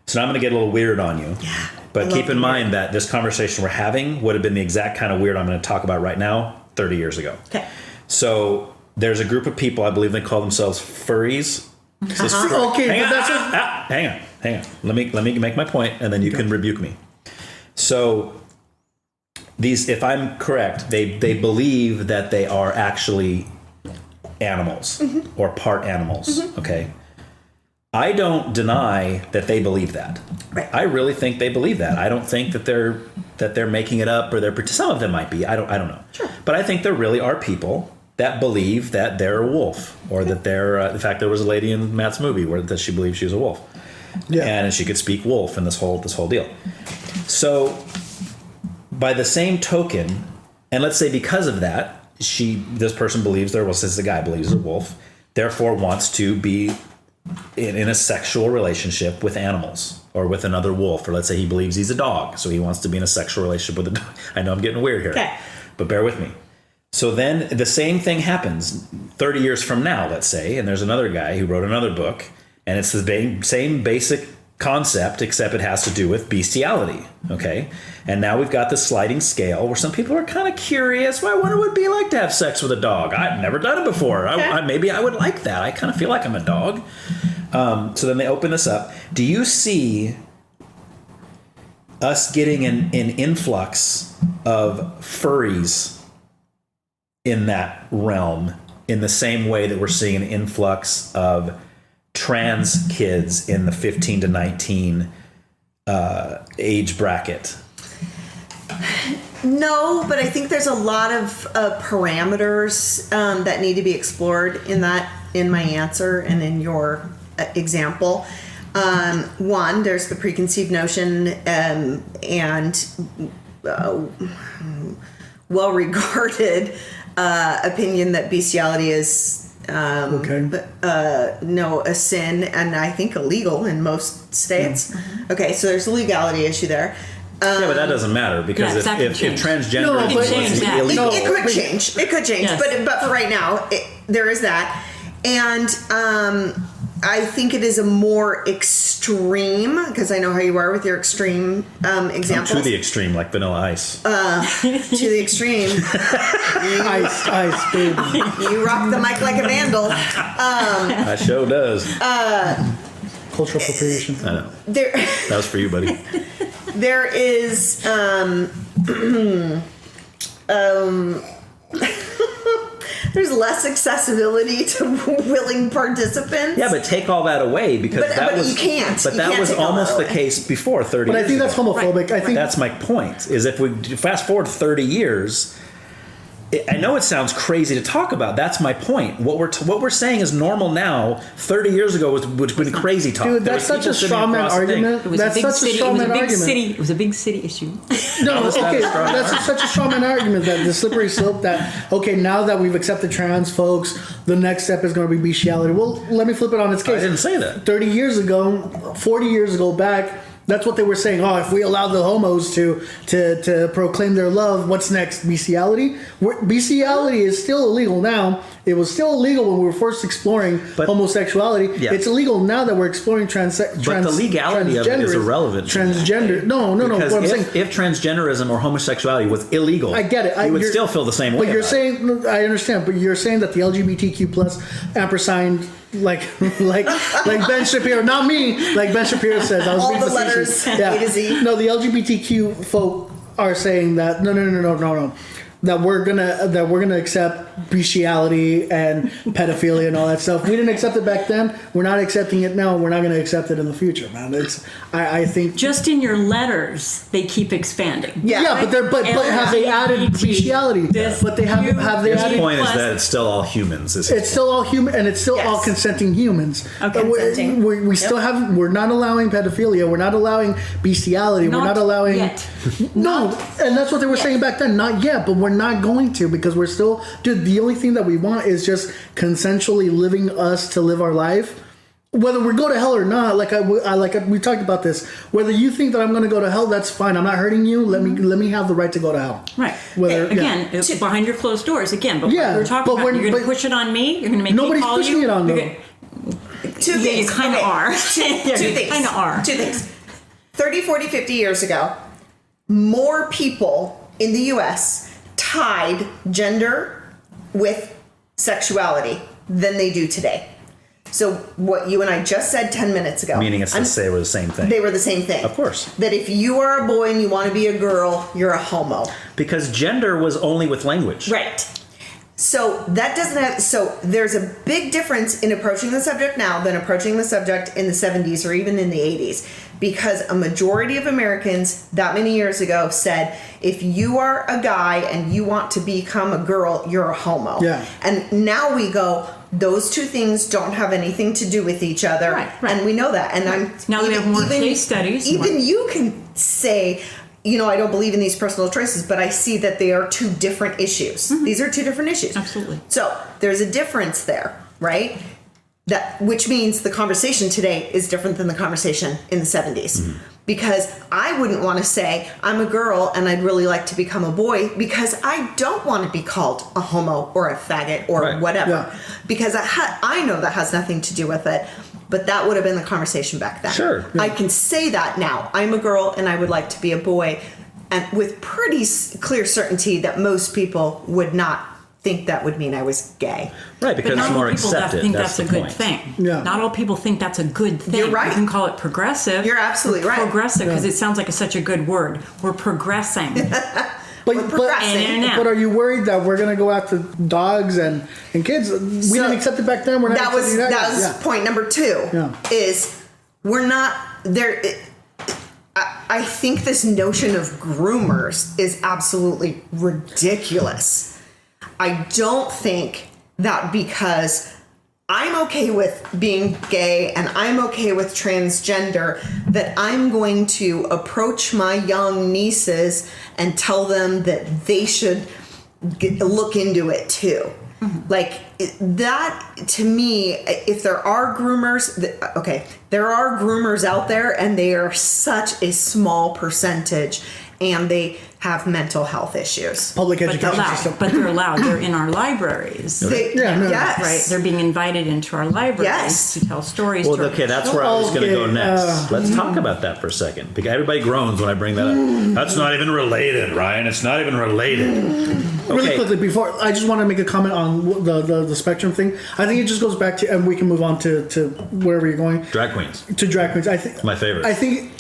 So now I'm going to get a little weird on you. Yeah. But keep in mind that this conversation we're having would have been the exact kind of weird I'm going to talk about right now 30 years ago. Okay. So there's a group of people, I believe they call themselves furries. Okay, hang on. Let me make my point, and then you can rebuke me. So these, if I'm correct, they believe that they are actually animals or part animals. Okay. I don't deny that they believe that. Right. I really think they believe that. I don't think that they're making it up, or some of them might be. I don't know. Sure. But I think there really are people that believe that they're a wolf, or that they're. In fact, there was a lady in Matt's movie that she believed she was a wolf, and she could speak wolf, and this whole deal. So, by the same token, and let's say because of that, this person believes this is the guy believes a wolf, therefore wants to be in a sexual relationship with animals, or with another wolf, or let's say he believes he's a dog, so he wants to be in a sexual relationship with a dog. I know I'm getting weird here, but bear with me. So then the same thing happens 30 years from now, let's say, and there's another guy who wrote another book, and it's the same basic concept, except it has to do with bestiality, okay? And now we've got this sliding scale where some people are kind of curious. Well, I wonder what it'd be like to have sex with a dog. I've never done it before. Maybe I would like that. I kind of feel like I'm a dog. So then they open this up. Do you see us getting an influx of furries in that realm in the same way that we're seeing an influx of trans kids in the 15 to 19 age bracket? No, but I think there's a lot of parameters that need to be explored in my answer and in your example. One, there's the preconceived notion, and well-regarded opinion that bestiality is a sin, and I think illegal in most states. Mm-hmm. Okay, so there's a legality issue there. Yeah, but that doesn't matter because if transgender is illegal, it could change. It could change, but for right now, there is that, and I think it is a more extreme, because I know how you are with your extreme examples. To the extreme, like Vanilla Ice. To the extreme. Ice, baby. You rock the mic like a vandal. That show does. Cultural appropriation. I know. That was for you, buddy. There is there's less accessibility to willing participants. Yeah, but take all that away because but you can't. But that was almost the case before 30 years ago. But I think that's homophobic. Right. I think that's my point. Is if we fast forward 30 years. I know it sounds crazy to talk about. That's my point. What we're saying is normal now. 30 years ago would have been crazy talk. Dude, that's such a strawman argument. That's such a strawman argument. It was a big city issue. No, okay, that's such a strawman argument that the slippery slope that, okay, now that we've accepted trans folks, the next step is going to be bestiality. Well, let me flip it on its case. I didn't say that. 30 years ago, 40 years ago back, that's what they were saying. Oh, if we allow the homos to proclaim their love, what's next? Bestiality? Bestiality is still illegal now. It was still illegal when we were first exploring homosexuality. Yeah. It's illegal now that we're exploring but the legality of it is irrelevant. Transgender. No. Because what I'm saying, if transgenderism or homosexually was illegal, I get it. You would still feel the same way. But you're saying, I understand. But you're saying that the LGBTQ plus ampersand. Like Ben Shapiro, not me. Like Ben Shapiro says, I was all the letters A to Z. No, the LGBTQ folk are saying that no. That we're gonna accept bestiality and pedophilia and all that stuff. We didn't accept it back then. We're not accepting it now. We're not going to accept it in the future, man. I think just in your letters they keep expanding. Yeah, but have they added bestiality? But they have they His added. His point is that it's still all humans. It's still all human, and it's still all consenting humans. Consenting. We still have. We're not allowing pedophilia. We're not allowing bestiality. We're not allowing. Yet. No, and that's what they were saying back then. Not yet, but we're not going to, because we're still, dude, the only thing that we want is just consensually living us to live our life, whether we go to hell or not. We talked about this. Whether you think that I'm going to go to hell, that's fine. I'm not hurting you. Let me have the right to go to hell. Right. It's behind your closed doors again. But we're talking about, you're going to push it on me. You're going to make me call you. Nobody's pushing it on them. Two things. You kind of are. Two things. Kind of are. 2 things. 30, 40, 50 years ago, more people in the U.S. tied gender with sexuality than they do today. So what you and I just said 10 minutes ago. Meaning they were the same thing. They were the same thing. Of course. That if you are a boy and you want to be a girl, you're a homo. Because gender was only with language. Right. So that doesn't have. So there's a big difference in approaching the subject now than approaching the subject in the 70s or even in the 80s, because a majority of Americans that many years ago said, if you are a guy and you want to become a girl, you're a homo. Yeah. And now we go, those two things don't have anything to do with each other. Right. And we know that. And now we have more case studies. Even you can say, I don't believe in these personal choices, but I see that they are two different issues. Mm-hmm. These are two different issues. Absolutely. So there's a difference there, right? Which means the conversation today is different than the conversation in the 70s. Mm-hmm. Because I wouldn't want to say, I'm a girl and I'd really like to become a boy, because I don't want to be called a homo or a faggot or whatever. Yeah. Because I know that has nothing to do with it. But that would have been the conversation back then. Sure. Yeah. I can say that now. I'm a girl and I would like to be a boy. And with pretty clear certainty that most people would not think that would mean I was gay. Right, because it's more accepted. Think that's a good thing. Yeah. Not all people think that's a good thing. You're right. You can call it progressive. You're absolutely right. Progressive, because it sounds like such a good word. We're progressing. But are you worried that we're going to go after dogs and kids? We didn't accept it back then. We're not. That was point number 2. Yeah. Is we're not there. I think this notion of groomers is absolutely ridiculous. I don't think that because I'm okay with being gay and I'm okay with transgender, that I'm going to approach my young nieces and tell them that they should look into it too. Like that, to me, if there are groomers, there are groomers out there and they are such a small percentage and they have mental health issues. Public education system. But they're allowed. They're in our libraries. Yes. Right. They're being invited into our libraries to tell stories. Well, okay, that's where I was going to go next. Let's talk about that for a second. Because everybody groans when I bring that up. That's not even related, Ryan. It's not even related. Really quickly, before I just want to make a comment on the spectrum thing. I think it just goes back to, and we can move on to wherever you're going. Drag queens. To drag queens. I think my favorite. I think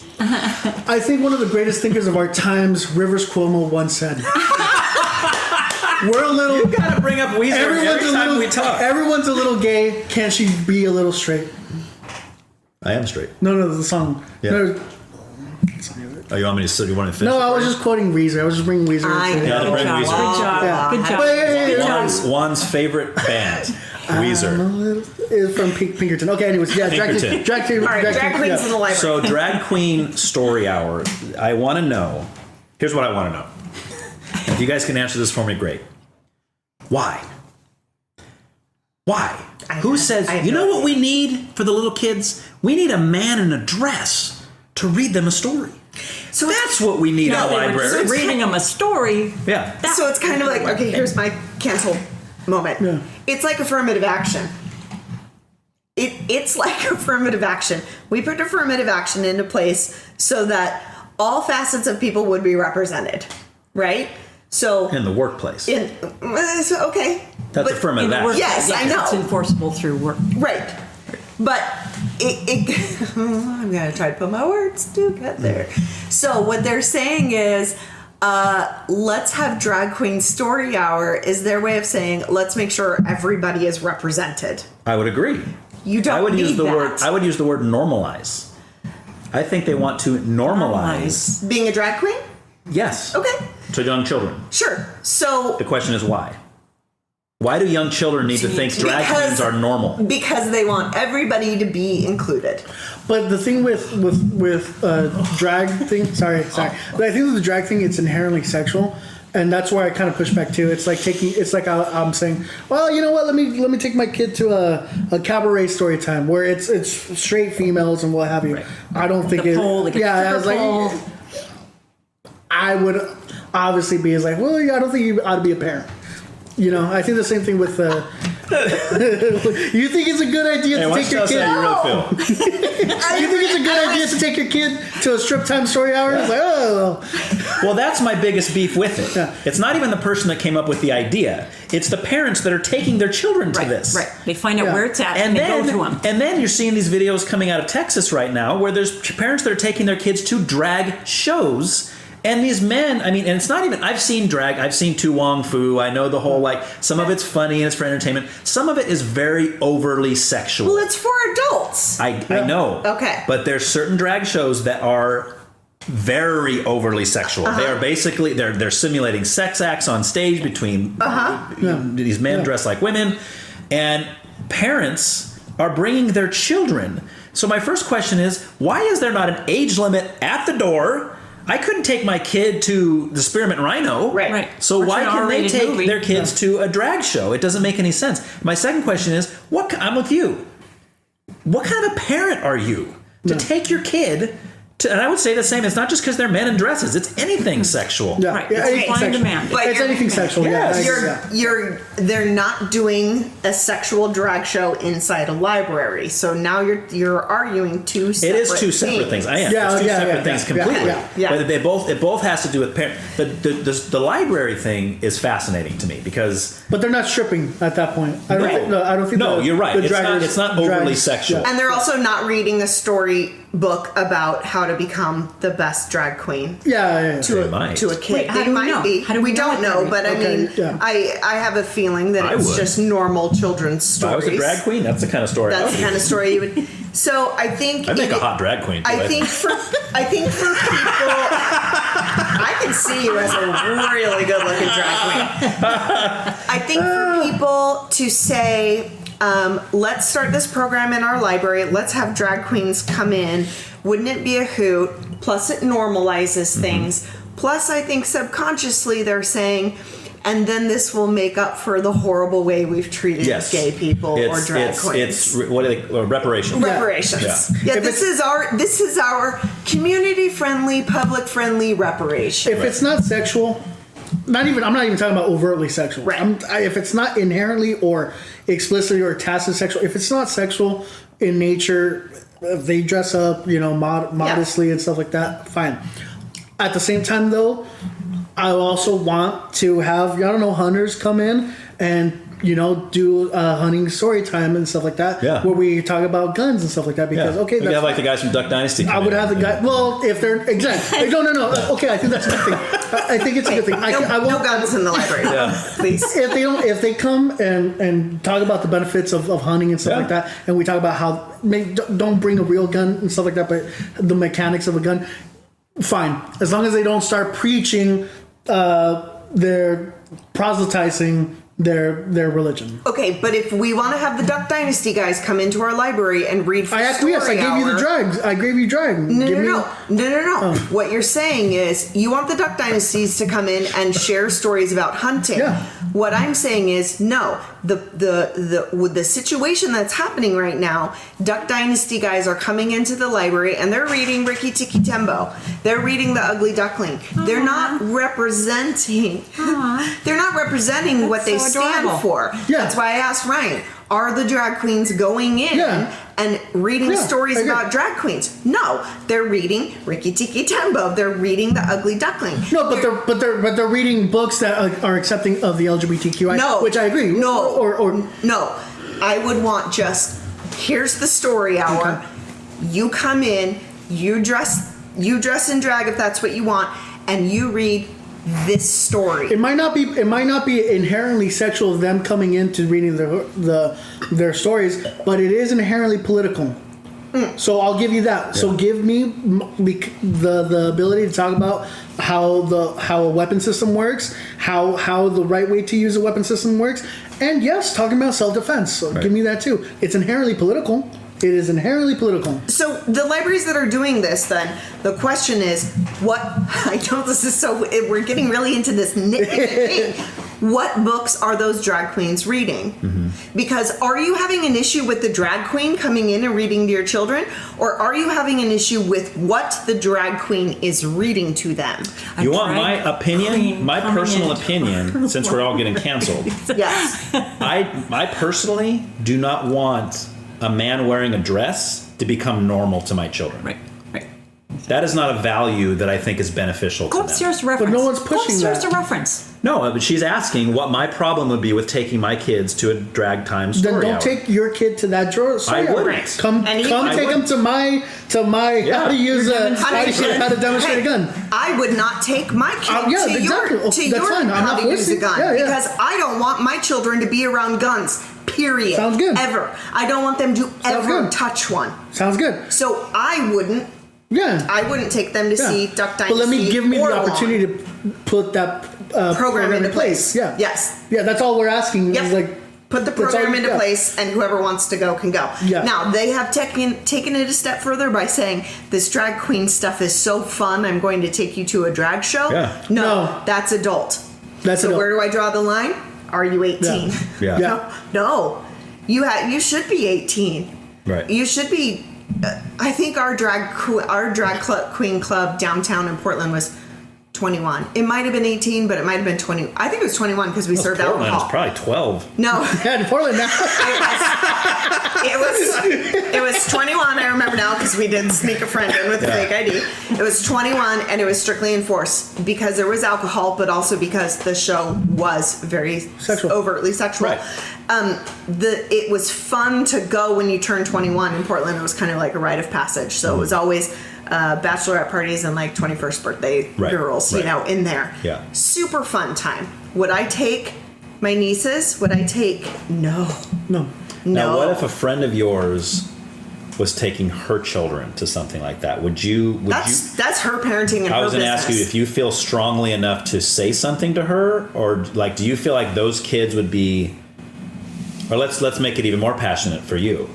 one of the greatest thinkers of our times, Rivers Cuomo, once said, "We're a little." You gotta bring up Weezer every time we talk. Everyone's a little gay. Can't she be a little straight? I am straight. No, the song. Yeah. No, oh, you want me to? So you want to finish? No, I was just quoting Weezer. I was just bringing Weezer. Good job. Good job. Juan's favorite band, Weezer. Is from Pinkerton. Okay, anyways, yeah, drag queen. All right, drag queens in the library. So, drag queen story hour. I want to know. Here's what I want to know. If you guys can answer this for me, great. Why? Who says? You know what we need for the little kids? We need a man in a dress to read them a story. So that's what we need in the library. So reading them a story. Yeah. So it's kind of like, okay, here's my cancel moment. Yeah. It's like affirmative action. It's like affirmative action. We put affirmative action into place so that all facets of people would be represented, right? So in the workplace. Okay. That's affirmative action. Yes, I know. It's enforceable through work. Right. But I'm going to try to put my words together. So what they're saying is, let's have drag queen story hour is their way of saying, let's make sure everybody is represented. I would agree. You don't I would need use the that. word. I would use the word normalize. I think they want to normalize being a drag queen. Yes. Okay. To young children. Sure. So the question is why? Why do young children need to think drag queens are normal? Because they want everybody to be included. But the thing with drag thing, sorry. But I think with the drag thing, it's inherently sexual. And that's where I kind of push back too. It's like I'm saying, well, you know what? Let me take my kid to a cabaret story time where it's straight females and what have you. Right. I don't think I would obviously be like, well, I don't think you ought to be a parent. You know, I think the same thing with. You think it's a good idea to take your kid? You think it's a good idea to take your kid to a strip time story hour? It's like, oh. Well, that's my biggest beef with it. Yeah. It's not even the person that came up with the idea. It's the parents that are taking their children to this. Right. They find out where it's at and they go to them. And then you're seeing these videos coming out of Texas right now where there's parents that are taking their kids to drag shows. And these men, I mean, and it's not even, I've seen drag, I've seen Tu Wong Fu, I know the whole, like, some of it's funny and it's for entertainment. Some of it is very overly sexual. Well, it's for adults. I know. Okay. But there's certain drag shows that are very overly sexual. They are basically, they're simulating sex acts on stage between these men dressed like women. And parents are bringing their children. So my first question is, why is there not an age limit at the door? I couldn't take my kid to the Spearmint Rhino. Right. So why can they take their kids to a drag show? It doesn't make any sense. My second question is, I'm with you. What kind of a parent are you to take your kid to, and I would say the same, it's not just because they're men in dresses, it's anything sexual. Yeah. Right. Yeah, It's fine demand. But it's anything sexual. Yes. They're not doing a sexual drag show inside a library. So now you're arguing two separate things. It is two separate things. I am. Yeah, it's two separate things completely. Yeah. But it both has to do with parents. But the library thing is fascinating to me because. But they're not stripping at that point. I don't think. No, you're right. It's not overly sexual. And they're also not reading a story book about how to become the best drag queen. Yeah. To a kid. Wait, how do we know? Be. We don't know, but I mean, I have a feeling that it's just normal children's stories. If I was a drag queen, that's the kind of story. That's the kind of story you would. So I think I'd make a hot drag queen. I think for people. I can see you as a really good looking drag queen. I think for people to say, let's start this program in our library, let's have drag queens come in, wouldn't it be a hoot? Plus it normalizes things. Plus I think subconsciously they're saying, and then this will make up for the horrible way we've treated gay people or drag queens. It's what are they? Reparations. Reparations. Yeah, this is our community friendly, public friendly reparation. If it's not sexual, I'm not even talking about overtly sexual. Right. If it's not inherently or explicitly or tacitly sexual, if it's not sexual in nature, if they dress up, modestly and stuff like that, fine. At the same time, though, I also want to have, hunters come in and, do hunting story time and stuff like that. Yeah. Where we talk about guns and stuff like that. Because, we that's have like the guys from Duck Dynasty. I would have the guy. Well, if they're exactly. No. Okay, I think that's a good thing. I think it's a good thing. No guns in the library. Please. If they come and talk about the benefits of hunting and stuff like that, and we talk about how don't bring a real gun and stuff like that, but the mechanics of a gun, fine. As long as they don't start preaching, they're proselytizing their religion. Okay, but if we want to have the Duck Dynasty guys come into our library and read for I gave you the drag. I gave you drag. No. Oh. What you're saying is you want the Duck Dynasties to come in and share stories about hunting. Yeah. What I'm saying is no. The situation that's happening right now, Duck Dynasty guys are coming into the library and they're reading Rikki Tikki Tembo. They're reading The Ugly Duckling. They're not representing. They're not representing what they stand for. Yeah. That's why I asked Ryan, are the drag queens going in and reading stories about drag queens? No, they're reading Rikki Tikki Tembo. They're reading The Ugly Duckling. No, but they're reading books that are accepting of the LGBTQI. No, which I agree. No, or no. I would want just here's the story hour. Okay. You come in, you dress in drag if that's what you want, and you read this story. It might not be inherently sexual of them coming into reading their stories, but it is inherently political. So I'll give you that. Yeah. So give me the ability to talk about how a weapon system works, how the right way to use a weapon system works, and yes, talking about self-defense. So give me that too. It's inherently political. It is inherently political. So the libraries that are doing this, then, the question is, we're getting really into this nitpicky. What books are those drag queens reading? Mm-hmm. Because are you having an issue with the drag queen coming in and reading to your children? Or are you having an issue with what the drag queen is reading to them? You want my opinion? My personal opinion, since we're all getting canceled. Yes. I personally do not want a man wearing a dress to become normal to my children. Right. That is not a value that I think is beneficial to them. Go upstairs to reference. But no one's pushing Go upstairs to reference. No, but she's asking what my problem would be with taking my kids to a drag time story Then don't hour. take your kid to that story I hour. wouldn't. Come take them to my how to demonstrate a gun. I would not take my kid to your how to use a gun because I don't want my children to be around guns. Period. Sounds good. Ever. I don't want them to ever touch one. Sounds good. So I wouldn't. Yeah. I wouldn't take them to see Duck Dynasty. But give me the opportunity to put that program into place. Yeah. Yes. Yeah, that's all we're asking. Yep. Is put the program into place, and whoever wants to go can go. Yeah. Now, they have taken it a step further by saying, this drag queen stuff is so fun, I'm going to take you to a drag show. Yeah. No, that's adult. So where do I draw the line? Are you 18? Yeah. No. You should be 18. Right. You should be. I think our drag queen club downtown in Portland was 21. It might have been 18, but it might have been 20. I think it was 21 because we served Portland alcohol. It's probably 12. No. Yeah, in Portland now. It was 21. I remember now because we did sneak a friend in with a fake ID. It was 21 and it was strictly enforced because there was alcohol, but also because the show was very overtly sexual. Right. It was fun to go when you turned 21 in Portland. It was kind of like a rite of passage. So it was always bachelorette parties and like 21st birthday girls, in there. Yeah. Super fun time. Would I take my nieces? Would I take? No. Now, what if a friend of yours was taking her children to something like that, would you? That's her parenting and I her was going to ask you business. if you feel strongly enough to say something to her, or like, do you feel like those kids would be, or let's make it even more passionate for you.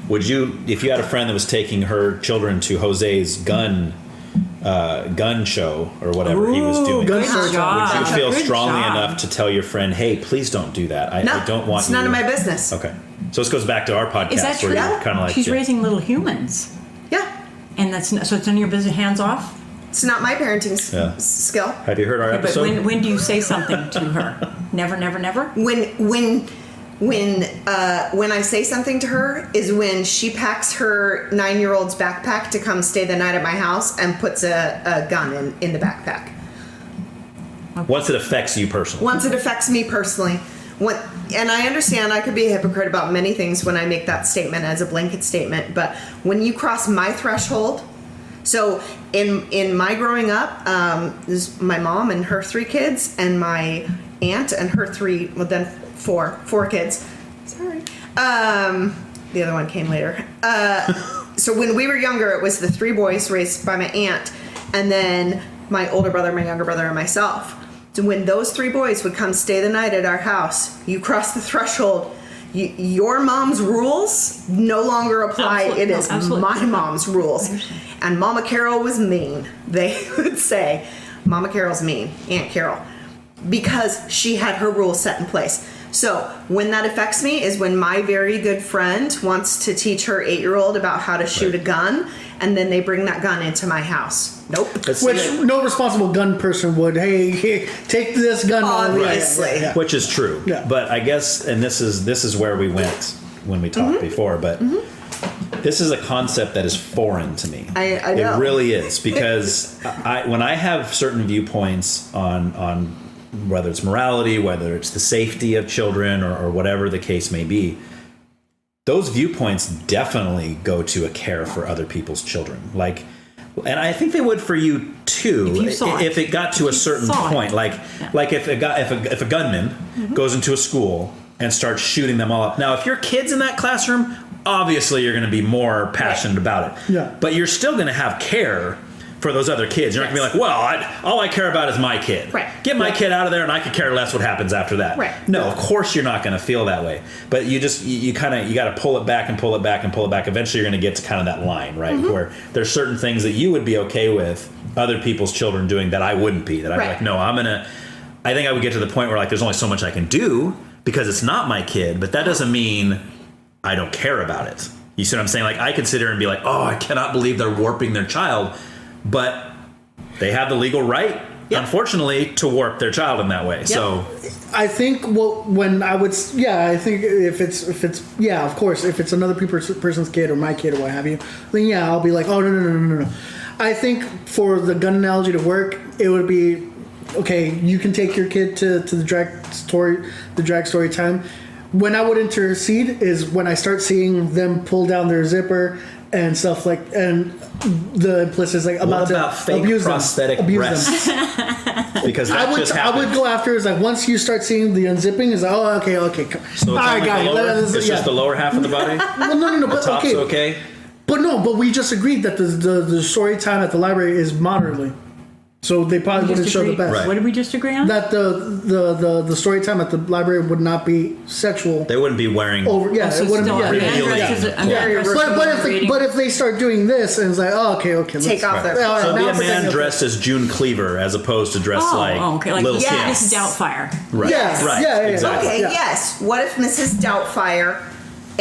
Would you, if you had a friend that was taking her children to Jose's gun show or whatever he was doing, Good would job. you feel Good strongly job. enough to tell your friend, hey, please don't do that. I don't want it's you. none of my business. Okay. So this goes back to our podcast. Is that where true? you're kind of like, She's raising little humans. Yeah. And that's so it's none of your business. Hands off. It's not my parenting skill. Have you heard our episode? But when do you say something to her? Never, never, never. When I say something to her is when she packs her 9-year-old's backpack to come stay the night at my house and puts a gun in the backpack. Once it affects you personally. Once it affects me personally. And I understand I could be a hypocrite about many things when I make that statement as a blanket statement, but when you cross my threshold, so in my growing up, this my mom and her 3 kids, and my aunt and her 3, well then 4 kids. Sorry. The other one came later. So when we were younger, it was the 3 boys raised by my aunt, and then my older brother, my younger brother, and myself. So when those 3 boys would come stay the night at our house, you cross the threshold. Your mom's rules no longer apply. It is my mom's rules. And Mama Carol was mean. They would say, Mama Carol's mean, Aunt Carol, because she had her rules set in place. So when that affects me is when my very good friend wants to teach her 8-year-old about how to shoot a gun, and then they bring that gun into my house. Nope. Which no responsible gun person would. Hey, take this gun. Obviously. Which is true. Yeah. But I guess, and this is where we went when we talked before, but this is a concept that is foreign to me. I know. It really is, because when I have certain viewpoints on whether it's morality, whether it's the safety of children, or whatever the case may be, those viewpoints definitely go to a care for other people's children. Like, and I think they would for you too, if it got to a certain point. Like if a gunman goes into a school and starts shooting them all up. Now, if your kid's in that classroom, obviously you're going to be more passionate about it. Yeah. But you're still going to have care for those other kids. You're not going to be like, well, all I care about is my kid. Right. Get my kid out of there and I could care less what happens after that. Right. No, of course you're not going to feel that way. But you got to pull it back and pull it back and pull it back. Eventually you're going to get to kind of that line, right? Where there's certain things that you would be okay with other people's children doing that I wouldn't be. That I'd be like, no, I think I would get to the point where like there's only so much I can do because it's not my kid, but that doesn't mean I don't care about it. You see what I'm saying? Like I could sit here and be like, oh, I cannot believe they're warping their child. But they have the legal right, unfortunately, to warp their child in that way. Yep. So I think I think if it's of course, if it's another person's kid or my kid or what have you, then I'll be like, oh no. I think for the gun analogy to work, it would be okay. You can take your kid to the drag story time. When I would intercede is when I start seeing them pull down their zipper and stuff like, and the implicit is like about fake abuse prosthetic breasts? Because that just happened. I would go after is like once you start seeing the unzipping is like, oh okay. So it's just the lower half of the body. Well, no, the but top's okay. But we just agreed that the story time at the library is moderately. So they probably wouldn't show the best. Right. What did we just agree on? That the story time at the library would not be sexual. They wouldn't be wearing over. Yeah, so it wouldn't be. But if they start doing this and it's like, oh, okay, take off their. So be a man dressed as June Cleaver as opposed to dressed like Little Kim. Mrs. Doubtfire. Right. Yes. Right. Yeah. Exactly. Okay. Yeah. Yes. What if Mrs. Doubtfire?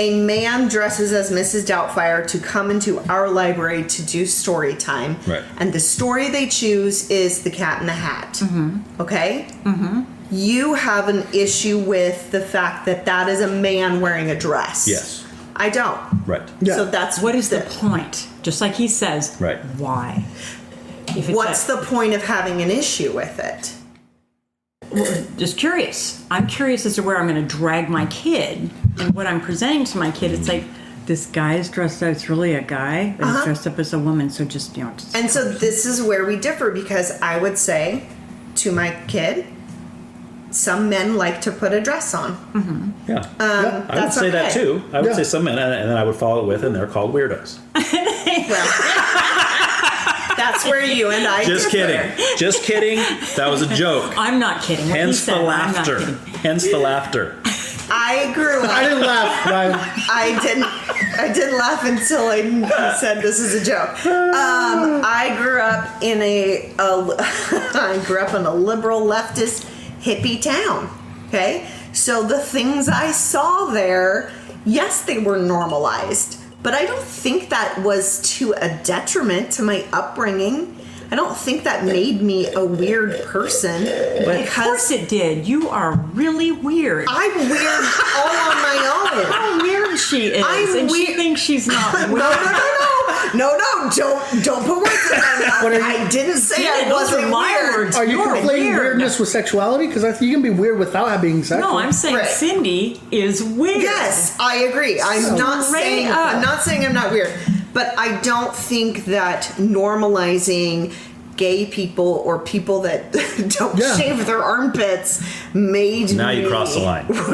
A man dresses as Mrs. Doubtfire to come into our library to do story time. Right. And the story they choose is The Cat in the Hat. Mm-hmm. Okay? Mm-hmm. You have an issue with the fact that is a man wearing a dress. Yes. I don't. Right. Yeah. So that's what is the point? Just like he says. Right. Why? What's the point of having an issue with it? Well, just curious. I'm curious as to where I'm going to drag my kid and what I'm presenting to my kid. It's like, this guy is dressed up. It's really a guy, but he's dressed up as a woman. So just, And so this is where we differ, because I would say to my kid, some men like to put a dress on. Yeah. I would say that too. I would say some men, and then I would follow it with, and they're called weirdos. That's where you and I Just differ. kidding. Just kidding. That was a joke. I'm not kidding. What Hence he said, the I'm not laughter. kidding. Hence the laughter. I grew up. I didn't laugh. Ryan. I didn't laugh until I said this is a joke. I grew up in a liberal leftist hippie town. Okay, so the things I saw there, yes, they were normalized, but I don't think that was to a detriment to my upbringing. I don't think that made me a weird person. But of course it did. You are really weird. I'm weird all on my own. How weird she is. I'm she thinks she's not weird. No, don't put words in my mouth. I didn't say I wasn't weird. Are you conflating weirdness with sexuality? Because I think you can be weird without being sexual. No, I'm saying Cindy is weird. Yes, I agree. I'm not saying I'm not weird, but I don't think that normalizing gay people or people that don't shave their armpits made Now me... you cross the line. There was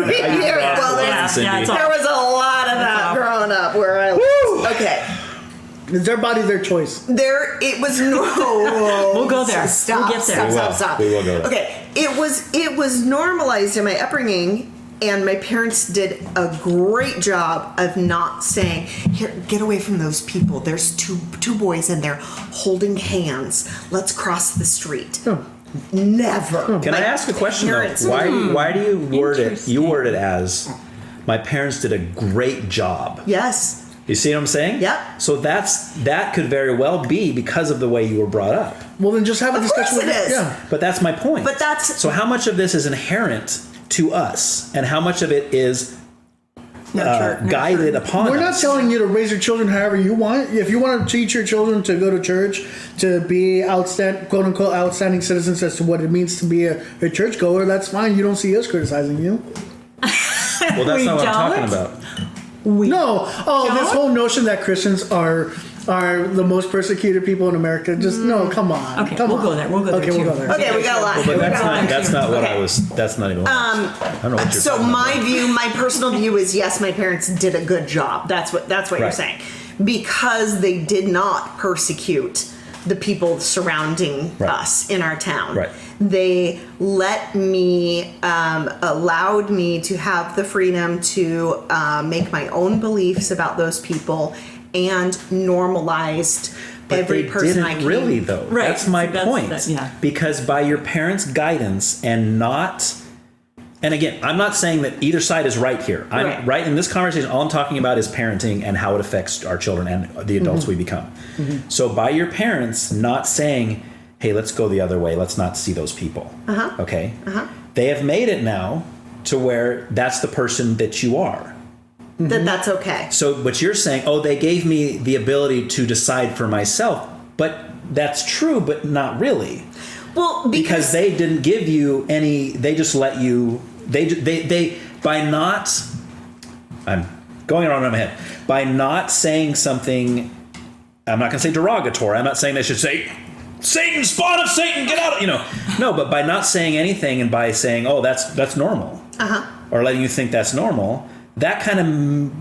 a lot of that growing up where I was. Okay. It's their body, their choice. It was no. We'll go there. Stop. We'll get there. Stop. We will go there. Okay. It was normalized in my upbringing, and my parents did a great job of not saying, "Here, get away from those people. There's two boys in there holding hands. Let's cross the street." Never. Can I ask a question though? Why do you word it? You word it as, "My parents did a great job." Yes. You see what I'm saying? Yep. So that could very well be because of the way you were brought up. Well, then just have a discussion with it is. Yeah. But that's my point. But that's so how much of this is inherent to us, and how much of it is guided upon We're us? not telling you to raise your children however you want. If you want to teach your children to go to church, to be quote unquote outstanding citizens as to what it means to be a churchgoer, that's fine. You don't see us criticizing you. Well, that's not what I'm talking about. This whole notion that Christians are the most persecuted people in America. Just no, come on. Okay, we'll go there. We'll go there. Okay, we'll go there. Okay, we got a lot. Well, but that's not what I was. That's not even. What I don't know what you're So talking about. my personal view is yes, my parents did a good job. That's what you're saying, because they did not persecute the people surrounding us in our town. Right. They let me, allowed me to have the freedom to make my own beliefs about those people, and normalized every person I came. Really though. Right. That's my point. Yeah. Because by your parents' guidance and not. And again, I'm not saying that either side is right here. I'm right in this conversation. All I'm talking about is parenting and how it affects our children and the adults we become. Mm-hmm. So by your parents not saying, "Hey, let's go the other way. Let's not see those people." Okay. They have made it now to where that's the person that you are. That's okay. So, but you're saying, "Oh, they gave me the ability to decide for myself," but that's true, but not really. Well, because they didn't give you any. They just let you. They by not. I'm going around in my head. By not saying something, I'm not going to say derogatory. I'm not saying they should say, "Satan, spawn of Satan, get out!" No. But by not saying anything and by saying, "Oh, that's normal," or letting you think that's normal, that kind of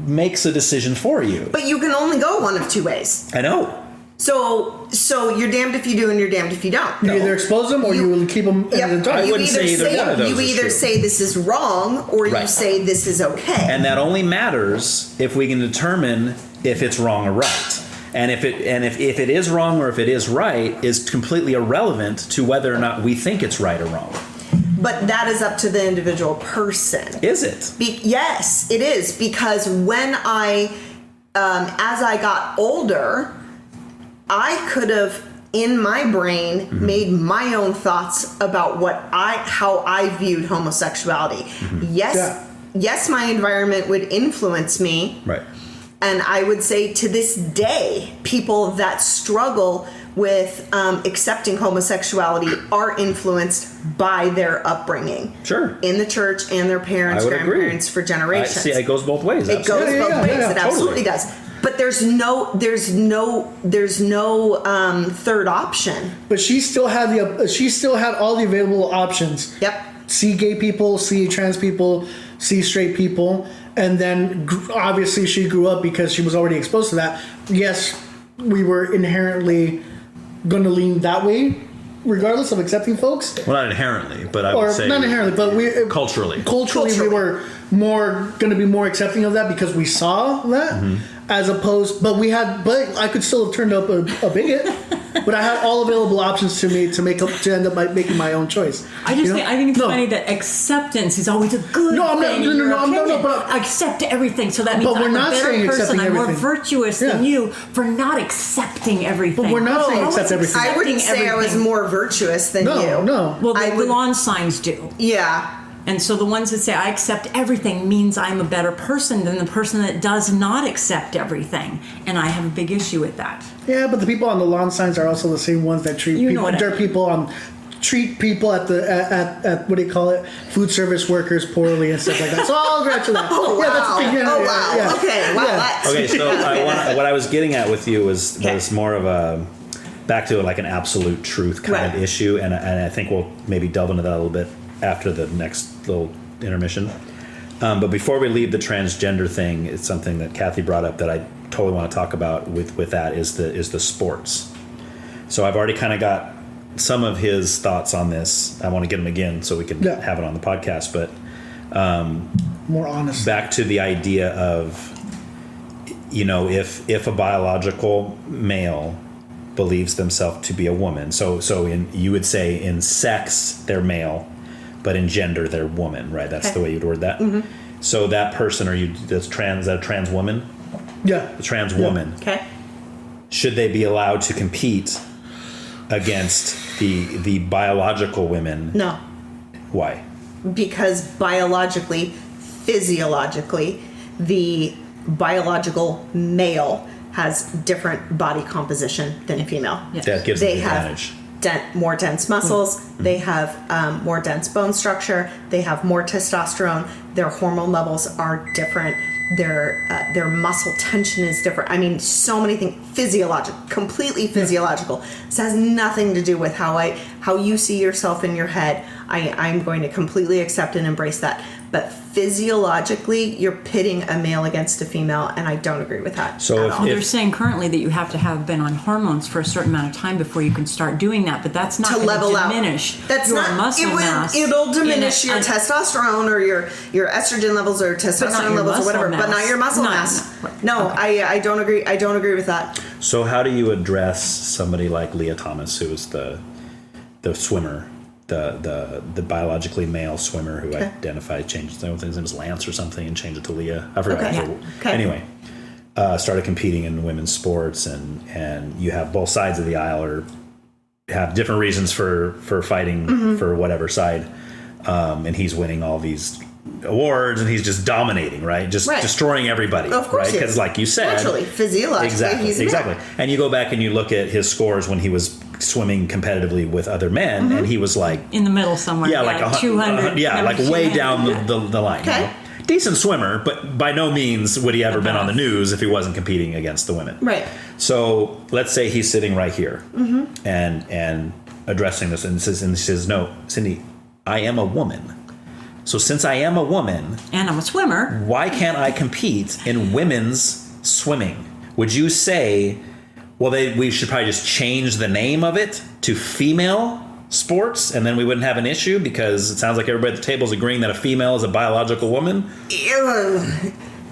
makes a decision for you. But you can only go one of two ways. I know. So you're damned if you do and you're damned if you don't. You either expose them or you will keep them in the dark. I wouldn't say either one of those. You either say this is wrong or you say this is okay. And that only matters if we can determine if it's wrong or right. And if it is wrong or if it is right is completely irrelevant to whether or not we think it's right or wrong. But that is up to the individual person. Is it? Yes, it is. Because when as I got older, I could have, in my brain, made my own thoughts about how I viewed homosexuality. Yes, my environment would influence me. Right. And I would say to this day, people that struggle with accepting homosexuality are influenced by their upbringing. Sure. In the church and their parents, grandparents for generations. See, it goes both ways. It goes both ways. It absolutely does. But there's no third option. But she still had all the available options. Yep. see gay people, see trans people, see straight people, and then obviously she grew up because she was already exposed to that. Yes, we were inherently going to lean that way, regardless of accepting folks. Well, not inherently, but I would say not inherently, but we culturally, we were going to be more accepting of that because we saw that, as opposed. But I could still have turned up a bigot, but I had all available options to me to end up making my own choice. I think it's funny that acceptance is always a good thing. No, but I accept everything, so that means I'm a better person. I'm more virtuous than you for not accepting everything. But we're not saying accept everything. I wouldn't say I was more virtuous than you. No. Well, the lawn signs do. Yeah. And so the ones that say I accept everything means I'm a better person than the person that does not accept everything. And I have a big issue with that. Yeah, but the people on the lawn signs are also the same ones that treat people at the at what do you call it, food service workers poorly and stuff like that. So I'll grant you that. Oh, yeah, that's the thing. Yeah, wow. Yeah. Okay. Wow. Yeah. Okay, so what I was getting at with you was more of a back to like an absolute truth kind of issue, and I think we'll maybe delve into that a little bit after the next little intermission. But before we leave the transgender thing, it's something that Kathy brought up that I totally want to talk about with that is the sports. So I've already kind of got some of his thoughts on this. I want to get him again so we can have it on the podcast. But more honest. Back to the idea of, if a biological male believes themselves to be a woman, so you would say in sex they're male, but in gender they're woman, right? That's the way you'd word that. Mm-hmm. So that person, that's a trans woman? Yeah. A trans woman. Okay. Should they be allowed to compete against the biological women? No. Why? Because biologically, physiologically, the biological male has different body composition than a female. Yes. That gives them the advantage. More dense muscles. Mm-hmm. They have more dense bone structure. They have more testosterone. Their hormone levels are different. Their muscle tension is different. I mean, so many things. Physiological, completely physiological. This has nothing to do with how you see yourself in your head. I'm going to completely accept and embrace that. But physiologically, you're pitting a male against a female, and I don't agree with that. So they're saying currently that you have to have been on hormones for a certain amount of time before you can start doing that, but that's not going to diminish your muscle mass. It'll diminish your testosterone or your estrogen levels or testosterone levels or whatever, but not your muscle mass. No, I don't agree. I don't agree with that. So how do you address somebody like Leah Thomas, who is the swimmer? The biologically male swimmer who changed his name was Lance or something and changed it to Leah. I forgot. Anyway, started competing in women's sports, and you have both sides of the aisle or have different reasons for fighting for whatever side, and he's winning all these awards and he's just dominating, right? Just destroying everybody, of course, right? Because like you said, naturally, physiologically, exactly. And you go back and you look at his scores when he was swimming competitively with other men, and he was like in the middle somewhere. Yeah, like 200. Like way down the line. Okay. Decent swimmer, but by no means would he ever been on the news if he wasn't competing against the women. Right. So let's say he's sitting right here and addressing this, and he says, "No, Cindy, I am a woman. So since I am a woman and I'm a swimmer, why can't I compete in women's swimming?" Would you say, well, we should probably just change the name of it to female sports, and then we wouldn't have an issue, because it sounds like everybody at the table is agreeing that a female is a biological woman?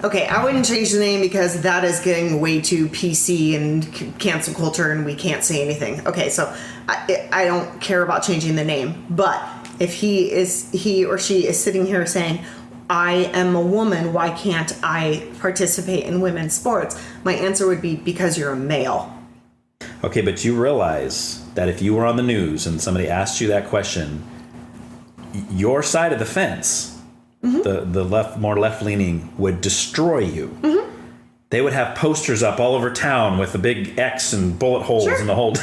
Okay, I wouldn't change the name because that is getting way too PC and cancel culture, and we can't say anything. Okay, so I don't care about changing the name, but if he or she is sitting here saying, I am a woman, why can't I participate in women's sports? My answer would be, because you're a male. Okay, but you realize that if you were on the news and somebody asked you that question, your side of the fence, the more left-leaning, would destroy you. They would have posters up all over town with a big X and bullet holes in the whole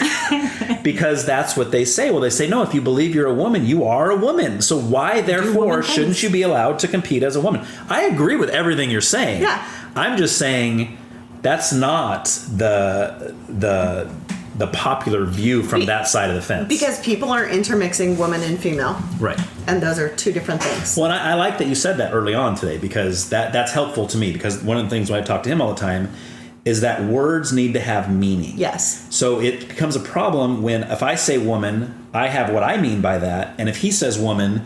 because that's what they say. Well, they say, no, if you believe you're a woman, you are a woman. So why, therefore, shouldn't you be allowed to compete as a woman? I agree with everything you're saying. Yeah. I'm just saying that's not the the popular view from that side of the fence. Because people are intermixing woman and female. Right. And those are two different things. Well, and I like that you said that early on today, because that's helpful to me, because one of the things when I talk to him all the time is that words need to have meaning. Yes. So it becomes a problem when if I say woman, I have what I mean by that, and if he says woman,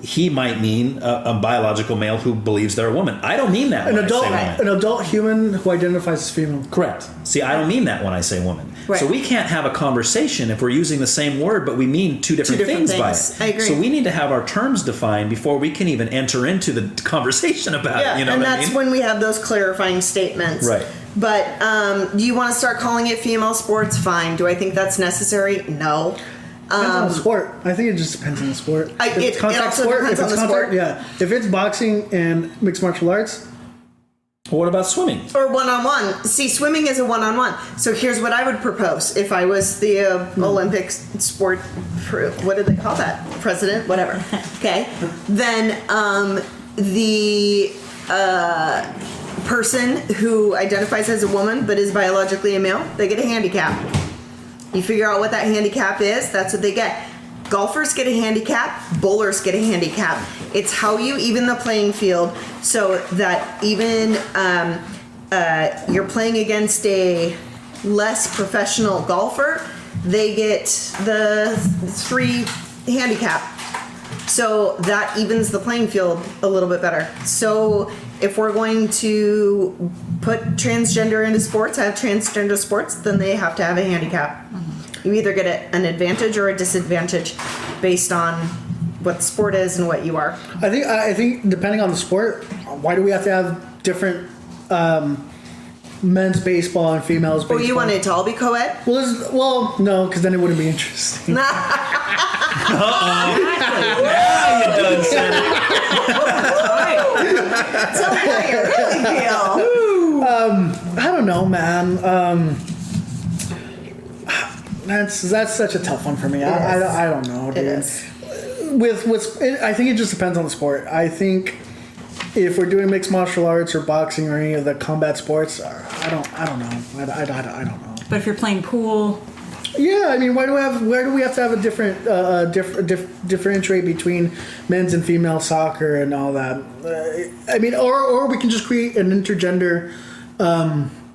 he might mean a biological male who believes they're a woman. I don't mean that when I say woman. An adult human who identifies as female. Correct. See, I don't mean that when I say woman. Right. So we can't have a conversation if we're using the same word, but we mean two different things by it. I agree. So we need to have our terms defined before we can even enter into the conversation about it. You know and what that's I mean? when we have those clarifying statements. Right. But do you want to start calling it female sports? Fine. Do I think that's necessary? No. Depends on the sport. I think it just depends on the sport. It also depends on the sport. Yeah. If it's boxing and mixed martial arts. What about swimming? Or one-on-one. See, swimming is a one-on-one. So here's what I would propose. If I was the Olympic sport, what do they call that? President? Whatever. Okay. Then the person who identifies as a woman but is biologically a male, they get a handicap. You figure out what that handicap is, that's what they get. Golfers get a handicap, bowlers get a handicap. It's how you even the playing field so that even you're playing against a less professional golfer, they get the 3 handicap. So that evens the playing field a little bit better. So if we're going to put transgender into sports, have transgender sports, then they have to have a handicap. You either get an advantage or a disadvantage based on what the sport is and what you are. I think depending on the sport, why do we have to have different men's baseball and females baseball? Oh, you want it to all be co-ed? Well, no, because then it wouldn't be interesting. Now you done said it. Tell me how you really feel. I don't know, man. That's such a tough one for me. I don't know, dude. It is. I think it just depends on the sport. I think if we're doing mixed martial arts or boxing or any of the combat sports, I don't know. I don't know. But if you're playing pool, yeah, I mean, why do we have to have a different differentiate between men's and female soccer and all that? I mean, or we can just create an intergender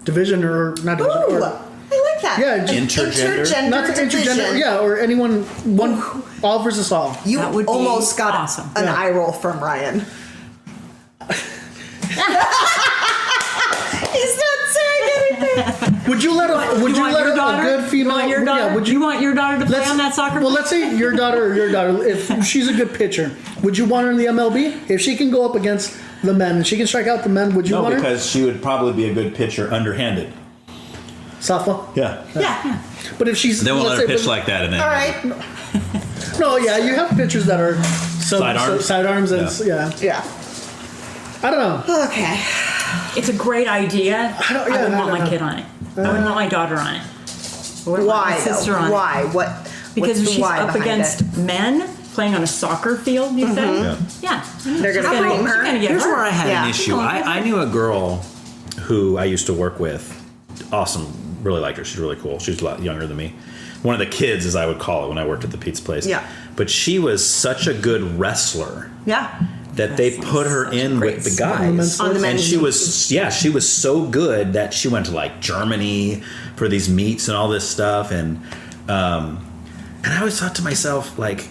division or not division. Ooh, or, I like that. Yeah, intergender. Not the intergender. Yeah, or anyone one all versus all. You that would almost be got awesome. an eye roll from Ryan. He's not saying anything. Would you let a good female? You want your daughter to play on that soccer? Well, let's say your daughter, if she's a good pitcher, would you want her in the MLB? If she can go up against the men and she can strike out the men, would you want her? No, because she would probably be a good pitcher underhanded. Softball? Yeah. But if she's... They won't let her pitch like that. And then, all right. No, yeah, you have pitchers that are... Side arms and... Yeah. I don't know. Okay. It's a great idea. I wouldn't want my kid on it. I wouldn't want my daughter on it. Why? My sister on Why? it. What? Because if she's up behind against men playing on a soccer field, you say? Yeah. They're going to frame her. Here's where I had an Yeah. issue. I knew a girl who I used to work with. Awesome. Really liked her. She's really cool. She's a lot younger than me. One of the kids, as I would call it when I worked at the pizza place. Yeah. But she was such a good wrestler. Yeah. That they put her in with the guys. On the men's and she was so good that she went to like Germany for these meets and all this stuff. And I always thought to myself, like,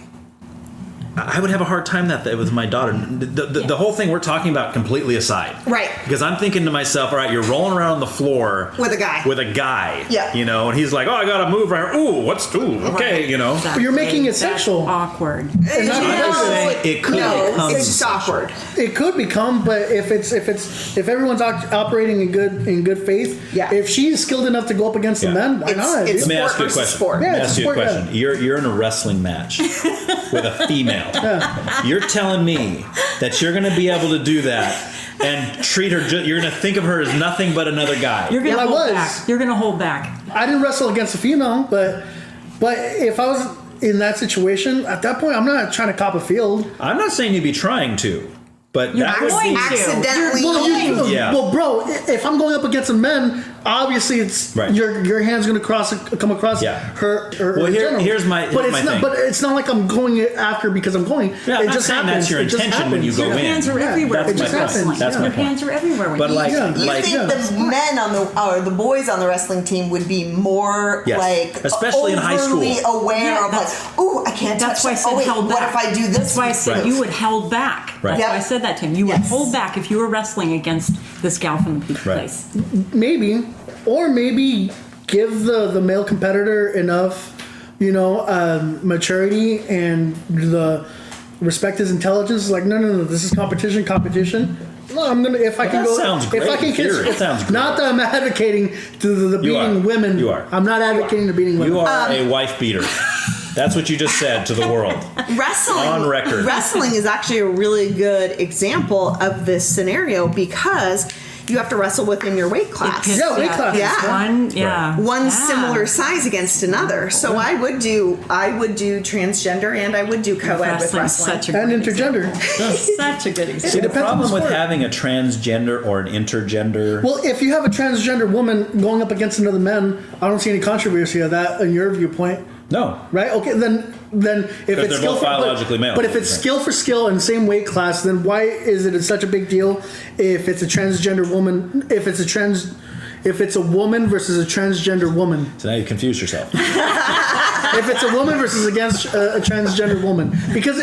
I would have a hard time with my daughter. The whole thing we're talking about completely aside. Right. Because I'm thinking to myself, all right, you're rolling around on the floor. With a guy. Yeah. You know, and he's like, oh, I got to move right here. Ooh, okay, you know. Exactly. You're making it sexual. Awkward. I'm saying it could become it's just awkward. It could become, but if everyone's operating in good faith, if she's skilled enough to go up against the men, why not? Let me ask you a question. Yeah, Let me ask you a question. You're in a wrestling match with a female. Yeah. You're telling me that you're going to be able to do that and treat her. You're going to think of her as nothing but another guy. You're going to hold back. You're going to hold back. I didn't wrestle against a female, but if I was in that situation at that point, I'm not trying to cop a field. I'm not saying you'd be trying to. But You're that would going be to. accidentally. Well, bro, if I'm going up against a man, obviously it's your hand's going to come across her. Well, here's my thing. But it's not like I'm going after because I'm going. Yeah, it I'm just not saying happens. that's your intention when you go in. Your hands are everywhere. That's my point. That's my Your point. hands are everywhere. When But like, You think the men or the boys on the wrestling team would be more like especially in high school, overly aware of like, ooh, I can't touch That's why I that. said Oh, wait, held back. what if I do this? That's why I said you would held back. Right. That's why I said that to him. You would hold back if you were wrestling against this gal from the pizza place. Maybe give the male competitor enough, maturity and the respect his intelligence. Like, no, this is competition. No, I'm gonna if I can go. Sounds great. If I can It sounds great. Not that I'm advocating to the beating women. You are. I'm not advocating the beating women. You are a wife beater. That's what you just said to the world. Wrestling on record. Wrestling is actually a really good example of this scenario because you have to wrestle within your weight class. Weight class. Yeah. One similar size against another. So I would do transgender and I would do co-ed with wrestling. And intergender. Such a good example. See, the problem with having a transgender or an intergender. Well, if you have a transgender woman going up against another man, I don't see any controversy of that in your viewpoint. No. Right? Okay, then if it's they're both biologically male. But if it's skill for skill and same weight class, then why is it such a big deal if it's a transgender woman? If it's a woman versus a transgender woman. So now you confuse yourself. If it's a woman versus against a transgender woman, because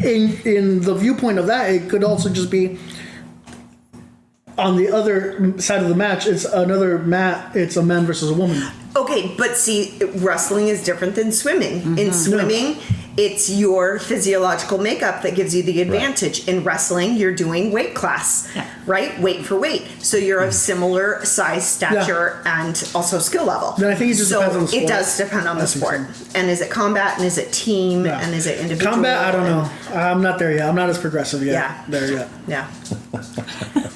in the viewpoint of that, it could also just be on the other side of the match. It's another It's a man versus a woman. Okay, but see, wrestling is different than swimming. In swimming, it's your physiological makeup that gives you the advantage. Right. In wrestling, you're doing weight class, right? Weight for weight. So you're of similar size, stature, and also skill level. Then I think it just depends on the sport. It does depend on the sport. And is it combat, and is it team, and is it individual? Combat, I don't know. I'm not there yet. I'm not as progressive yet. There yet. Yeah.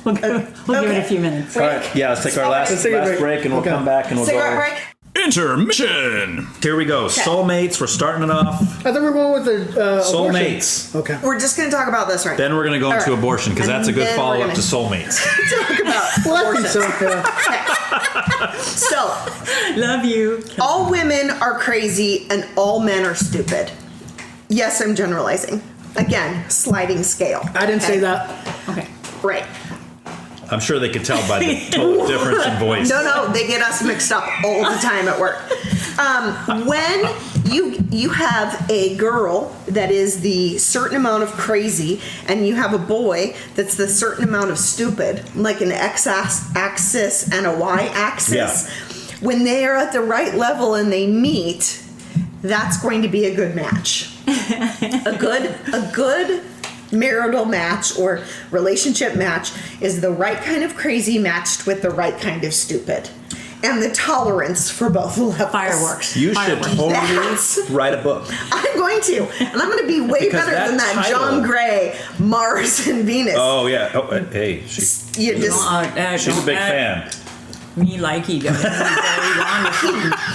We'll give it a few minutes. All right. Yeah, let's take our last break and we'll come back and we'll Cigarette go. break. Intermission. Here we go. Okay. Soulmates. We're starting it off. I think we're going with the soulmates. Abortion. Okay. We're just going to talk about this right Then we're going to go into abortion because that's a good follow-up to soulmates. Talk about abortion. So, love you. All women are crazy and all men are stupid. Yes, I'm generalizing. Again, sliding scale. I didn't say that. Okay. Right. I'm sure they could tell by the total difference in voice. No, they get us mixed up all the time at work. When you have a girl that is the certain amount of crazy, and you have a boy that's the certain amount of stupid, like an x-axis and a y-axis, when they are at the right level and they meet, that's going to be a good match. A good marital match or relationship match is the right kind of crazy matched with the right kind of stupid. And the tolerance for both levels. Fireworks. You should totally write a book. I'm going to. And I'm going to be way better than that title, John Gray, Mars and Venus. Oh, yeah. Oh, hey. She's a big fan. Me like he does.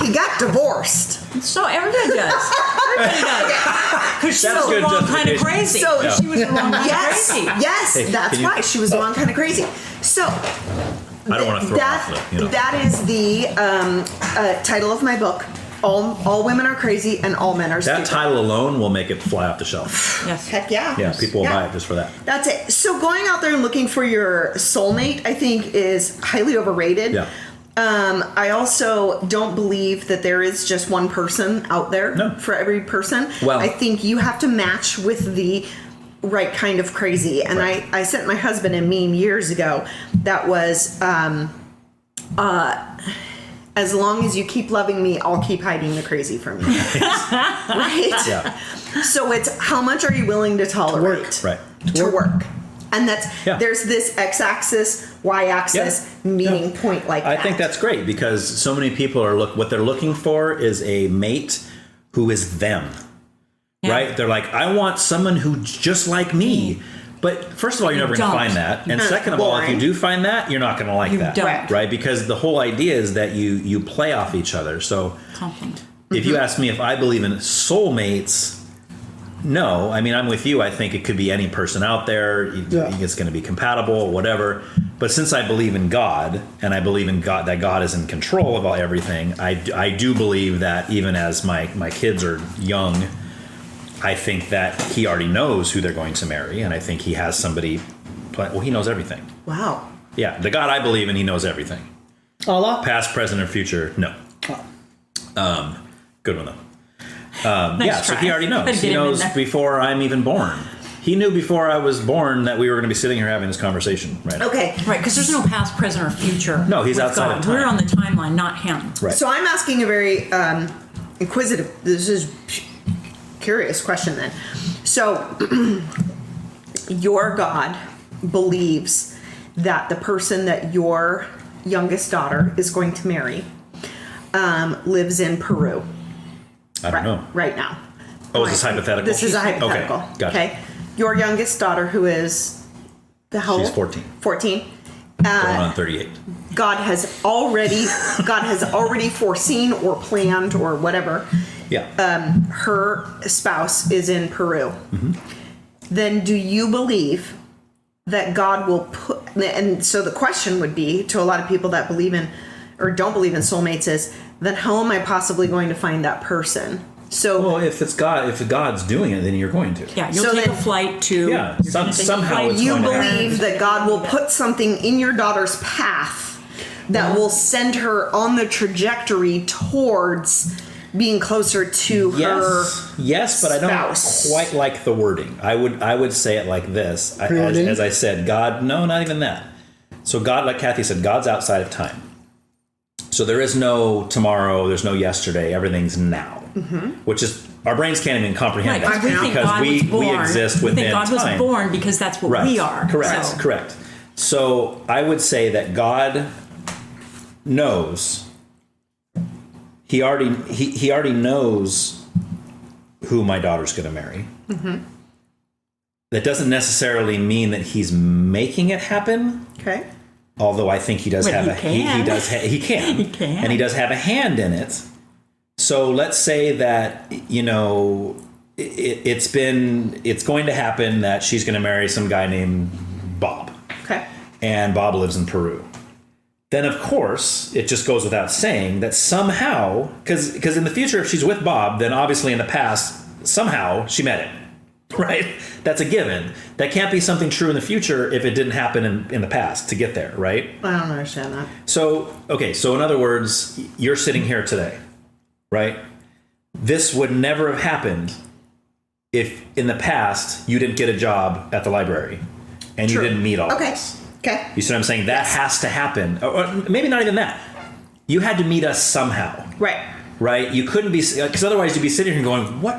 He got divorced. So everybody does. Because she was the wrong kind of crazy. So she was the wrong kind of crazy. Yes, Hey, that's why she was the wrong kind of crazy. So I don't want to throw off the, that is the title of my book. All women are crazy and all men are stupid. That title alone will make it fly off the shelf. Yes. Heck yeah. Yeah, people will buy it just for that. That's it. So going out there and looking for your soulmate, I think, is highly overrated. Yeah. I also don't believe that there is just one person out there for every person. Well, I think you have to match with the right kind of crazy. And I sent my husband a meme years ago that was, as long as you keep loving me, I'll keep hiding the crazy from you. Right? Yeah. So it's how much are you willing to tolerate? To work. And that's there's this x-axis, y-axis meeting point like that. I think that's great because so many people are what they're looking for is a mate who is them. Right? They're like, I want someone who's just like me. But first of all, you're never going to find that. And second of all, if you do find that, you're not going to like that. Don't. Right? Because the whole idea is that you play off each other. So Compliment. if you ask me if I believe in soulmates, no. I mean, I'm with you. I think it could be any person out there. It's going to be compatible, whatever. But since I believe in God, and I believe in God, that God is in control of everything, I do believe that even as my kids are young, I think that he already knows who they're going to marry, and I think he has somebody. Well, he knows everything. Wow. Yeah, the God I believe in, he knows everything. Allah? Past, present, and future, no. Good one, though. So he already knows. He knows before I'm even born. He knew before I was born that we were going to be sitting here having this conversation, right? Okay. Right, because there's no past, present, or future. No, he's outside God. of time. We're on the timeline, not him. Right. So I'm asking a very inquisitive, this is curious question then. So your God believes that the person that your youngest daughter is going to marry lives in Peru. I don't know. Right now. Oh, is this hypothetical? This is a hypothetical. Okay, gotcha. Okay. Your youngest daughter, who is how old? She's 14. 14. Going on 38. God has already foreseen or planned or whatever. Yeah. Her spouse is in Peru. Mm-hmm. Then do you believe that God will put, and so the question would be to a lot of people that believe in or don't believe in soulmates is, then how am I possibly going to find that person? So, well, if God's doing it, then you're going to. Yeah, you'll take a flight to. Yeah, somehow it's you going to believe that God will put something in your daughter's path that will send her on the trajectory towards being closer to her. Yes, but I don't quite like the wording. I would say it like this. As I said, God. No, not even that. So God, like Kathy said, God's outside of time. So there is no tomorrow. There's no yesterday. Everything's now. Mm-hmm. Which is, our brains can't even comprehend that because we exist within God time. Was born because that's what we are. Correct. So I would say that God knows. He already knows who my daughter's going to marry. Mm-hmm. That doesn't necessarily mean that he's making it happen. Okay. Although I think he does have he can, and he does have a hand in it. So let's say that it's going to happen that she's going to marry some guy named Bob. Okay. And Bob lives in Peru. Then of course it just goes without saying that somehow, because in the future if she's with Bob, then obviously in the past somehow she met him. Right? That's a given. That can't be something true in the future if it didn't happen in the past to get there, right? I don't understand that. So in other words, you're sitting here today, right? This would never have happened if in the past you didn't get a job at the library and you didn't meet all of us. Okay. You see what I'm saying? That has to happen. Or maybe not even that. You had to meet us somehow. Right? You couldn't be, because otherwise you'd be sitting here going, what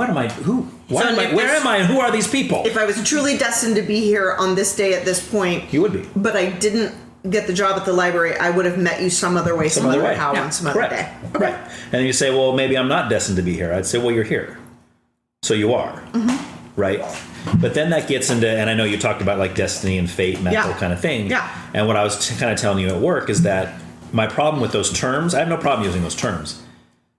am I, who? Where am I and who are these people? If I was truly destined to be here on this day at this point. You would be. But I didn't get the job at the library, I would have met you some other way, some other day. On some other day. Okay. Right. And then you say, well, maybe I'm not destined to be here. I'd say, well, you're here. So you are. Mm-hmm. Right? But then that gets into, and I know you talked about like destiny and fate and that whole kind of thing. Yeah. And what I was kind of telling you at work is that my problem with those terms, I have no problem using those terms.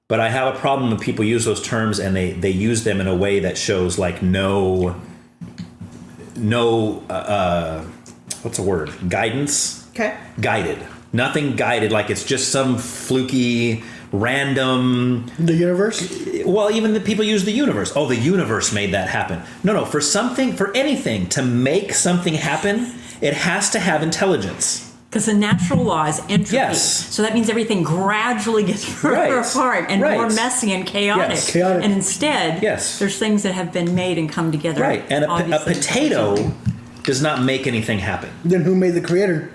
But I have a problem when people use those terms and they use them in a way that shows like no what's the word? Guidance? Okay. Guided. Nothing guided, like it's just some fluky, random... The universe? Well, even the people use the universe. Oh, the universe made that happen. No, for anything, to make something happen, it has to have intelligence. Because the natural law is entropy. Yes. So that means everything gradually gets further apart and more messy and chaotic. Yes. Chaotic. And instead, there's things that have been made and come together. Right. And a potato does not make anything happen. Then who made the creator?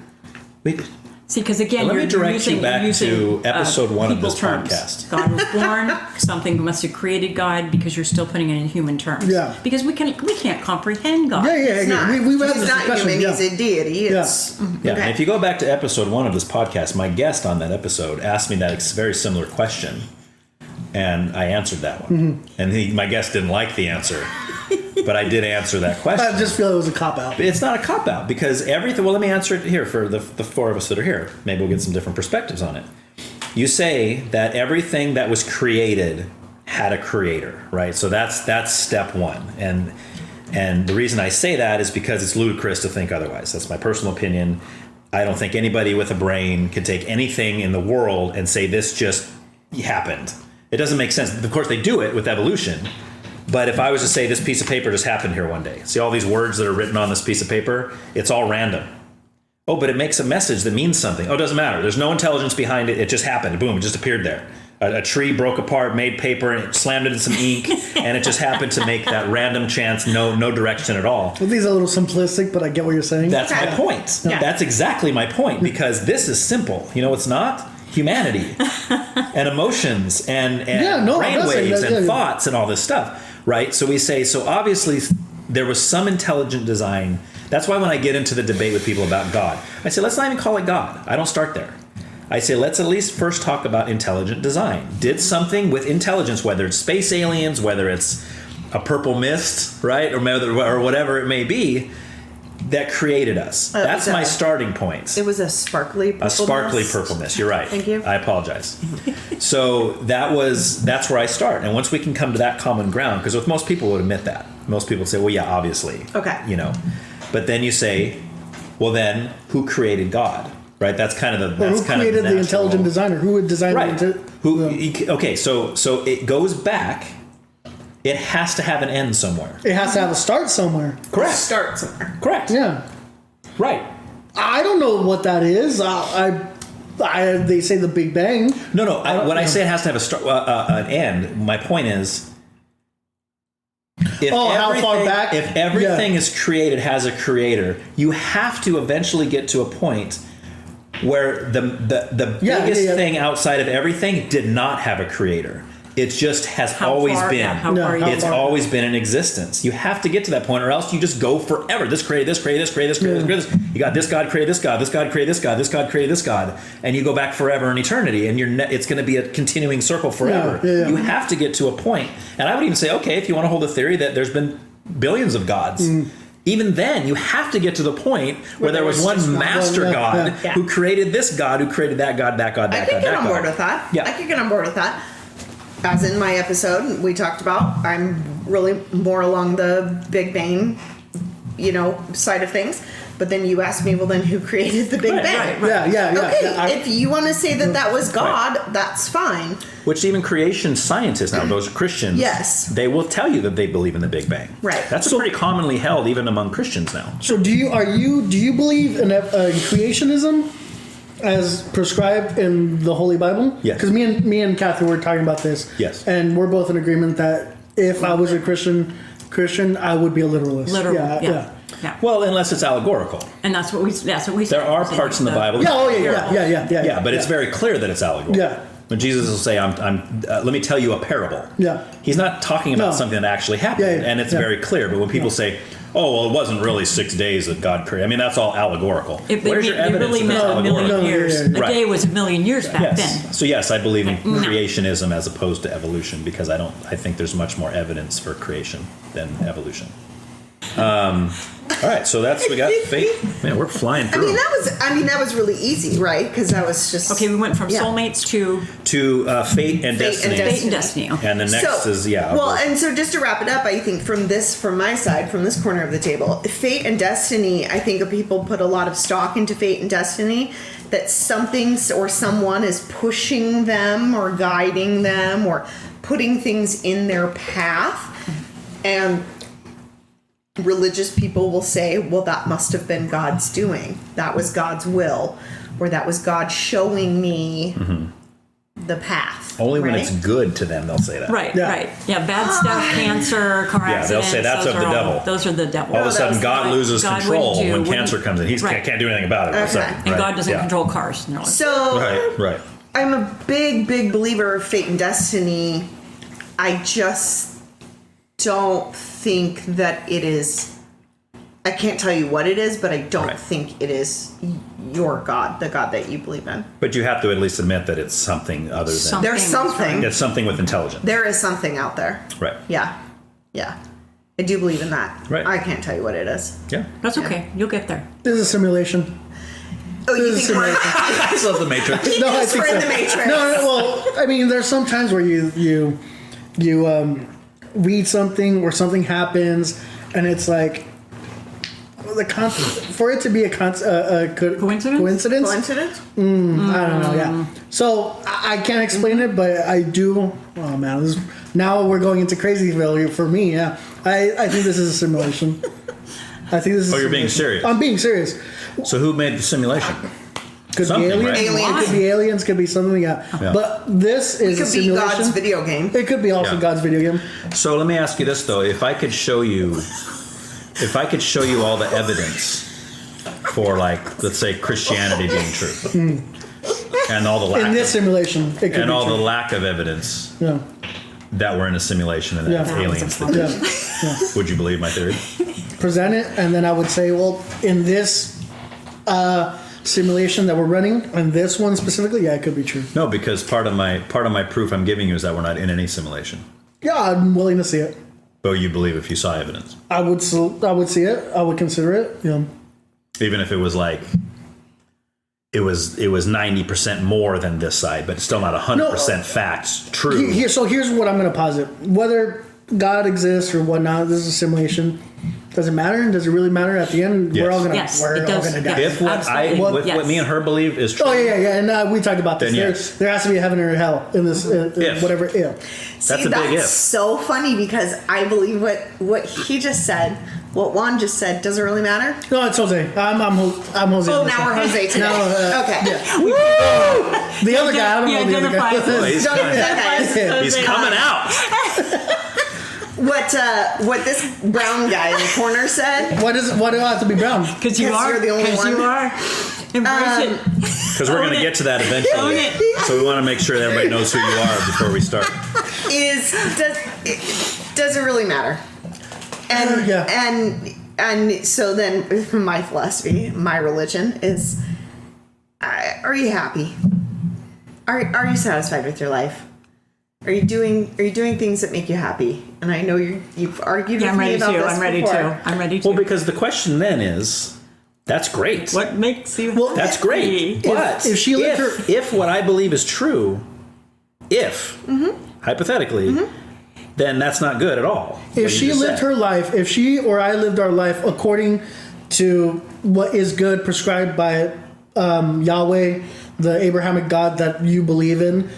See, because again, let me direct you back to episode 1 of this terms. podcast. God was born. Something must have created God because you're still putting it in human terms. Yeah. Because we can't comprehend God. He's not human. He's a deity. Yeah. And if you go back to episode 1 of this podcast, my guest on that episode asked me that very similar question, and I answered that one. Mm-hmm. And my guest didn't like the answer. But I did answer that question. I just feel it was a cop-out. It's not a cop-out because everything... Well, let me answer it here for the four of us that are here. Maybe we'll get some different perspectives on it. You say that everything that was created had a creator, right? So that's step one. And the reason I say that is because it's ludicrous to think otherwise. That's my personal opinion. I don't think anybody with a brain can take anything in the world and say this just happened. It doesn't make sense. Of course, they do it with evolution. But if I was to say this piece of paper just happened here one day, see all these words that are written on this piece of paper? It's all random. Oh, but it makes a message that means something. Oh, it doesn't matter. There's no intelligence behind it. It just happened. Boom, it just appeared there. A tree broke apart, made paper, and it slammed it in some ink, and it just happened to make that random chance, no direction at all. Well, these are a little simplistic, but I get what you're saying. That's my point. Yeah. That's exactly my point, because this is simple. You know, it's not humanity and emotions and brainwaves and thoughts and all this stuff, right? So we say, so obviously there was some intelligent design. That's why when I get into the debate with people about God, I say, let's not even call it God. I don't start there. I say, let's at least first talk about intelligent design. Did something with intelligence, whether it's space aliens, whether it's a purple mist, right? Or whatever it may be, that created us. That's my starting point. It was a sparkly purple mist. A sparkly purple mist. You're right. Thank you. I apologize. So that's where I start. And once we can come to that common ground, because with most people would admit that. Most people say, well, yeah, obviously. Okay. You know. But then you say, well, then who created God? Right? That's kind of the who created the intelligent designer? Who would design the Okay, so it goes back. It has to have an end somewhere. It has to have a start somewhere. Correct. Start somewhere. Correct. Yeah. Right. I don't know what that is. They say the Big Bang. No. When I say it has to have a start, an end, my point is, how far back? If everything is created, has a creator, you have to eventually get to a point where the biggest thing outside of everything did not have a creator. It just has always been. It's always been in existence. You have to get to that point, or else you just go forever. This created this, created this, created this, created this. You got this God created this God, this God created this God, this God created this God, and you go back forever in eternity, and it's going to be a continuing circle forever. You have to get to a point, and I would even say, okay, if you want to hold a theory that there's been billions of gods. Even then, you have to get to the point where there was one master God who created this God, who created that God, that God, that God, that God. I could get on board with that. Yeah. I could get on board with that. As in my episode we talked about, I'm really more along the Big Bang, side of things. But then you asked me, well, then who created the Big Bang? Right. Yeah. Okay, if you want to say that was God, that's fine. Which even creation scientists now, those Christians, they will tell you that they believe in the Big Bang. Right. That's pretty commonly held even among Christians now. So do you believe in creationism as prescribed in the Holy Bible? Yes. Because me and Kathy were talking about this. Yes. And we're both in agreement that if I was a Christian, I would be a literalist. Yeah. Well, unless it's allegorical. And that's what we There are parts in the Bible. Yeah. But it's very clear that it's allegorical. Yeah. When Jesus will say, let me tell you a parable. Yeah. He's not talking about something that actually happened. And it's very clear. But when people say, oh, well, it wasn't really 6 days that God created. I mean, that's all allegorical. Where's your evidence that that's allegorical? A million years. A day was a million years back then. So yes, I believe in creationism as opposed to evolution, because I think there's much more evidence for creation than evolution. All right, so we got fate. Man, we're flying through. That was really easy, right? Because that was just we went from soulmates to fate and destiny. Fate and destiny. And the next is Well, and so just to wrap it up, I think from my side, from this corner of the table, fate and destiny. I think people put a lot of stock into fate and destiny. That something or someone is pushing them or guiding them or putting things in their path, and religious people will say, well, that must have been God's doing. That was God's will, or that was God showing me the path. Only when it's good to them, they'll say that. Right. Yeah, bad stuff, cancer, car accidents. They'll say that's of the devil. Those are the devil. All of a sudden, God loses control when cancer comes in. He can't do anything about it. Okay. And God doesn't control cars. No. So, right. I'm a big believer of fate and destiny. I just don't think that it is. I can't tell you what it is, but I don't think it is your God, the God that you believe in. But you have to at least admit that it's something other than... There's something. It's something with intelligence. There is something out there. Right. Yeah. I do believe in that. Right. I can't tell you what it is. Yeah. That's okay. You'll get there. This is a simulation. Oh, you think we're... I love the Matrix. No, I think we're in the Matrix. No, well, I mean, there's some times where you you read something or something happens, and it's like for it to be a coincidence. Coincidence? I don't know. Yeah. So I can't explain it, but I do. Oh man, now we're going into Crazyville here for me. Yeah, I think this is a simulation. I think this is. Oh, you're being serious? I'm being serious. So who made the simulation? Could be aliens. Right? It could be aliens. Could be something. Yeah. But this is It could be God's video game. It could be also God's video game. So let me ask you this though: if I could show you all the evidence for, like, let's say Christianity being true, and all the lack in this simulation, it could and be all true. the lack of evidence Yeah. that we're in a simulation and that it's aliens that did it, would you believe my theory? Present it, and then I would say, well, in this simulation that we're running, and this one specifically, it could be true. No, because part of my proof I'm giving you is that we're not in any simulation. Yeah, I'm willing to see it. But you believe if you saw evidence, I would see it. I would consider it. Yeah. even if it was like it was 90% more than this side, but it's still not 100% facts true. So here's what I'm going to posit: whether God exists or whatnot, this is a simulation. Does it matter? Does it really matter at the end? Yes. We're all gonna Yes, we're it all does. gonna die. If what me and her believe is true. Oh yeah, and we talked about this. Then yes. There has to be a heaven or a hell in this. Whatever. Yeah. That's a big if. So funny because I believe what he just said. What Juan just said doesn't really matter. No, it's Jose. I'm Jose. Oh, now we're Jose today. Okay. Yeah. Woo! The other guy. I don't know the other guy. He's coming out. What this brown guy in the corner said. Why do I have to be brown? Because you are. You're the only one. Because you are. Embrace it. Because we're going to get to that eventually. So we want to make sure that everybody knows who you are before we start. Does it really matter? And so then my philosophy, my religion is: are you happy? Are you satisfied with your life? Are you doing things that make you happy? And I know you've argued with me about this I'm ready before. to. I'm ready to. Well, because the question then is, that's great. What makes you Well, that's great. But if what I believe is true, hypothetically, then that's not good at all. If she lived her life, if she or I lived our life according to what is good prescribed by Yahweh, the Abrahamic God that you believe in,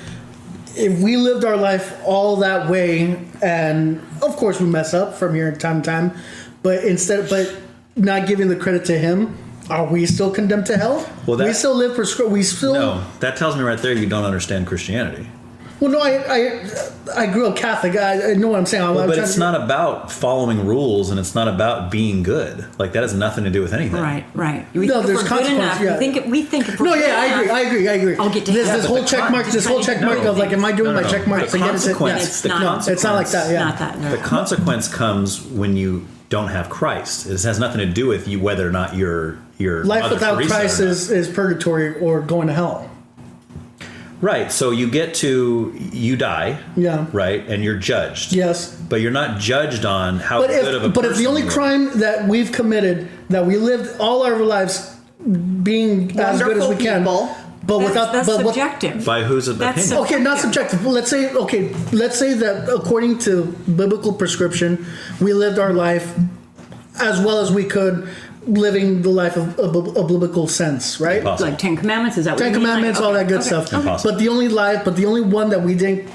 if we lived our life all that way, and of course we mess up from here time to time, but not giving the credit to him, are we still condemned to hell? Well, we still live No, that tells me right there you don't understand Christianity. Well, no, I grew up Catholic. I know what I'm saying. But it's not about following rules, and it's not about being good. Like, that has nothing to do with anything. Right. No, there's consequences. Yeah. We think if we're no, good yeah, enough, I agree. I'll get to this whole check mark. This whole check mark of like, am I doing my check mark? The consequence. It's not like that. Yeah. Not that. No. The consequence comes when you don't have Christ. It has nothing to do with you whether or not you're life Mother without Teresa Christ is purgatory or going to hell. Right, so you die, right, and you're judged. Yes. But you're not judged on how good of a person But if the only crime that we've committed, that we lived all our lives being as good as we can, that's subjective. By whose opinion? Okay, not subjective. Let's say that according to biblical prescription, we lived our life as well as we could, living the life of a biblical sense, right? Impossible. Like 10 Commandments, is that what Ten you mean? Commandments, all that good stuff. Impossible. But the only one that we didn't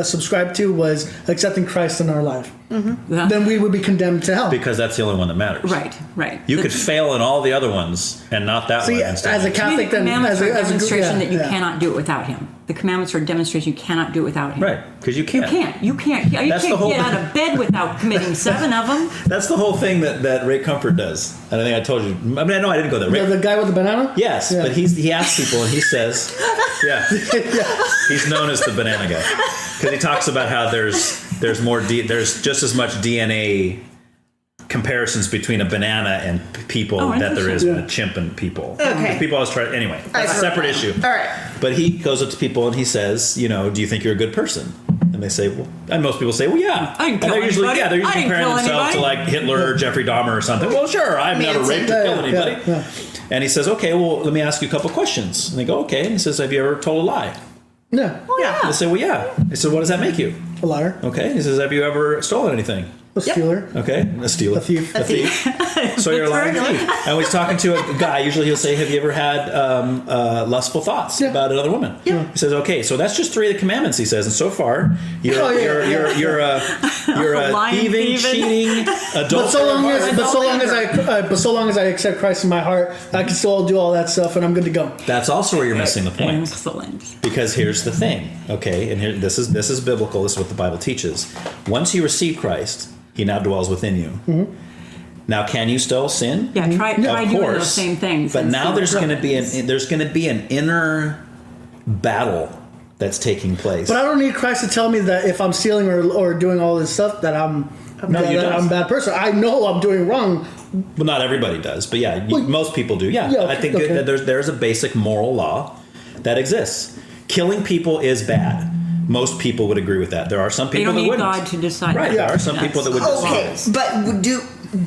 subscribe to was accepting Christ in our life. Mm-hmm. Then we would be condemned to hell. Because that's the only one that matters. Right. You could fail in all the other ones and not that one. As a Catholic, the commandments are a demonstration that you yeah. cannot do it without him. The commandments are a demonstration you cannot do it without him. Right, because you can't. You can't get out of bed without committing 7 of them. That's the whole thing that Ray Comfort does. And I think I told you. I mean, no, I didn't go there. The guy with the banana? Yes, but he asks people and he says, he's known as the banana guy. Because he talks about how there's just as much DNA comparisons between a banana and people that there is with a chimp and people. Okay. People always try. Anyway, that's a separate issue. All right. But he goes up to people and he says, do you think you're a good person? And they say, well, and most people say, well, yeah. I didn't kill anybody. They're usually comparing themselves to like Hitler or Jeffrey Dahmer or something. Well, sure, I've never raped or killed anybody. Yeah. And he says, okay, well, let me ask you a couple questions. And they go, okay. And he says, have you ever told a lie? Yeah. Oh, yeah. I said, well, yeah. I said, what does that make you? A liar. Okay. He says, have you ever stolen anything? A stealer. Okay. A stealer. A thief. A thief. So you're a lying thief. And when he's talking to a guy, usually he'll say, have you ever had lustful thoughts about another woman? Yeah. He says, okay, so that's just 3 of the commandments, he says. And so far, you're a thieving, cheating, adulterer. But so long as I accept Christ in my heart, I can still do all that stuff, and I'm good to go. That's also where you're missing the point. Excellent. Because here's the thing, okay, and here this is biblical. This is what the Bible teaches. Once you receive Christ, He now dwells within you. Mm-hmm. Now, can you still sin? Yeah, try doing those same things. But now there's going to be an inner battle that's taking place. But I don't need Christ to tell me that if I'm stealing or doing all this stuff that I'm a bad person. I know I'm doing wrong. Well, not everybody does, but yeah, most people do. Yeah, okay, I think that there's a basic moral law that exists. Killing people is bad. Most people would agree with that. There are some people that wouldn't. They don't need God to decide. Right, there are some people that would decide. Okay, but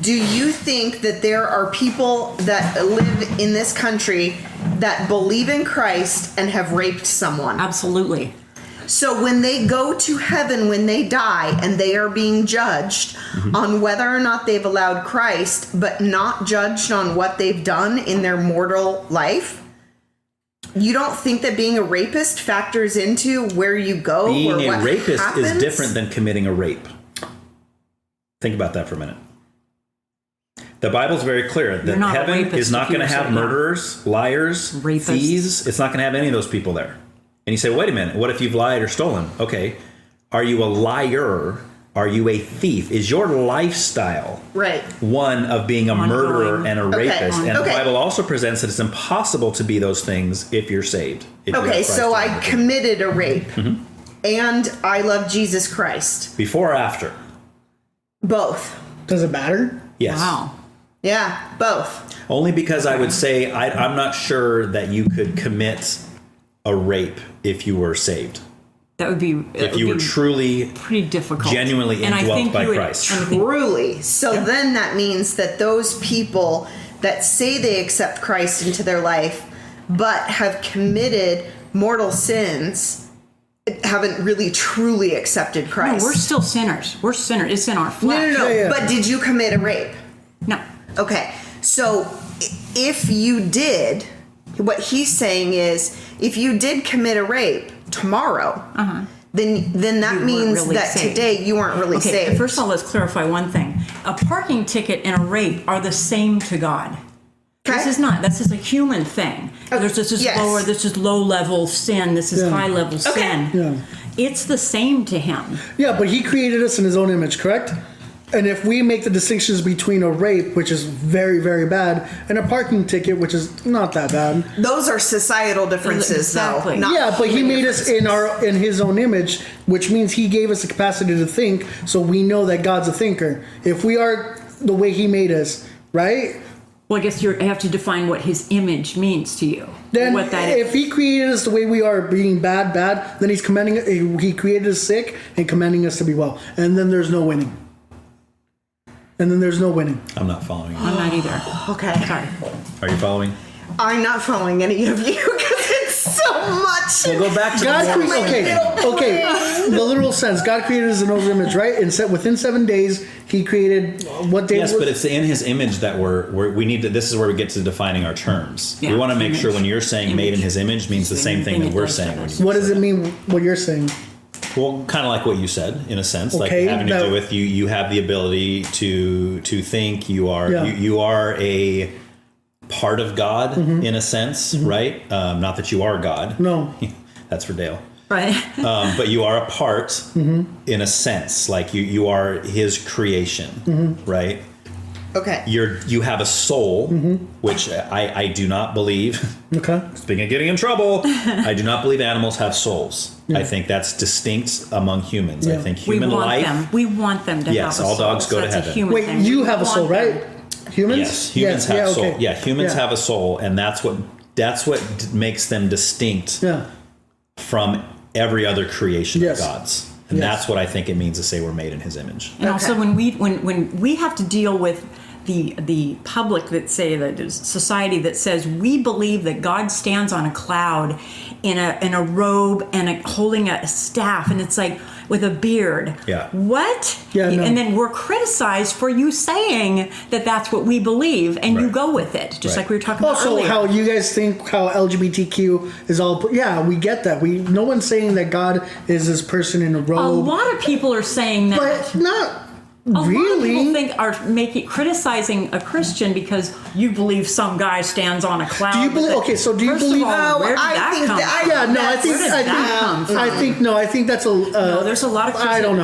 do you think that there are people that live in this country that believe in Christ and have raped someone? Absolutely. So when they go to heaven, when they die, and they are being judged on whether or not they've allowed Christ, but not judged on what they've done in their mortal life, you don't think that being a rapist factors into where you go? Being or what a rapist happens? is different than committing a rape. Think about that for a minute. The Bible's very clear that heaven is not going to have murderers, liars, rapists, thieves. It's not going to have any of those people there. And you say, wait a minute, what if you've lied or stolen? Okay, are you a liar? Are you a thief? Is your lifestyle one of being a murderer and a rapist? And the Bible also presents that it's impossible to be those things if you're saved. Okay, so I committed a rape and I love Jesus Christ. Before or after? Both. Does it matter? Yes. Wow. Yeah, both. Only because I would say I'm not sure that you could commit a rape if you were saved. That would be if you were truly pretty difficult, genuinely indwelt by Christ. Truly. So then that means that those people that say they accept Christ into their life but have committed mortal sins haven't really truly accepted Christ. No, we're still sinners. We're sinners. It's in our flesh. No. Yeah. But did you commit a rape? No. Okay. So if you did, what he's saying is if you did commit a rape tomorrow, then that means really that saved. Today you weren't really saved. First of all, let's clarify one thing. A parking ticket and a rape are the same to God. Okay. This is not. This is a human thing. This is lower. This is low level sin. This is high level sin. Yeah. It's the same to him. Yeah, but he created us in his own image, correct? And if we make the distinctions between a rape, which is very, very bad, and a parking ticket, which is not that bad, those are societal differences, though. Yeah, but he made us in his own image, which means he gave us the capacity to think, so we know that God's a thinker. If we are the way he made us, right? Well, I guess you have to define what his image means to you. Then, what that if he created us the way we are, being bad, then he created us sick and commanding us to be well, and then there's no winning. And then there's no winning. I'm not following you. I'm not either. Okay. Sorry. Are you following? I'm not following any of you because it's so much. We'll go back to Okay. The literal sense. God created us in his image, right? And within 7 days, he created what day? Yes, but it's in his image that we need to. This is where we get to defining our terms. Yeah, we want to make sure when you're saying made in his image means the same thing that we're saying. What does it mean? What you're saying? Well, kind of like what you said, in a sense, like having to do with you have the ability to think. You are a part of God in a sense, right? Not that you are God. No, that's for Dale. Right. But you are a part in a sense, like you are His creation, right? Okay. You have a soul, which I do not believe. Okay. Speaking of getting in trouble, I do not believe animals have souls. Yeah. I think that's distinct among humans. Yeah. I think human life. We want them to have a soul. Yes, all dogs go to heaven. Wait, you have a soul, right? Humans? Yes, humans have a soul. Okay. Yeah, humans have a soul, and that's what makes them distinct from every other creation of God's. And that's what I think it means to say we're made in His image. And also when we have to deal with the public that say that is society that says we believe that God stands on a cloud in a robe and holding a staff, and it's like with a beard. Yeah. What? Yeah, no. And then we're criticized for you saying that that's what we believe, and you go with it, just like we were talking about also, earlier. how you guys think how LGBTQ is all? Yeah, we get that. No one's saying that God is this person in a robe. A lot of people are saying that, but not. A lot of really? people criticizing a Christian because you believe some guy stands on a cloud. Do you believe? Okay, so do you First believe? Of all, where did that come from? Yeah, no, I think that's a. No, there's a lot of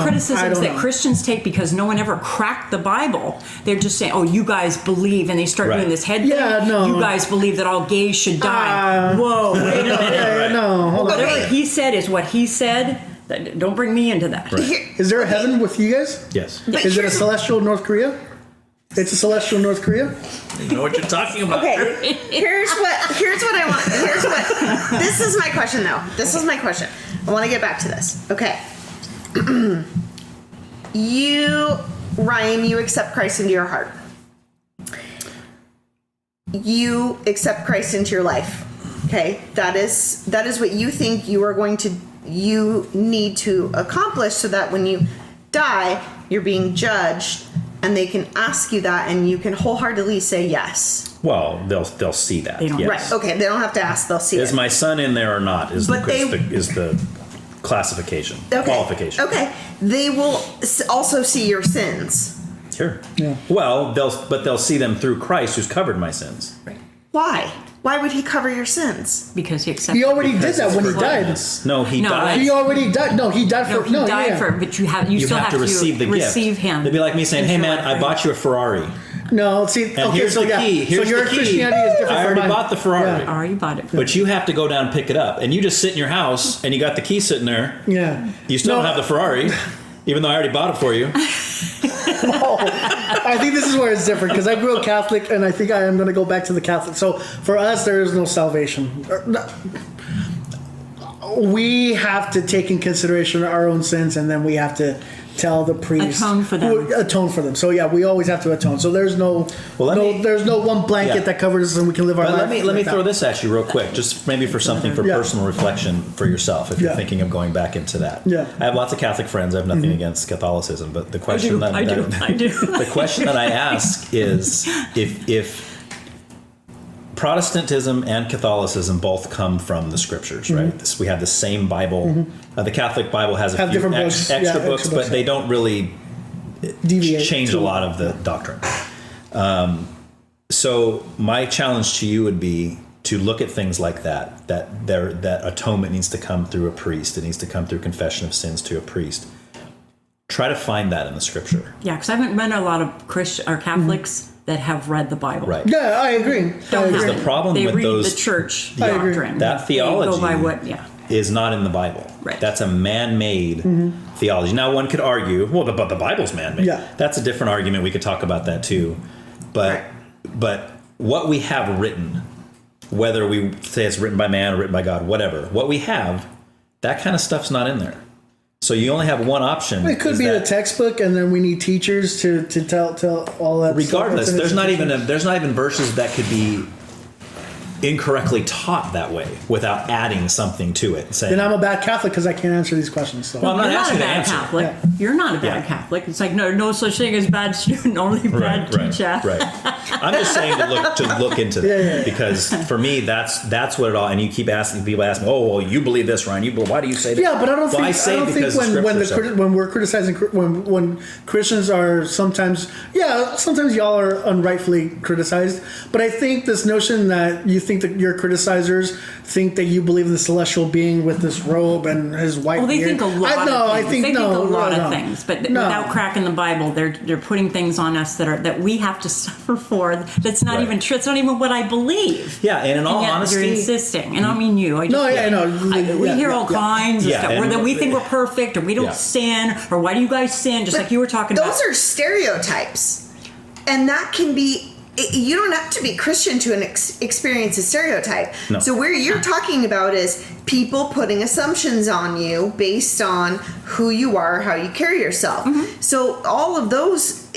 criticisms that know. Christians take because no one ever cracked the Bible. They're just saying, "Oh, you guys believe," and they start doing this head thing. Yeah, no. You guys believe that all gays should die. Whoa, wait a minute. No, hold on. Whatever he said is what he said. Don't bring me into that. Is there a heaven with you guys? Yes. Is it a celestial North Korea? It's a celestial North Korea. You know what you're talking about. Okay, here's what I want. This is my question, though. This is my question. I want to get back to this. Okay. Ryan, you accept Christ into your heart. You accept Christ into your life. Okay, that is what you think you need to accomplish, so that when you die, you're being judged, and they can ask you that, and you can wholeheartedly say yes. Well, they'll see that. Yes. Right. Okay. They don't have to ask. They'll see Is it. my son in there or not? Is the classification qualification? Okay. They will also see your sins. Sure. Yeah. Well, they'll see them through Christ, who's covered my sins. Right. Why? Why would he cover your sins? Because he accepted. He already did that when he died. No, he died. He already died. No, he died for. No, he died for. But you still have to receive the gift. Receive him. It'd be like me saying, "Hey, man, I bought you a Ferrari." No, see. And here's the key. Here's so your the key. Christianity is different. I already bought the Ferrari. I already bought it. But you have to go down and pick it up, and you just sit in your house, and you got the key sitting there. Yeah. You still don't have the Ferrari, even though I already bought it for you. No, I think this is where it's different, because I grew up Catholic, and I think I am going to go back to the Catholic. So for us, there is no salvation. We have to take in consideration our own sins, and then we have to tell the priest atone for them. So yeah, we always have to atone. So there's there's no one blanket that covers us, and we can live our life. Let me throw this at you real quick, just maybe for something for personal reflection for yourself, if you're thinking of going back into that. Yeah. I have lots of Catholic friends. I have nothing against Catholicism, but the question I do. The question that I ask is if Protestantism and Catholicism both come from the scriptures, right? We have the same Bible. The Catholic Bible has a few different books. extra books, but they don't really change a lot of the doctrine. So my challenge to you would be to look at things like that atonement needs to come through a priest. It needs to come through confession of sins to a priest. Try to find that in the scripture. Yeah, because I haven't met a lot of Christian or Catholics that have read the Bible. Right. Yeah, I agree. The problem they with read those, the church doctrine. That theology they go by what, is not in the Bible. Right. That's a man-made theology. Now, one could argue, well, but the Bible's man-made. Yeah. That's a different argument. We could talk about that too. But what we have written, whether we say it's written by man or written by God, whatever, what we have, that kind of stuff's not in there. So you only have one option. It could be the textbook, and then we need teachers to tell all that. Regardless, there's not even verses that could be incorrectly taught that way without adding something to it. Saying, then I'm a bad Catholic because I can't answer these questions. So. Well, I'm not asking a bad to answer. Catholic. Yeah. You're not a bad Catholic. It's like no such thing as bad student, only bad teacher. Right. I'm just saying to look into that because for me that's what it all. And you keep asking people me, oh well, you believe this, Ryan? Why do you say that? Yeah, but I don't think when we're criticizing when Christians are sometimes y'all are unrightfully criticized. But I think this notion that you think that your criticizers think that you believe in the celestial being with this robe and his white beard. They think a lot of things. They think a lot of things, but no. Without cracking the Bible, they're putting things on us that we have to suffer for. That's not even true. It's not even what I believe. Yeah, and in all honesty, you're insisting, and I mean you. We hear all kinds of stuff that we think we're perfect, or we don't sin, or why do you guys sin? Just like you were talking about. Those are stereotypes, and that can be. You don't have to be Christian to experience a stereotype. No. So where you're talking about is people putting assumptions on you based on who you are, how you carry yourself. So all of those,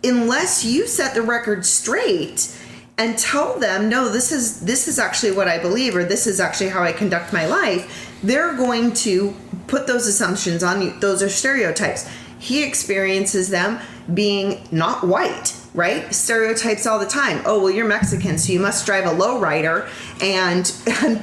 unless you set the record straight and tell them, no, this is actually what I believe, or this is actually how I conduct my life, they're going to put those assumptions on you. Those are stereotypes. He experiences them being not white, right? Stereotypes all the time. Oh, well, you're Mexican, so you must drive a lowrider and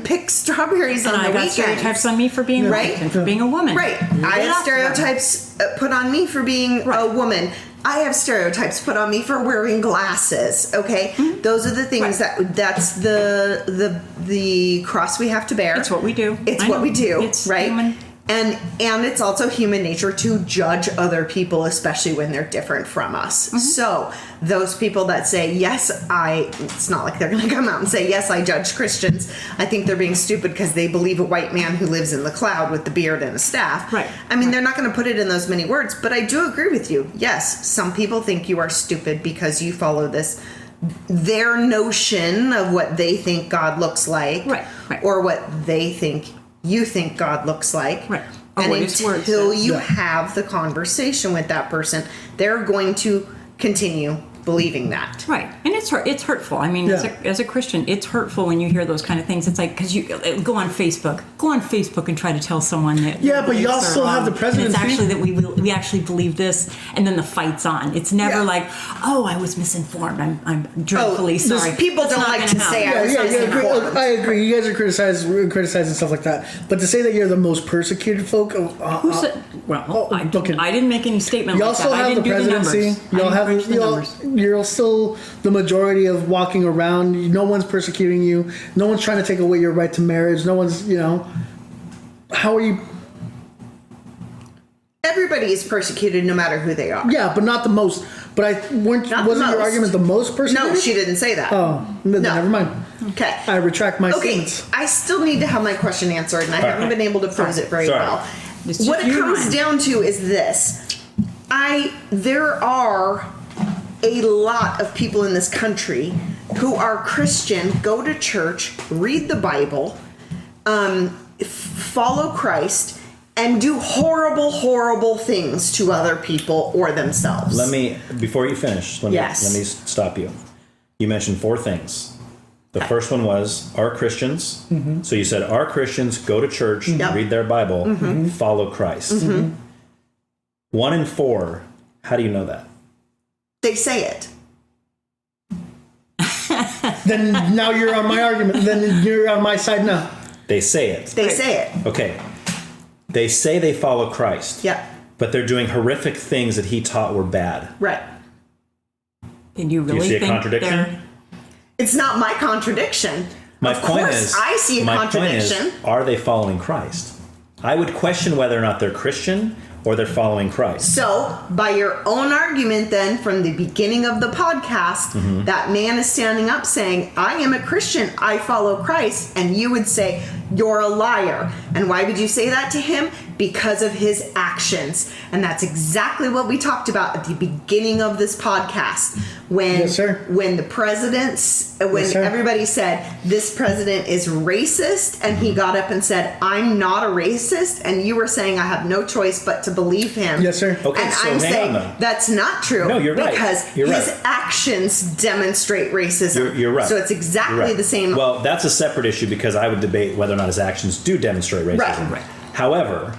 pick strawberries on the weekend. I got stereotypes on me for being white and for being a woman. Right. I have stereotypes put on me for being a woman. I have stereotypes put on me for wearing glasses. Okay, those are the things that's the cross we have to bear. It's what we do. It's what we do. It's right. Human. And it's also human nature to judge other people, especially when they're different from us. So those people that say, yes, it's not like they're going to come out and say, yes, I judge Christians. I think they're being stupid because they believe a white man who lives in the cloud with the beard and a staff. Right. I mean, they're not going to put it in those many words, but I do agree with you. Yes, some people think you are stupid because you follow their notion of what they think God looks like, or what they think you think God looks like. Right. And until you have the conversation with that person, they're going to continue believing that. Right. And it's hurtful. I mean, as a Christian, it's hurtful when you hear those kind of things. It's like, because you go on Facebook and try to tell someone that. Yeah, but you also have the presidency. It's actually that we actually believe this, and then the fight's on. It's never like, oh, I was misinformed. I'm dreadfully sorry. People don't like to say I was misinformed. I agree. You guys are criticizing stuff like that. But to say that you're the most persecuted folk of... Who said... Well, I didn't make any statement like that. I didn't do the numbers. You're still the majority of walking around. No one's persecuting you. No one's trying to take away your right to marriage. No one's, how are you? Everybody is persecuted no matter who they are. Yeah, but not the most. But wasn't your argument the most persecuted? No, she didn't say that. Oh, no. Never mind. Okay. I retract my statements. I still need to have my question answered, and I haven't been able to pose it very well. What it comes down to is this. There are a lot of people in this country who are Christian, go to church, read the Bible, follow Christ, and do horrible, horrible things to other people or themselves. Before you finish, let me stop you. You mentioned 4 things. The first one was, are Christians. So you said, are Christians, go to church, read their Bible, follow Christ. 1 in 4, how do you know that? They say it. Then now you're on my argument. Then you're on my side now. They say it. They say it. Okay. They say they follow Christ. Yeah. But they're doing horrific things that he taught were bad. Right. And you really do you see a think contradiction? It's not my contradiction. My of point course, is, I see a contradiction. Point is, are they following Christ? I would question whether or not they're Christian or they're following Christ. So, by your own argument then, from the beginning of the podcast, that man is standing up saying, I am a Christian, I follow Christ, and you would say, you're a liar. And why would you say that to him? Because of his actions. And that's exactly what we talked about at the beginning of this podcast. When the presidents, everybody said, this president is racist, and he got up and said, I'm not a racist, and you were saying, I have no choice but to believe him. Yes, sir. Okay, and so I'm saying on, that's not true. No, you're right. Because his actions demonstrate racism. You're right. So it's exactly the same. Well, that's a separate issue because I would debate whether or not his actions do demonstrate racism. Right. However,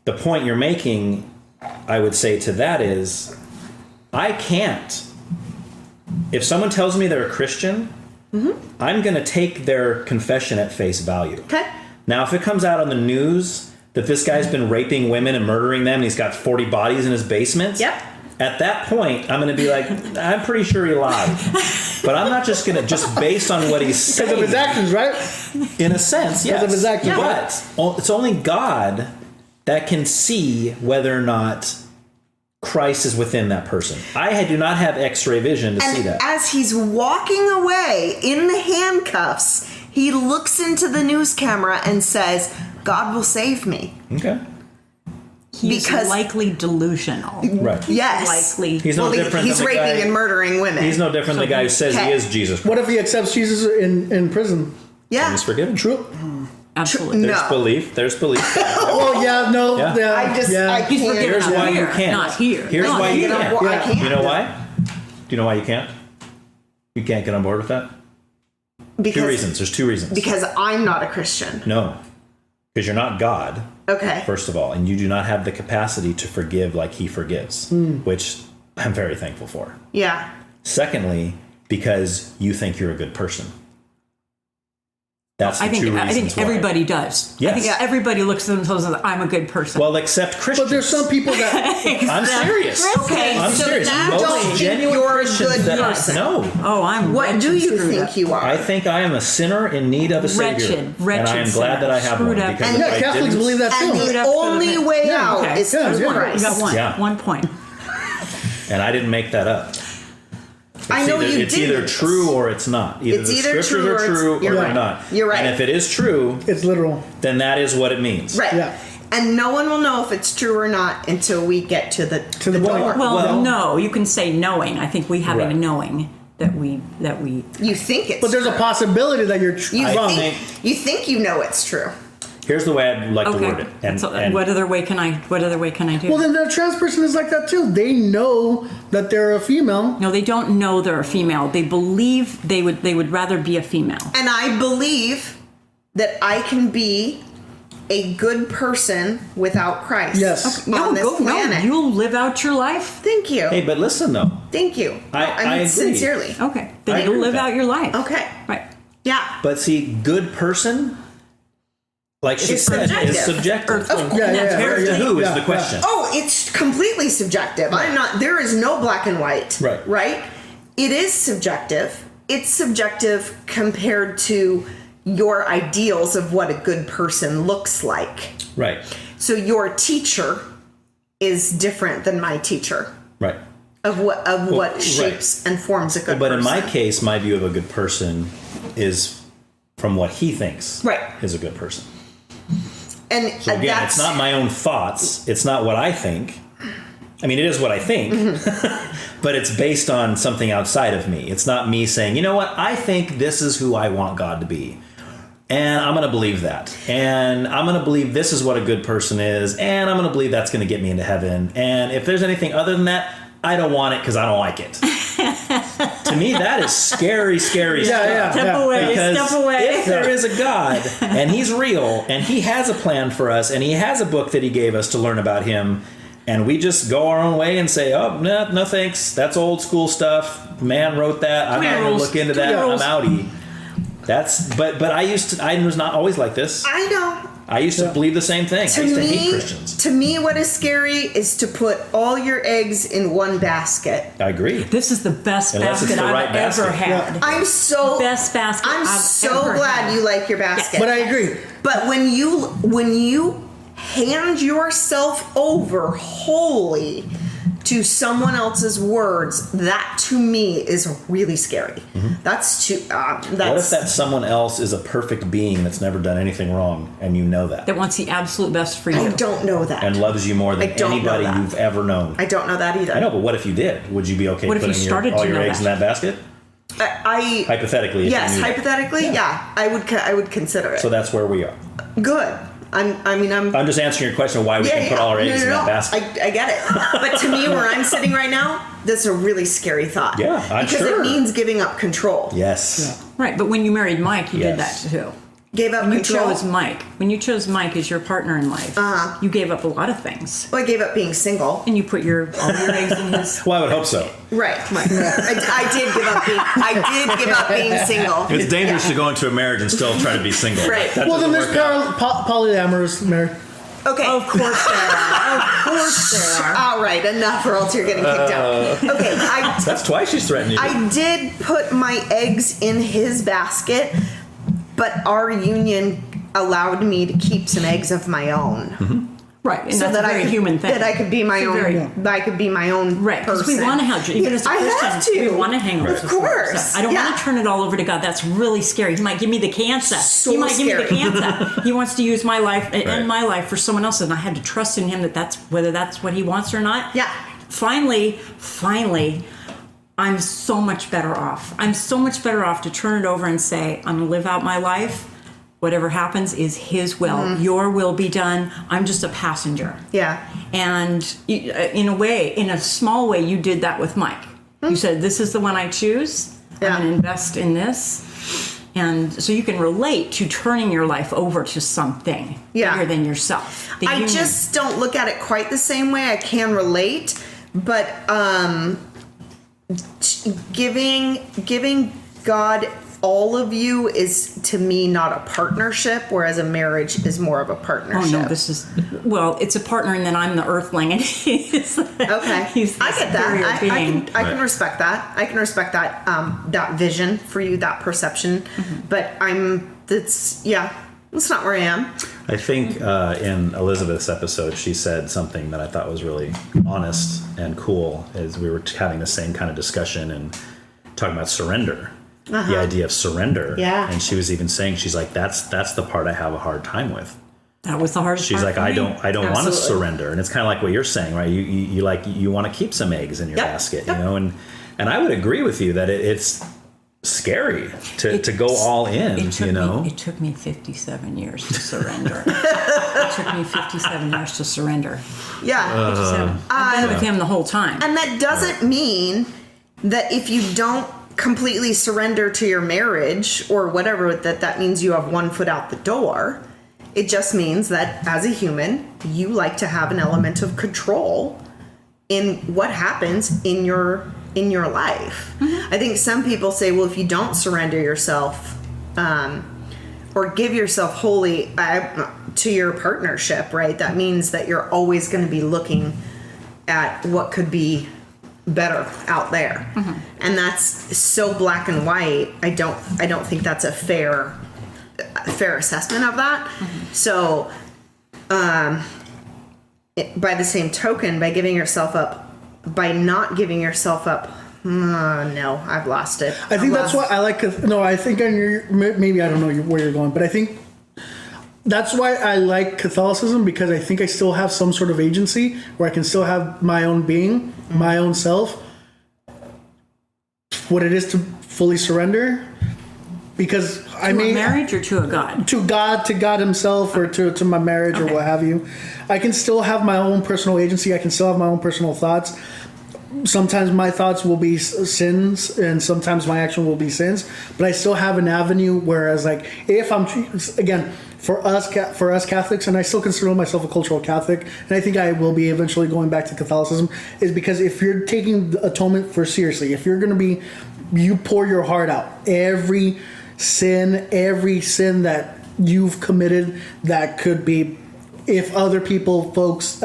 the point you're making, I would say to that is, I can't. If someone tells me they're a Christian, I'm going to take their confession at face value. Okay. Now, if it comes out on the news that this guy's been raping women and murdering them and he's got 40 bodies in his basement, at that point, I'm going to be like, I'm pretty sure he lied. But I'm not just going to, just based on what he's saying. Because of his actions, right? In a sense, yes. Because of his actions. But it's only God that can see whether or not Christ is within that person. I do not have X-ray vision to see that. As he's walking away in the handcuffs, he looks into the news camera and says, God will save me. Okay. He's likely delusional. Right. Yes. Likely. He's no different he's than the raping guy, and murdering women. He's no different than the guy who says he is Jesus Christ. What if he accepts Jesus in prison? Yeah. He's forgiven. True. Absolutely. There's belief. There's belief. Oh, yeah, no. Yeah. Yeah. I can't. He's forgiven. Here's why you can't. Not here. Here's why you can't. I can't. You know why? Do you know why you can't? You can't get on board with that? Two reasons. There's two reasons. Because I'm not a Christian. No. Because you're not God. Okay. First of all, and you do not have the capacity to forgive like he forgives, which I'm very thankful for. Yeah. Secondly, because you think you're a good person. That's the two reasons I think everybody does. Yes. I think everybody looks at themselves and I'm a good person. Well, except Christians. But there's some people that I'm serious. Okay, I'm so serious. you Most don't think genuine you're a Christians good that person. No. Oh, I'm What do you think you are? I think I am a sinner in need of a savior. Wretched and I am glad that I have one. Screwed up. Because And if I Catholics didn't- believe that too. And the only way out is through Christ. You got one. Yeah. 1 point. And I didn't make that up. I know you It's didn't. either true or it's not. Either It's the either scriptures true or are it's- true you're or right. they're not. You're right. And if it is true, it's literal. then that is what it means. Right. Yeah. And no one will know if it's true or not until we get to the the door. point. Well, no, you can say knowing. I think we have Right. a knowing that we You think it's But there's a true. possibility that you're You wrong. think you know it's true. Here's the way I'd like to word it. And, so, and what other way can I do? Well, then the trans person is like that too. They know that they're a female. No, they don't know they're a female. They believe they would rather be a female. And I believe that I can be a good person without Christ. Yes. On this planet. you'll live out your life. Thank you. hey, but listen though. Thank you. I agree. Sincerely. Okay, I then agree you'll with live that. out your life. Okay. Right. Yeah. But see, good person, like she It's said, is subjective. subjective. Very To who is Yeah, the question? Oh, it's completely subjective. There is no black and white. Right. Right? It is subjective. It's subjective compared to your ideals of what a good person looks like. Right. So your teacher is different than my teacher Right. of what right. shapes and forms a good But person. in my case, my view of a good person is from what he thinks is a good person. And So again, that's it's not my own thoughts. It's not what I think. I mean, it is what I think, but it's based on something outside of me. It's not me saying, you know what, I think this is who I want God to be. And I'm going to believe that. And I'm going to believe this is what a good person is. And I'm going to believe that's going to get me into heaven. And if there's anything other than that, I don't want it because I don't like it. To me, that is scary, scary stuff. Step away. Because Step away. if there is a God and he's real and he has a plan for us and he has a book that he gave us to learn about him, and we just go our own way and say, oh, no thanks. That's old school stuff. Man wrote that. I'm not going to look into that. I'm outie. But I was not always like this. I know. I used to believe the same thing. I used to hate Christians. To me, what is scary is to put all your eggs in one basket. I agree. This is the best Unless it's basket the right I've ever basket. had. I'm so Best basket I'm I've so ever glad had. you like your basket. But I agree. But when you hand yourself over wholly to someone else's words, that to me is really scary. That's too. What if that someone else is a perfect being that's never done anything wrong, and you know that? That wants the absolute best for you. I don't know that. And loves you more than I don't know anybody that. you've ever known. I don't know that either. I know, but what if you did? Would you be okay What if you putting started all to your know eggs in that? that basket? I Hypothetically. If yes, you knew that. hypothetically, yeah. I would consider it. So that's where we are. Good. I'm just answering your question why we can put all our eggs in that basket. I get it. But to me, where I'm sitting right now, that's a really scary thought. Yeah, I'm because sure. it means giving up control. Yes. Right, but when you married Mike, you did that Yes. too. Gave up When you control. chose Mike, when you chose Mike as your partner in life, you gave up a lot of things. Well, I gave up being single. And you put all your eggs in his. Well, I would hope so. Right. I did give up being single. It's dangerous to go into a marriage and still try to be single. Right. That Well, then doesn't there's work out. polyamorous marriage. Okay. Of course there are. Of course there are. All right, enough or else you're getting kicked out. Okay, That's twice she's threatened you. I did put my eggs in his basket, but our union allowed me to keep some eggs of my own. Right, and that's a very human thing. That I could be my It's a own. very- I could be my own Right, because person. we want to have, even as a I Christian, have to. we want to hang out with Of someone. course. So I don't Yeah. want to turn it all over to God. That's really scary. He might give me the cancer. So he might give me the scary. cancer. He wants to use my life and Right. my life for someone else, and I had to trust in him that that's whether that's what he wants or not. Yeah. Finally, I'm so much better off. I'm so much better off to turn it over and say, I'm going to live out my life. Whatever happens is his will. Your will be done. I'm just a passenger. Yeah. And in a way, in a small way, you did that with Mike. You said, this is the one I choose. I'm going to invest in this. And so you can relate to turning your life over to something bigger than yourself. I just don't look at it quite the same way. I can relate, but giving God all of you is, to me, not a partnership, whereas a marriage is more of a partnership. Oh no, this is, well, it's a partner, and then I'm the earthling, and he's okay. He's the I get that. being. I can respect that. I can respect that that vision for you, that perception. But that's not where I am. I think in Elizabeth's episode, she said something that I thought was really honest and cool, as we were having the same kind of discussion and talking about surrender. The idea of surrender. Yeah. And she was even saying, she's like, that's the part I have a hard time with. That was the hardest She's part. like, I don't want to surrender. And it's kind of like what you're saying, right? You want to keep some eggs in your basket, you know? And I would agree with you that it's scary to go all in, you know? It took me 57 years to surrender. It took me 57 years to surrender. Yeah. I've been with him the whole time. And that doesn't mean that if you don't completely surrender to your marriage or whatever, that means you have one foot out the door. It just means that as a human, you like to have an element of control in what happens in your life. I think some people say, well, if you don't surrender yourself or give yourself wholly to your partnership, right, that means that you're always going to be looking at what could be better out there. And that's so black and white. I don't think that's a fair assessment of that. So by the same token, by not giving yourself up, no, I've lost it. I think that's why I like. No, I think maybe I don't know where you're going, but I think that's why I like Catholicism, because I think I still have some sort of agency where I can still have my own being, my own self, what it is to fully surrender. Because to a marriage or to a God? To God himself, or to my marriage, or what have you. I can still have my own personal agency. I can still have my own personal thoughts. Sometimes my thoughts will be sins, and sometimes my action will be sins. But I still have an avenue. Whereas, like, if I'm, again, for us Catholics, and I still consider myself a cultural Catholic, and I think I will be eventually going back to Catholicism, is because if you're taking the atonement for seriously, if you're going to be, you pour your heart out, every sin that you've committed, that could be, if other folks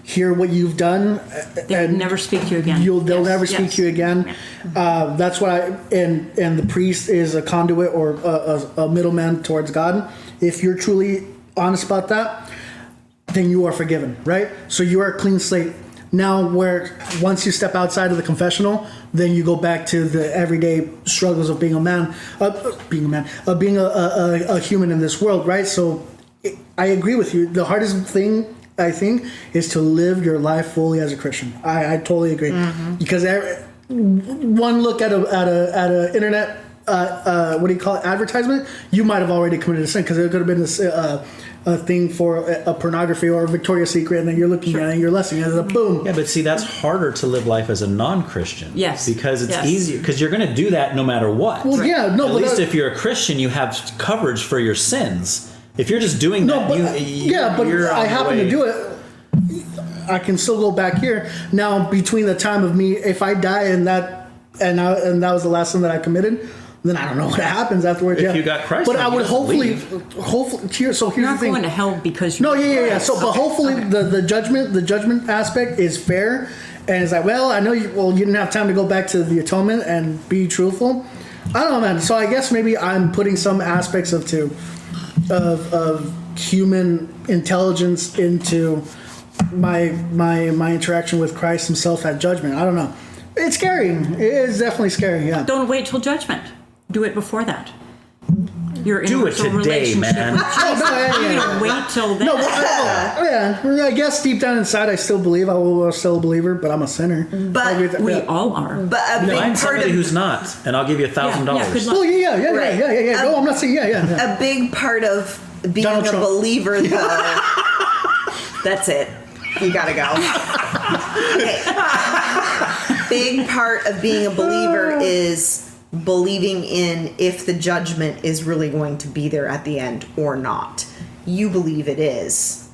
hear what you've done, they'll never speak to you again. They'll never speak to you again. That's why, and the priest is a conduit or a middleman towards God. If you're truly honest about that, then you are forgiven, right? So you are a clean slate. Now, where once you step outside of the confessional, then you go back to the everyday struggles of being a man, being a human in this world, right? So I agree with you. The hardest thing, I think, is to live your life fully as a Christian. I totally agree, because one look at a internet advertisement, you might have already committed a sin, because it could have been a thing for a pornography or a Victoria's Secret, and then you're looking at it and you're listening, and then boom. Yeah, but see, that's harder to live life as a non-Christian. Yes. Because it's easier, because you're going to do that no matter what. Well, yeah, no. At least if you're a Christian, you have coverage for your sins. If you're just doing that, but I happen to do it. I can still go back here. Now, between the time of me, if I die and that was the last sin that I committed, then I don't know what happens afterwards. If you got Christ, but I would hopefully. Here's you're not the thing. going to hell because you. No, yeah. So, but hopefully the judgment aspect is fair, and it's like, well, I know you didn't have time to go back to the atonement and be truthful. I don't know, man. So I guess maybe I'm putting some aspects of human intelligence into my interaction with Christ himself at judgment. I don't know. It's scary. It is definitely scary. Yeah. Don't wait till judgment. Do it before that. You're in Do it today, man. Wait till then. I guess deep down inside, I still believe. I'm still a believer, but I'm a sinner. But we all are. But a big I'm part somebody of who's not, and I'll give you $1,000. Oh yeah. No, I'm not saying A big part of being Donald Trump. Believer, though. That's it. You gotta go. Okay. Big part of being a believer is believing in if the judgment is really going to be there at the end or not. You believe it is.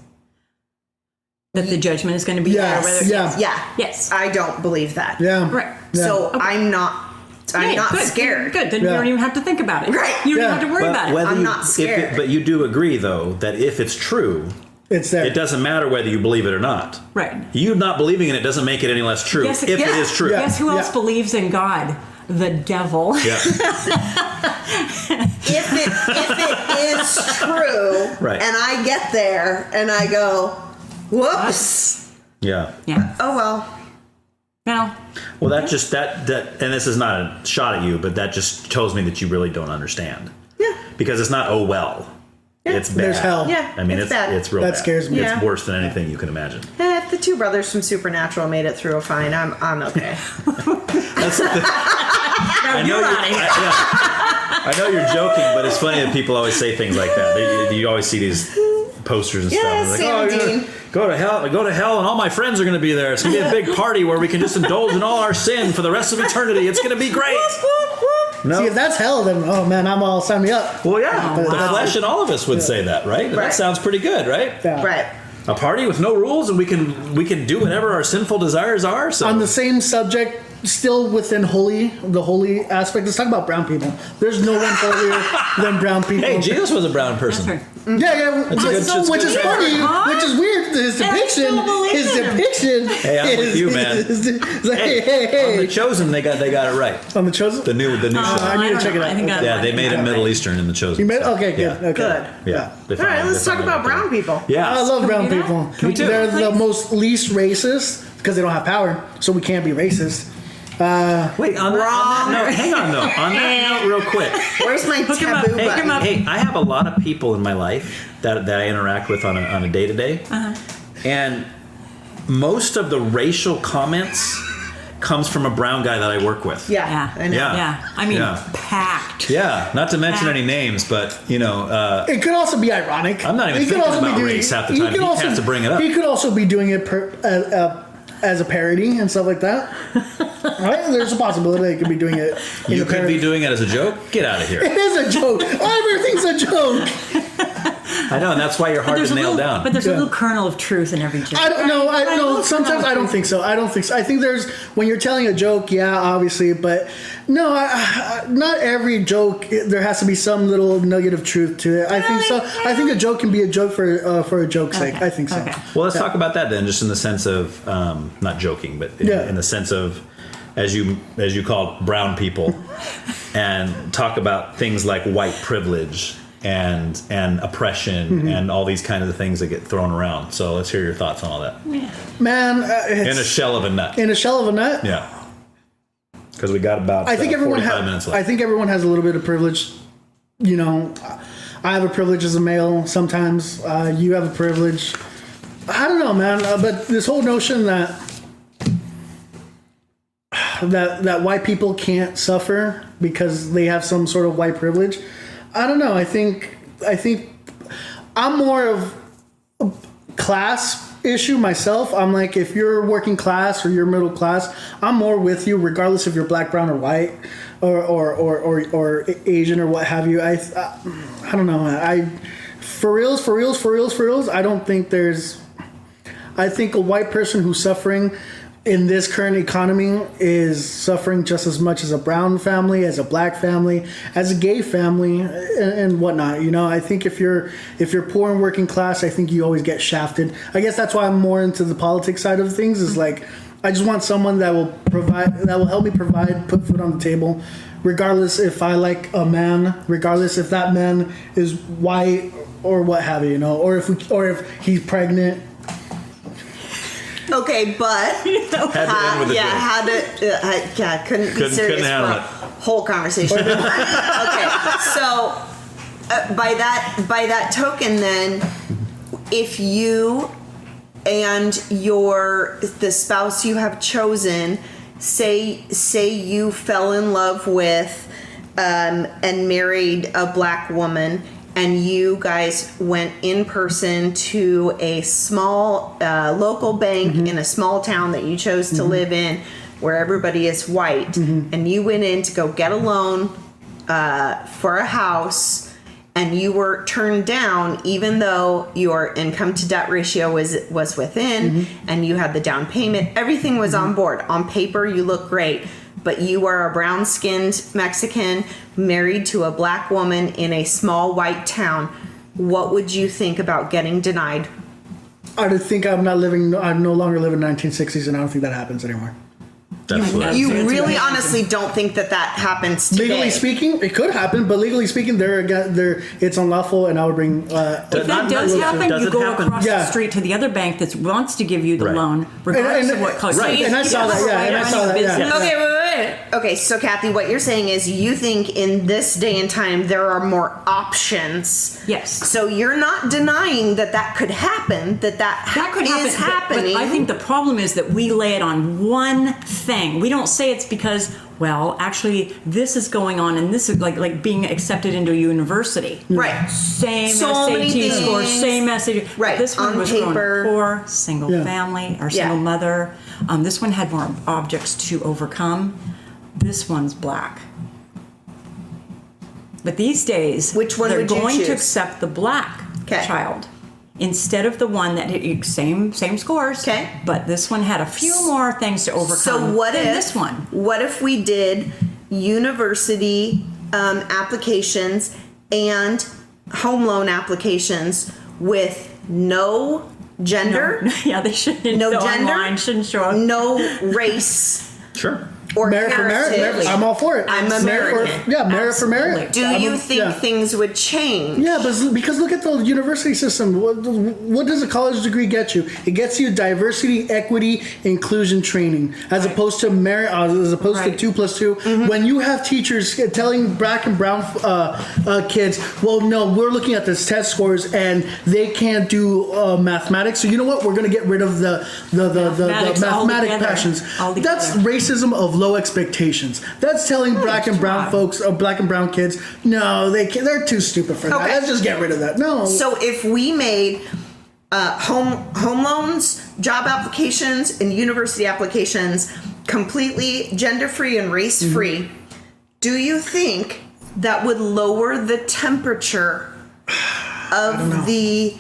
That the judgment is going to be there. Whether Yes. I don't believe that. Yeah. Right. So I'm not good. scared. Good. Then you don't even have to think about it. Right. You don't even have to worry about it. I'm not scared. But you do agree, though, that if it's true, it's there. It doesn't matter whether you believe it or not. Right. You not believing in it doesn't make it any less true. Yes, if it is true. Guess who else believes in God? The devil. Yeah. if it is true, right. and I get there and I go, whoops. Yeah. Yeah. Oh well. No. Well, that just that and this is not a shot at you, but that just tells me that you really don't understand. Yeah. Because it's not well. Yeah. It's bad. There's hell. Yeah. I mean, it's bad. It's real That bad. scares me. It's worse than anything you can imagine. If the two brothers from Supernatural made it through fine, I'm okay. I know you're joking, but it's funny that people always say things like that. You always see these posters and stuff. Yeah, Sam Dean. Go to hell, and all my friends are going to be there. It's going to be a big party where we can just indulge in all our sin for the rest of eternity. It's going to be great. No. See, if that's hell, then sign me up. Well, yeah, the flesh in all of us would say that, right? That sounds pretty good, right? Yeah. Right. A party with no rules, and we can do whatever our sinful desires are. So on the same subject, still within the holy aspect, let's talk about brown people. There's no one holier than brown people. Hey, Jesus was a brown person. Yeah, which is funny, which is weird. His depiction. Hey, I'm with you, man. Hey. On The Chosen, they got it right. On The Chosen, the new show. I need to check it out. They made it Middle Eastern in The Chosen. You made okay, good. Yeah. Okay. Good. Yeah. All right, let's talk about brown people. Yeah, I love brown people. Me too. They're the most least racist because they don't have power, so we can't be racist. Wait, on that note, hang on though. On that note, real quick. Where's my taboo button? Hey, I have a lot of people in my life that I interact with on a day-to-day. And most of the racial comments comes from a brown guy that I work with. Yeah. I know. Yeah. I mean, packed. Yeah, not to mention any names, but, it could also be ironic. I'm not even thinking about race half the time. He has to bring it up. He could also be doing it as a parody and stuff like that. Right? There's a possibility they could be doing it. You could be doing it as a joke? Get out of here. It is a joke. Everything's a joke. I know, and that's why you're hard to nail down. But there's a little kernel of truth in every joke. I don't know. Sometimes I don't think so. I think there's, when you're telling a joke, yeah, obviously, but no, not every joke, there has to be some little nugget of truth to it. I think so. I think a joke can be a joke for a joke's sake. I think so. Okay. Well, let's talk about that then, just in the sense of, not joking, but in the sense of, as you call brown people, and talk about things like white privilege and oppression and all these kinds of things that get thrown around. So let's hear your thoughts on all that. Yeah. Man, in a shell of a nut. In a shell of a nut? Yeah. Because we got about 45 minutes left. I think everyone has a little bit of privilege. You know, I have a privilege as a male sometimes. You have a privilege. I don't know, man. But this whole notion that white people can't suffer because they have some sort of white privilege, I don't know. I think I'm more of a class issue myself. I'm like, if you're working class or you're middle class, I'm more with you, regardless if you're black, brown, or white, or Asian or what have you. I don't know. For reals. I don't think there's. I think a white person who's suffering in this current economy is suffering just as much as a brown family, as a black family, as a gay family, and whatnot. You know, I think if you're poor and working class, I think you always get shafted. I guess that's why I'm more into the politics side of things. Is like, I just want someone that will help me provide, put food on the table, regardless if I like a man, regardless if that man is white or what have you. You know, or if he's pregnant. Okay, but couldn't be serious for a whole conversation. Okay, so by that token, then, if you and the spouse you have chosen, say you fell in love with and married a black woman, and you guys went in person to a small local bank in a small town that you chose to live in where everybody is white, and you went in to go get a loan for a house, and you were turned down even though your income to debt ratio was within, and you had the down payment, everything was on board. On paper, you look great, but you are a brown-skinned Mexican married to a black woman in a small white town. What would you think about getting denied? I would think I'm no longer living in the 1960s, and I don't think that happens anymore. You really honestly don't think that happens today? Legally speaking, it could happen, but legally speaking, it's unlawful, and I would bring... if that does happen, you go across the street to the other bank that wants to give you the loan, regardless of what color. Right, and I saw that, Okay, wait. Okay, so Kathy, what you're saying is you think in this day and time there are more options. Yes. So you're not denying that could happen, that could is happening. But I think the problem is that we lay it on one thing. We don't say it's because, well, actually, this is going on, and this is like being accepted into a university. Right. Same so SAT score, same SAT. Right. This one on was paper. for single family or single mother. This one had more objects to overcome. This one's black. But these days, which one they're would you going choose? to accept the black child. Instead of the one that same scores, but this one had a few more things to overcome. So what than if this one? What if we did university applications and home loan applications with no gender? No, they shouldn't. No gender. Online shouldn't show up. No race. Sure. Or merit for merit. I'm all for it. I'm American. Merit for merit. Do you think things would change? Yeah, but because look at the university system. What does a college degree get you? It gets you diversity, equity, inclusion training, as opposed to merit, as opposed to 2+2. When you have teachers telling black and brown kids, well, no, we're looking at this test scores and they can't do mathematics. So you know what? We're going to get rid of the mathematic passions. That's racism of low expectations. That's telling black and brown folks or black and brown kids, no, they're too stupid for that. Let's just get rid of that. No. So if we made home loans, job applications, and university applications completely gender free and race free, do you think that would lower the temperature of the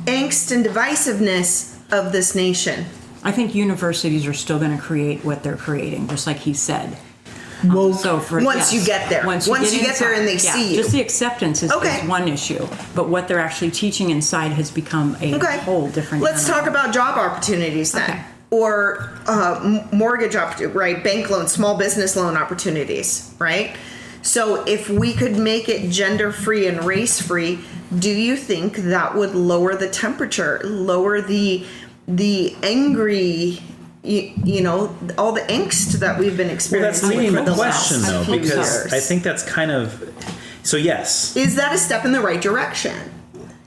angst and divisiveness of this nation? I think universities are still going to create what they're creating, just like he said. Well, once you get there, once you get there and they see you, just the acceptance is one issue, but what they're actually teaching inside has become a whole different. Let's talk about job opportunities then, or mortgage opportunities, right? Bank loans, small business loan opportunities, right? So if we could make it gender free and race free, do you think that would lower the temperature, lower the angry, you know, all the angst that we've been experiencing? Well, that's for leading the question, last though, few because years. I think that's kind of so. Yes, is that a step in the right direction?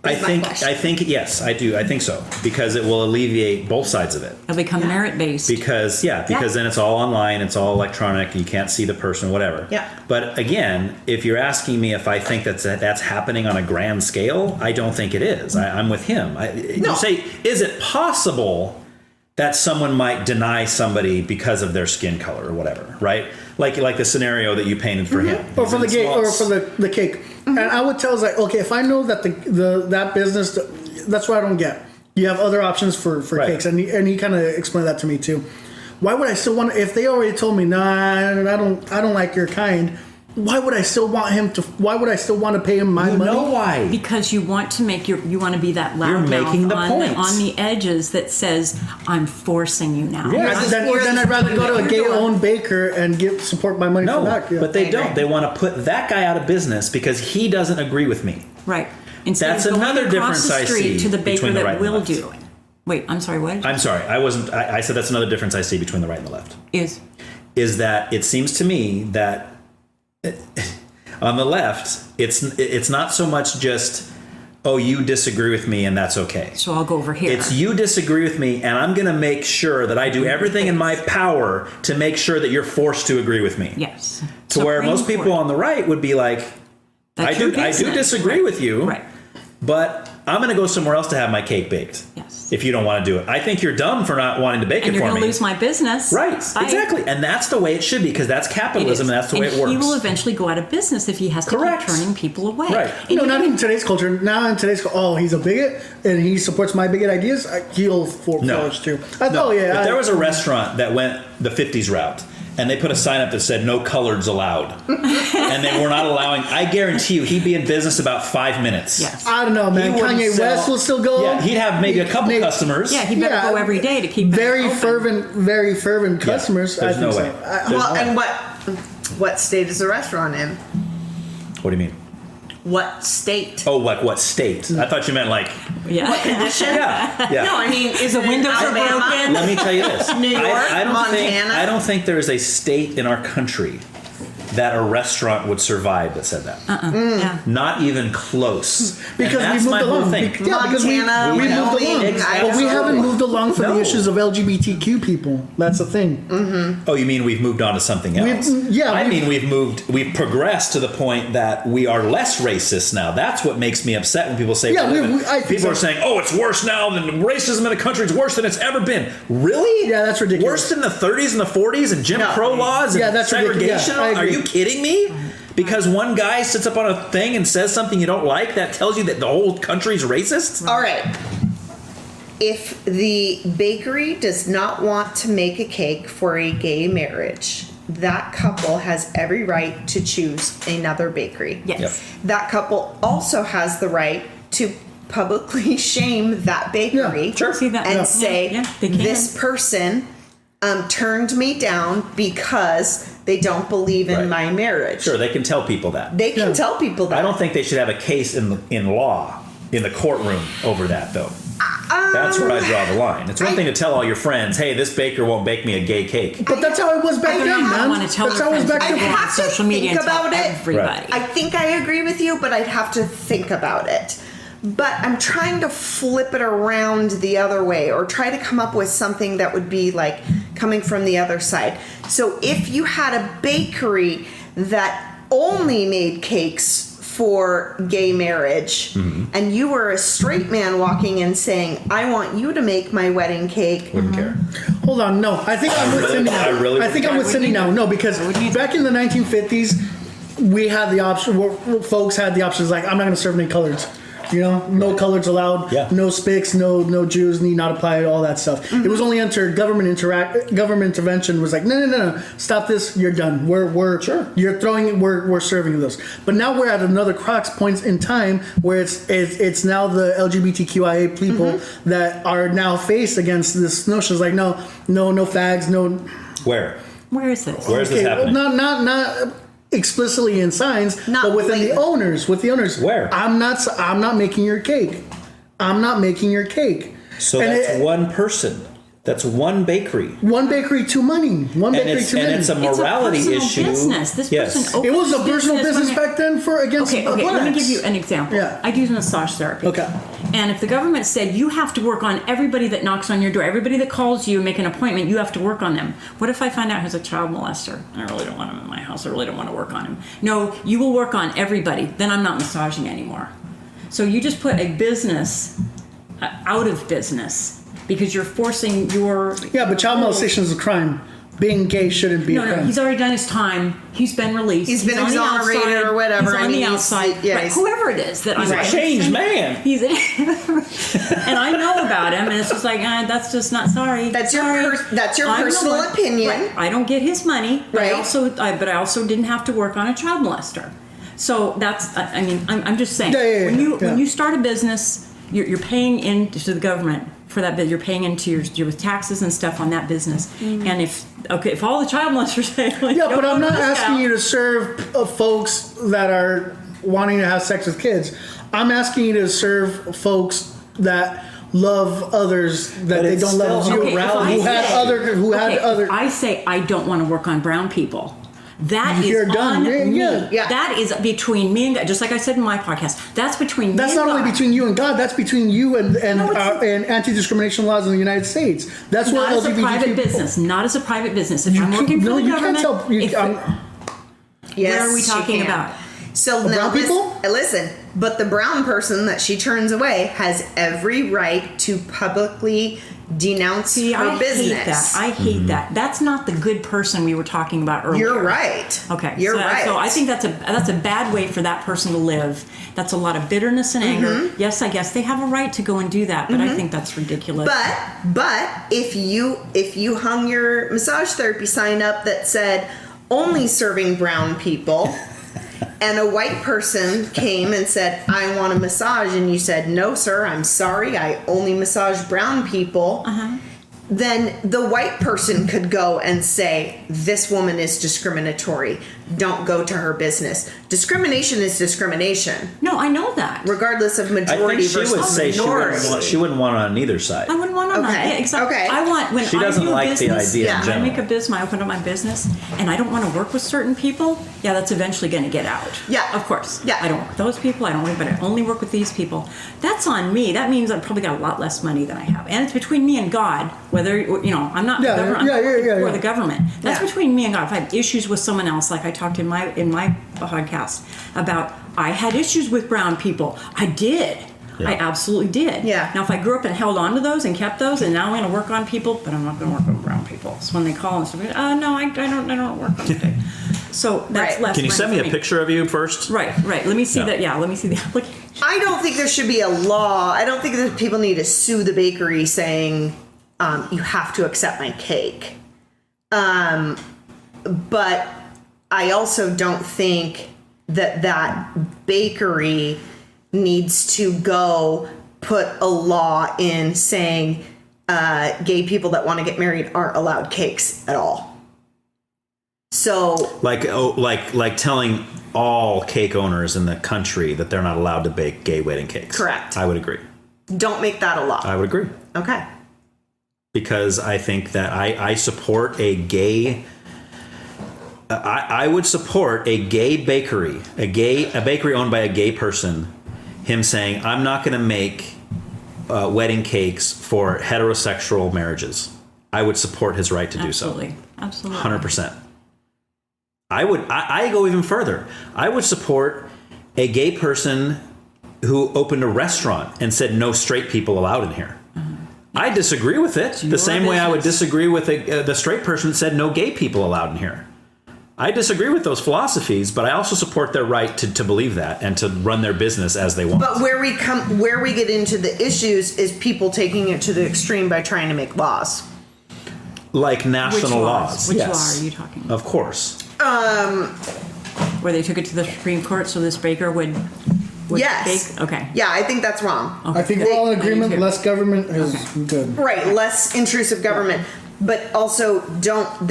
I think yes, I do. I think so, because it will alleviate both sides of it. It'll become merit based. Because then it's all online, it's all electronic, you can't see the person, whatever. Yeah. But again, if you're asking me if I think that's happening on a grand scale, I don't think it is. I'm with him. You say, is it possible that someone might deny somebody because of their skin color or whatever, right? Like the scenario that you painted for him, or for the cake, or for the cake. And I would tell us if I know that that business, that's what I don't get. You have other options for cakes, and he kind of explained that to me too. Why would I still want? If they already told me, nah, I don't like your kind. Why would I still want him to? Why would I still want to pay him my money? Know why? Because you want to you want to be that loud You're making mouth the on the edges that says, "I'm forcing you now." Yeah, then I'd rather go to a gay-owned baker and support my money for that. Yeah. But they don't. They want to put that guy out of business because he doesn't agree with me. Right. Instead That's of going another across difference the I street see to the baker between the right that and will left. do it. Wait, I'm sorry. What? I'm sorry. I wasn't. I said that's another difference I see between the right and the left. Is that it seems to me that on the left, it's not so much just, oh, you disagree with me and that's okay. So I'll go over here. It's you disagree with me and I'm going to make sure that I do everything in my power to make sure that you're forced to agree with me. Yes. To where most people on the right would be like, I do disagree with you, right? But I'm going to go somewhere else to have my cake baked. Yes. Yes. If you don't want to do it, I think you're dumb for not wanting to bake And it you're for going me. to lose my business. Right, Bye. exactly. And that's the way it should be, because that's capitalism and that's the way it works. He will eventually go out of business if he has to keep turning people away. Right. No, not in today's culture. Now in today's he's a bigot and he supports my bigot ideas. He'll flourish too. If there was a restaurant that went the 50s route, and they put a sign up that said "No coloreds allowed," and they were not allowing. I guarantee you, he'd be in business about 5 minutes. Yes. I don't know, man. Kanye West will still go. Yeah, he'd have maybe a couple customers. Yeah, he better go every day to keep very fervent customers. There's I think no way. And what state is the restaurant in? What do you mean? What state? Oh, like what state? I thought you meant like. Yeah. What condition? Yeah. No, I mean, is the windows are Alabama? broken? Let me tell you this. New York, Montana. I don't think there is a state in our country that a restaurant would survive that said that. Yeah. Not even close. Because and that's we my moved whole along. thing. Because we Montana, moved along. Exactly. But we haven't moved along for the issues of LGBTQ people. That's the thing. Mm-hmm. Oh, you mean we've moved on to something else? I mean we've progressed to the point that we are less racist now. That's what makes me upset when people say people are saying, "Oh, it's worse now than racism in the country. It's worse than it's ever been." Really? Yeah, that's ridiculous. Worse than the 30s and the 40s and Jim Crow laws and that's segregation? Yeah, are you kidding me? Because one guy sits up on a thing and says something you don't like, that tells you that the whole country's racist? All right. If the bakery does not want to make a cake for a gay marriage, that couple has every right to choose another bakery. Yes. Yep. That couple also has the right to publicly shame that bakery and say, this person turned me down because they don't believe in my marriage. Sure, they can tell people that. They can tell people that. I don't think they should have a case in law, in the courtroom over that, though. That's where I draw the line. It's one thing to tell all your friends, "Hey, this baker won't bake me a gay cake." But that's how it was back then, man. I want to tell that's how it was back then. I have to social media think and tell about it. everybody. I think I agree with you, but I'd have to think about it. But I'm trying to flip it around the other way, or try to come up with something that would be like coming from the other side. So if you had a bakery that only made cakes for gay marriage, and you were a straight man walking in saying, "I want you to make my wedding cake," wouldn't care. Hold on, no. I think I'm with Cindy now. I think I'm with Cindy now. No, because back in the 1950s, we had the option. Folks had the options like, "I'm not going to serve any coloreds." You know, no coloreds allowed, no spics, no Jews need not apply, all that stuff. It was only until government intervention was like, no, stop this, you're done. You're throwing, we're serving this. But now we're at another crux point in time where it's now the LGBTQIA people that are now faced against this notion. It's like, no fags, no. Where is this? Where's this happening? Not explicitly in signs, but within the owners. Where? I'm not making your cake. I'm not making your cake. So and that's one person. That's one bakery. One bakery, too many. One bakery, too many. And it's a morality issue. Business. This person it was a personal business back then against Okay, let me give you an example. Yeah. I do massage therapy. Okay. And if the government said you have to work on everybody that knocks on your door, everybody that calls you and make an appointment, you have to work on them. What if I find out who's a child molester? I really don't want him in my house. I really don't want to work on him. No, you will work on everybody. Then I'm not massaging anymore. So you just put a business out of business because you're forcing your... Yeah, but child molestation is a crime. Being gay shouldn't be a crime. No, he's already done his time. He's been released. He's been exonerated or whatever. He's on the outside. Right, whoever it is that he's a changed man. He's and I know about him, and it's just like that's just not sorry. That's your personal opinion. Right. I don't get his money. Right. But I also didn't have to work on a child molester. So that's. I mean, I'm just saying. When you start a business, you're paying into the government for that. You're paying into your taxes and stuff on that business. And if all the child molesters say, but I'm not asking you to serve folks that are wanting to have sex with kids. I'm asking you to serve folks that love others that they don't love you. If I say I don't want to work on brown people. That is on me. That is between me and God. Just like I said in my podcast, that's between me and God. That's not only between you and God. That's between you and anti-discrimination laws in the United States. That's not what as a private business. Not as a private business. If I'm working for the government, Yes, what are we talking about? So now brown people? Listen, But the brown person that she turns away has every right to publicly denounce her business. I hate that. That's not the good person we were talking about earlier. You're right. Okay. You're right. So I think that's a bad way for that person to live. That's a lot of bitterness and anger. Yes, I guess they have a right to go and do that, but I think that's ridiculous. But if you hung your massage therapy sign up that said only serving brown people, and a white person came and said, I want a massage, and you said, no, sir, I'm sorry, I only massage brown people, then the white person could go and say, this woman is discriminatory. Don't go to her business. Discrimination is discrimination. No, I know that. Regardless of majority versus minority. She wouldn't want it on either side. I wouldn't want on that. Yeah, exactly. Okay. I want when she I doesn't do a like business, the idea in when I general. make a business, I open up my business, and I don't want to work with certain people. Yeah, that's eventually going to get out. Yeah, of course. Yeah, I don't work with those people. I don't work, but I only work with these people. That's on me. That means I've probably got a lot less money than I have, and it's between me and God. Whether I'm not for the government. That's between me and God. If I have issues with someone else, like I talked in my podcast about, I had issues with brown people. I did. I absolutely did. Yeah. Now, if I grew up and held on to those and kept those, and now I'm going to work on people, but I'm not going to work with brown people. So when they call and say, no, I don't work on today. So that's less. Can you send me money a for picture of you first? Right. Let me see that. Yeah, let me see the application. I don't think there should be a law. I don't think that people need to sue the bakery saying, you have to accept my cake. But I also don't think that bakery needs to go put a law in saying gay people that want to get married aren't allowed cakes at all. So like telling all cake owners in the country that they're not allowed to bake gay wedding cakes. Correct. I would agree. Don't make that a law. I would agree. Okay. Because I think that I support a gay. I would support a gay bakery, a bakery owned by a gay person. Him saying, "I'm not going to make wedding cakes for heterosexual marriages." I would support his right to do so. Absolutely. 100%. I go even further. I would support a gay person who opened a restaurant and said no straight people allowed in here. I disagree with it. The same way I would disagree with the straight person that said no gay people allowed in here. I disagree with those philosophies, but I also support their right to believe that and to run their business as they want. But where we get into the issues is people taking it to the extreme by trying to make laws. Like national laws. Which yes. law are you talking about? Of course. Where they took it to the Supreme Court so this baker would yes. bake? Okay. Yeah, I think that's wrong. Okay. I think we're all in agreement. Less government is good. Right, less intrusive government. But also don't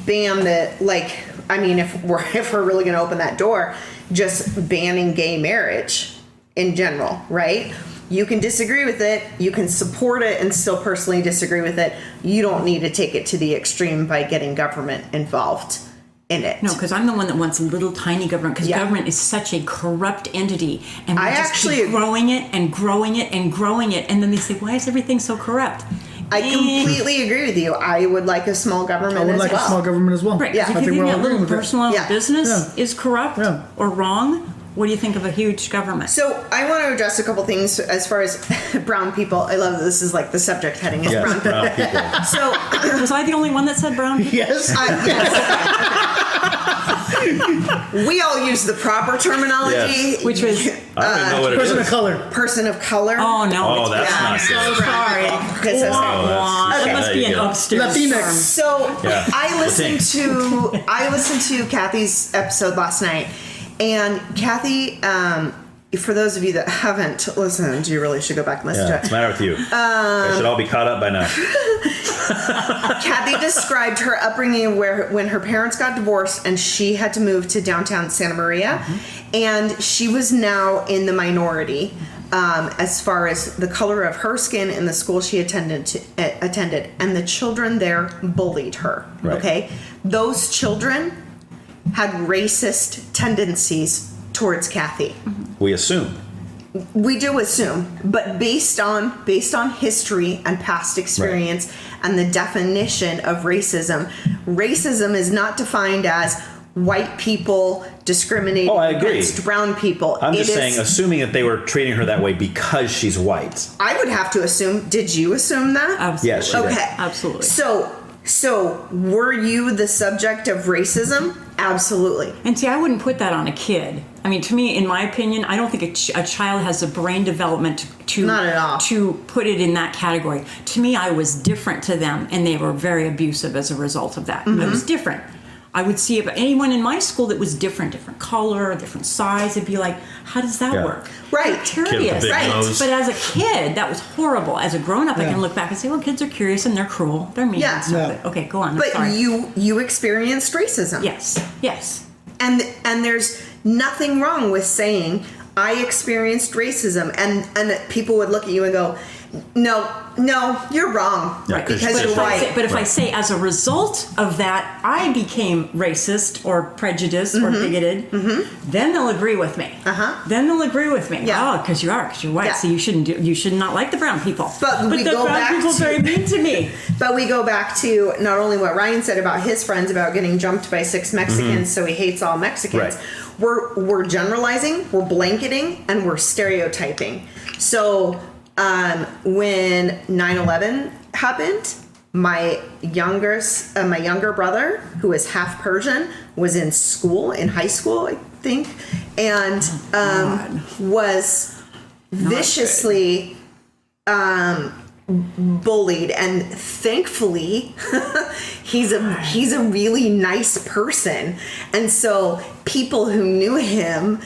ban the, like, I mean, if we're really going to open that door, just banning gay marriage in general, right? You can disagree with it, you can support it and still personally disagree with it. You don't need to take it to the extreme by getting government involved in it. No, because I'm the one that wants a little tiny government, because government is such a corrupt entity, and we keep growing it and growing it and growing it, and then they say, why is everything so corrupt? I completely agree with you. I would like a small government as well. I would like a small government as well. Right, if you think that little personal business is corrupt or wrong, what do you think of a huge government? So I want to address a couple things as far as brown people. I love that this is like the subject heading is brown people. So was I the only one that said brown people? Yes. We all use the proper terminology, which was I don't even know what it person is. of color. Person of color. Oh no! Oh, that's not so good. sorry. That must be an upstairs Latinx. term. So I listened to Kathy's episode last night, and Kathy, for those of you that haven't listened, you really should go back and listen to it. What's the matter with you? I should all be caught up by now. Kathy described her upbringing when her parents got divorced and she had to move to downtown Santa Maria, and she was now in the minority as far as the color of her skin in the school she attended, and the children there bullied her. Right. Okay, those children had racist tendencies towards Kathy. We assume. We do assume, but based on history and past experience and the definition of racism is not defined as white people discriminating against brown people. I'm just saying, assuming that they were treating her that way because she's white. I would have to assume. Did you assume that? Absolutely. Yes, she did. Okay. Absolutely. So were you the subject of racism? Absolutely. And see, I wouldn't put that on a kid. I mean, to me, in my opinion, I don't think a child has the brain development to Not at all. to put it in that category. To me, I was different to them, and they were very abusive as a result of that. Mm-hmm. I was different. I would see anyone in my school that was different color, different size, I'd be like, how does that work? Right. Curious. Right. But as a kid, that was horrible. As a grown-up, I can look back and say, well, kids are curious and they're cruel. They're mean and stuff. But, okay, go on. But sorry. you experienced racism. Yes. And there's nothing wrong with saying, I experienced racism. And people would look at you and go, no, you're wrong. Right. Because you're right. But if I say as a result of that, I became racist or prejudiced or bigoted, then they'll agree with me. Then they'll agree with me. Yeah. Oh, because you're white, so you should not like the brown people. But we the go brown back people are very mean to me. But we go back to not only what Ryan said about his friends about getting jumped by 6 Mexicans, so he hates all Mexicans. Right. We're generalizing, we're blanketing, and we're stereotyping. So when 9/11 happened, my younger brother, who is half Persian, was in high school, I think, and was viciously bullied. And thankfully, he's a really nice person, and so people who knew him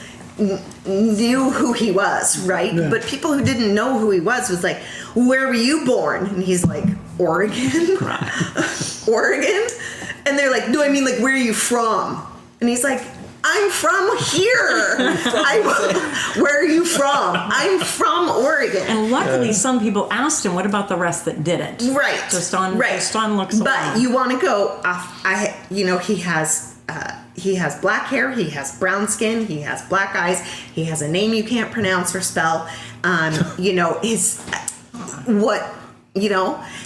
knew who he was, right? Yeah. But people who didn't know who he was like, where were you born? And he's like, Oregon? Oregon? And they're like, no, I mean, like, where are you from? And he's like, I'm from here. Where are you from? I'm from Oregon. And luckily, some people asked him, what about the rest that didn't? Right. Just on looks alone. But you want to go, he has black hair, he has brown skin, he has black eyes, he has a name you can't pronounce or spell.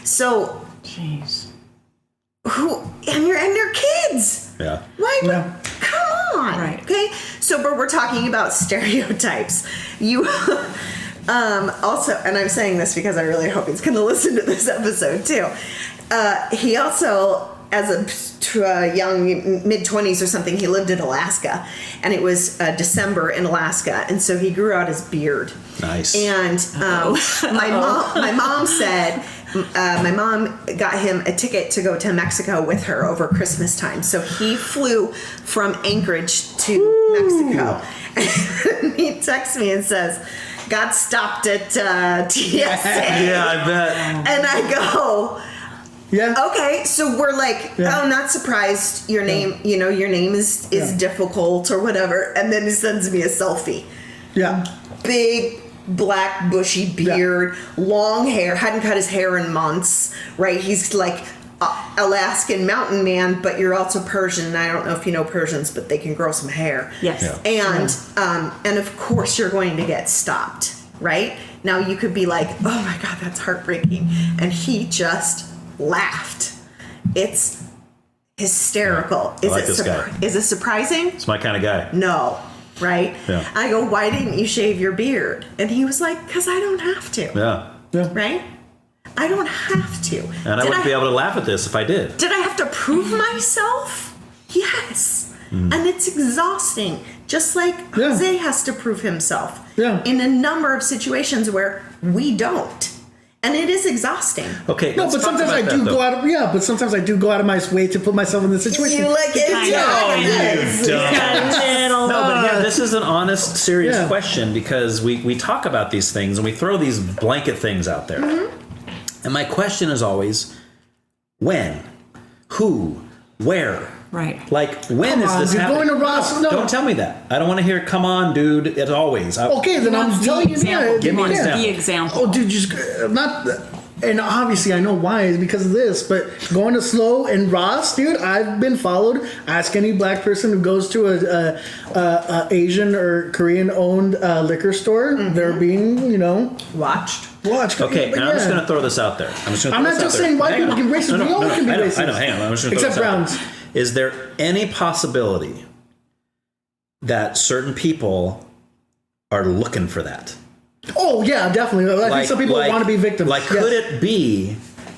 So jeez. And your kids. Yeah. Why? Yeah. Come on. Right. Okay. So, but we're talking about stereotypes. You also, and I'm saying this because I really hope he's going to listen to this episode too. He also, as a young mid-20s or something, he lived in Alaska, and it was December in Alaska, and so he grew out his beard. Nice. And my mom said, my mom got him a ticket to go to Mexico with her over Christmas time. So he flew from Anchorage to Mexico. And he texts me and says, got stopped at TSA. Yeah, I bet. And I go, yeah. Okay, so we're like, oh, not surprised. Your name, your name is difficult or whatever. And then he sends me a selfie. Yeah. Big black bushy beard, long hair, hadn't cut his hair in months, right? He's like Alaskan mountain man, but you're also Persian, and I don't know if you know Persians, but they can grow some hair. Yes. Yeah. And of course you're going to get stopped, right? Now you could be like, oh my God, that's heartbreaking. And he just laughed. It's hysterical. I like this guy. Is it surprising? It's my kind of guy. No. Right? Yeah. I go, why didn't you shave your beard? And he was like, because I don't have to. Yeah. Right? I don't have to. And I wouldn't be able to laugh at this if I did. Did I have to prove myself? Yes. And it's exhausting. Just like Jose has to prove himself in a number of situations where we don't. And it is exhausting. Okay. No, but sometimes I do go out of but sometimes I do go out of my way to put myself in this situation. You like it? You don't. No, but this is an honest, serious question, because we talk about these things and we throw these blanket things out there. And my question is always, when, who, where? Right. Like, when is this happening? Going to Ross? No. Don't tell me that. I don't want to hear, come on, dude, it's always. Okay, then I'm telling you. Give me the example. Oh, dude, just not... And obviously I know why, is because of this, but going to Slow and Ross, dude, I've been followed. Ask any black person who goes to a Asian or Korean owned liquor store. They're being, watched. Okay, and I'm just going to throw this out there. I'm not just saying white people can be racist. We all can be racist. I know, hang on. I'm just going to Except throw this Browns. out there. Is there any possibility that certain people are looking for that. Oh yeah, definitely. I think some people want to be victims. Like, could it be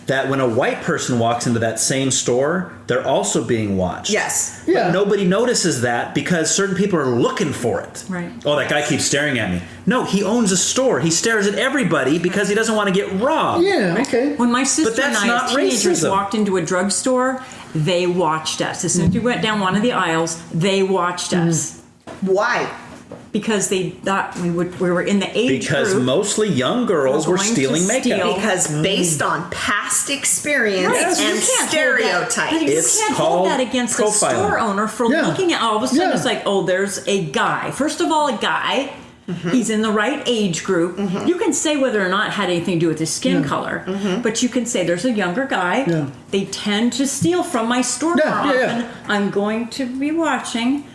that when a white person walks into that same store, they're also being watched? Yes. But nobody notices that because certain people are looking for it. Right. Oh, that guy keeps staring at me. No, he owns a store. He stares at everybody because he doesn't want to get robbed. Yeah, okay. When my sister But that's and I, not as teenagers, racism. walked into a drugstore, they watched us. As soon as we went down one of the aisles, they watched us. Why? Because they thought we were in the age Because group. mostly young girls were going to stealing makeup. steal. Because based on past experience Right, and you can't hold that- stereotypes. But you It's can't called hold that against a profiling. store owner for looking at all of a sudden. It's like, oh, there's a guy. First of all, a guy. He's in the right age group. You can say whether or not it had anything to do with his skin color, but you can say there's a younger guy. They tend to steal from my store more often. I'm going to be watching.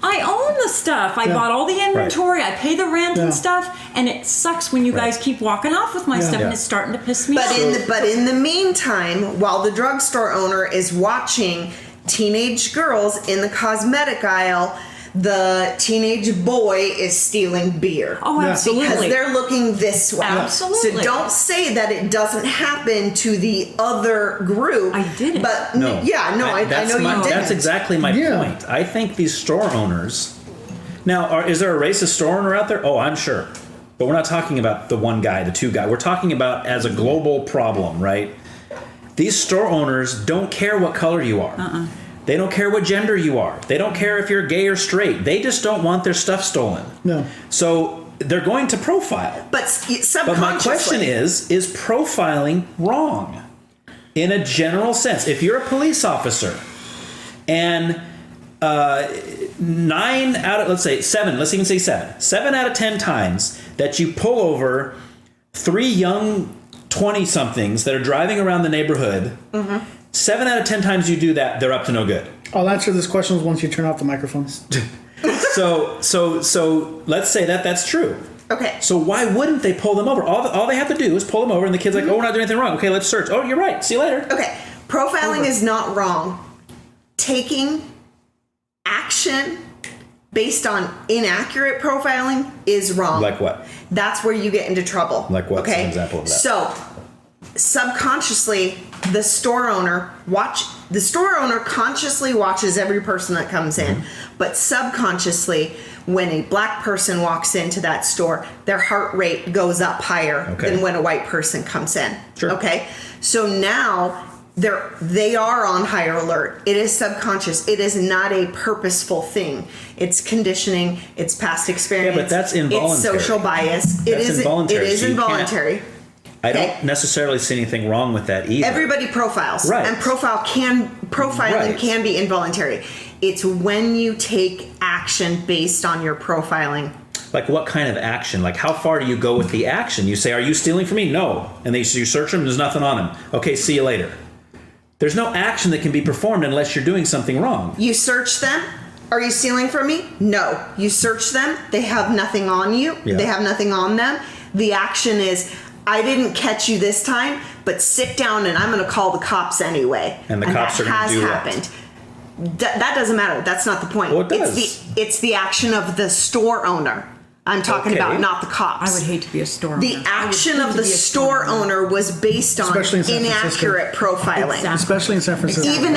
I own the stuff. I bought all the inventory. I pay the rent and stuff. And it sucks when you guys keep walking off with my stuff, and it's starting to piss me off. But in the meantime, while the drugstore owner is watching teenage girls in the cosmetic aisle, the teenage boy is stealing beer. Oh, absolutely. Because they're looking this way. Absolutely. So don't say that it doesn't happen to the other group. I didn't. But I know you didn't. That's exactly my point. I think these store owners. Now, is there a racist store owner out there? Oh, I'm sure. But we're not talking about the one guy, the two guy. We're talking about as a global problem, right? These store owners don't care what color you are. They don't care what gender you are. They don't care if you're gay or straight. They just don't want their stuff stolen. No. So they're going to profile. But subconsciously. But my question is profiling wrong? In a general sense. If you're a police officer and 7 out of 10 times that you pull over 3 young 20-somethings that are driving around the neighborhood, 7 out of 10 times you do that, they're up to no good. I'll answer this question once you turn off the microphones. So let's say that's true. Okay. So why wouldn't they pull them over? All they have to do is pull them over, and the kid's like, "Oh, we're not doing anything wrong. Okay, let's search. Oh, you're right. See you later." Okay. Profiling is not wrong. Taking action based on inaccurate profiling is wrong. Like what? That's where you get into trouble. Like what's an example of that? So subconsciously, the store owner consciously watches every person that comes in, but subconsciously, when a black person walks into that store, their heart rate goes up higher than when a white person comes in. Sure. Okay, so now they are on higher alert. It is subconscious. It is not a purposeful thing. It's conditioning. It's past experience. Yeah, but that's involuntary. It's social bias. That's involuntary. It is So you can't- involuntary. I don't necessarily see anything wrong with that either. Everybody profiles, right? And profiling can be involuntary. It's when you take action based on your profiling. Like what kind of action? Like how far do you go with the action? You say, "Are you stealing from me?" No, and you search them. There's nothing on him. Okay, see you later. There's no action that can be performed unless you're doing something wrong. You search them. Are you stealing from me? No. You search them. They have nothing on you. Yeah. They have nothing on them. The action is, I didn't catch you this time, but sit down and I'm going to call the cops anyway. And the cops are going to do happened. That doesn't matter. That's not the point. Well, it does. It's the action of the store owner. I'm talking about, not the cops. I would hate to be a store owner. The action of the store owner was based on Especially in San inaccurate profiling. Exactly. Especially in San Francisco. Even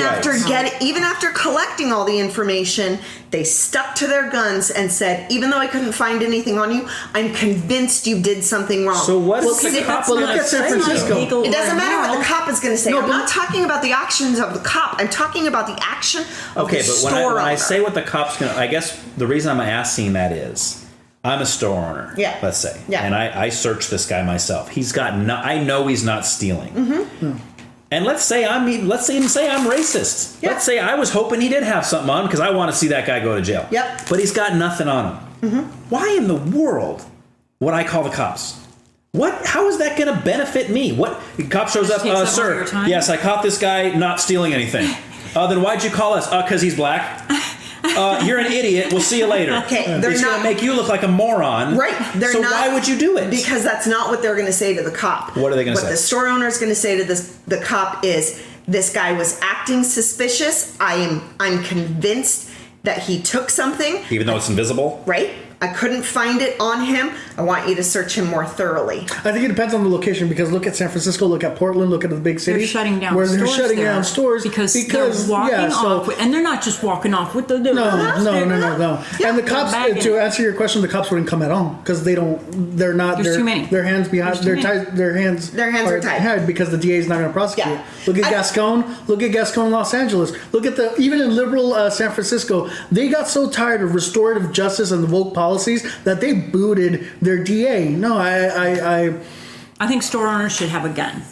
after collecting all the information, they stuck to their guns and said, even though I couldn't find anything on you, I'm convinced you did something wrong. So what's the cop? Well, look at San Francisco. It doesn't matter what the cop is going to say. No, I'm not talking about the actions of the cop. I'm talking about the action of the store owner. When I say what the cop's going to, I guess the reason I'm asking that is, I'm a store owner. Yeah. Let's say. Yeah. And I search this guy myself. I know he's not stealing. And let's say I'm racist. Yeah. Let's say I was hoping he did have something on because I want to see that guy go to jail. Yep. But he's got nothing on him. Why in the world would I call the cops? How is that going to benefit me? What? The cop shows up, sir. Yes, I caught this guy not stealing anything. Then why'd you call us? Because he's black. You're an idiot. We'll see you later. Okay, it's going to make you look like a moron. Right. So why would you do it? Because that's not what they're going to say to the cop. What are they going to say? What the store owner is going to say to the cop is, this guy was acting suspicious. I'm convinced that he took something. Even though it's invisible? Right? I couldn't find it on him. I want you to search him more thoroughly. I think it depends on the location, because look at San Francisco, look at Portland, look at the big cities. They're shutting down where stores. They're shutting down stores because they're walking off with, and they're not just walking off with the No. Yeah. And the cops, to answer your question, the cops wouldn't come at all because they're not. There's too many. Their hands behind. Their hands are tied because the DA is not going to prosecute. Yeah. Look at Gascon. Look at Gascon, Los Angeles. Look at even in liberal San Francisco, they got so tired of restorative justice and the woke policies that they booted their DA. No, I think store owners should have a gun.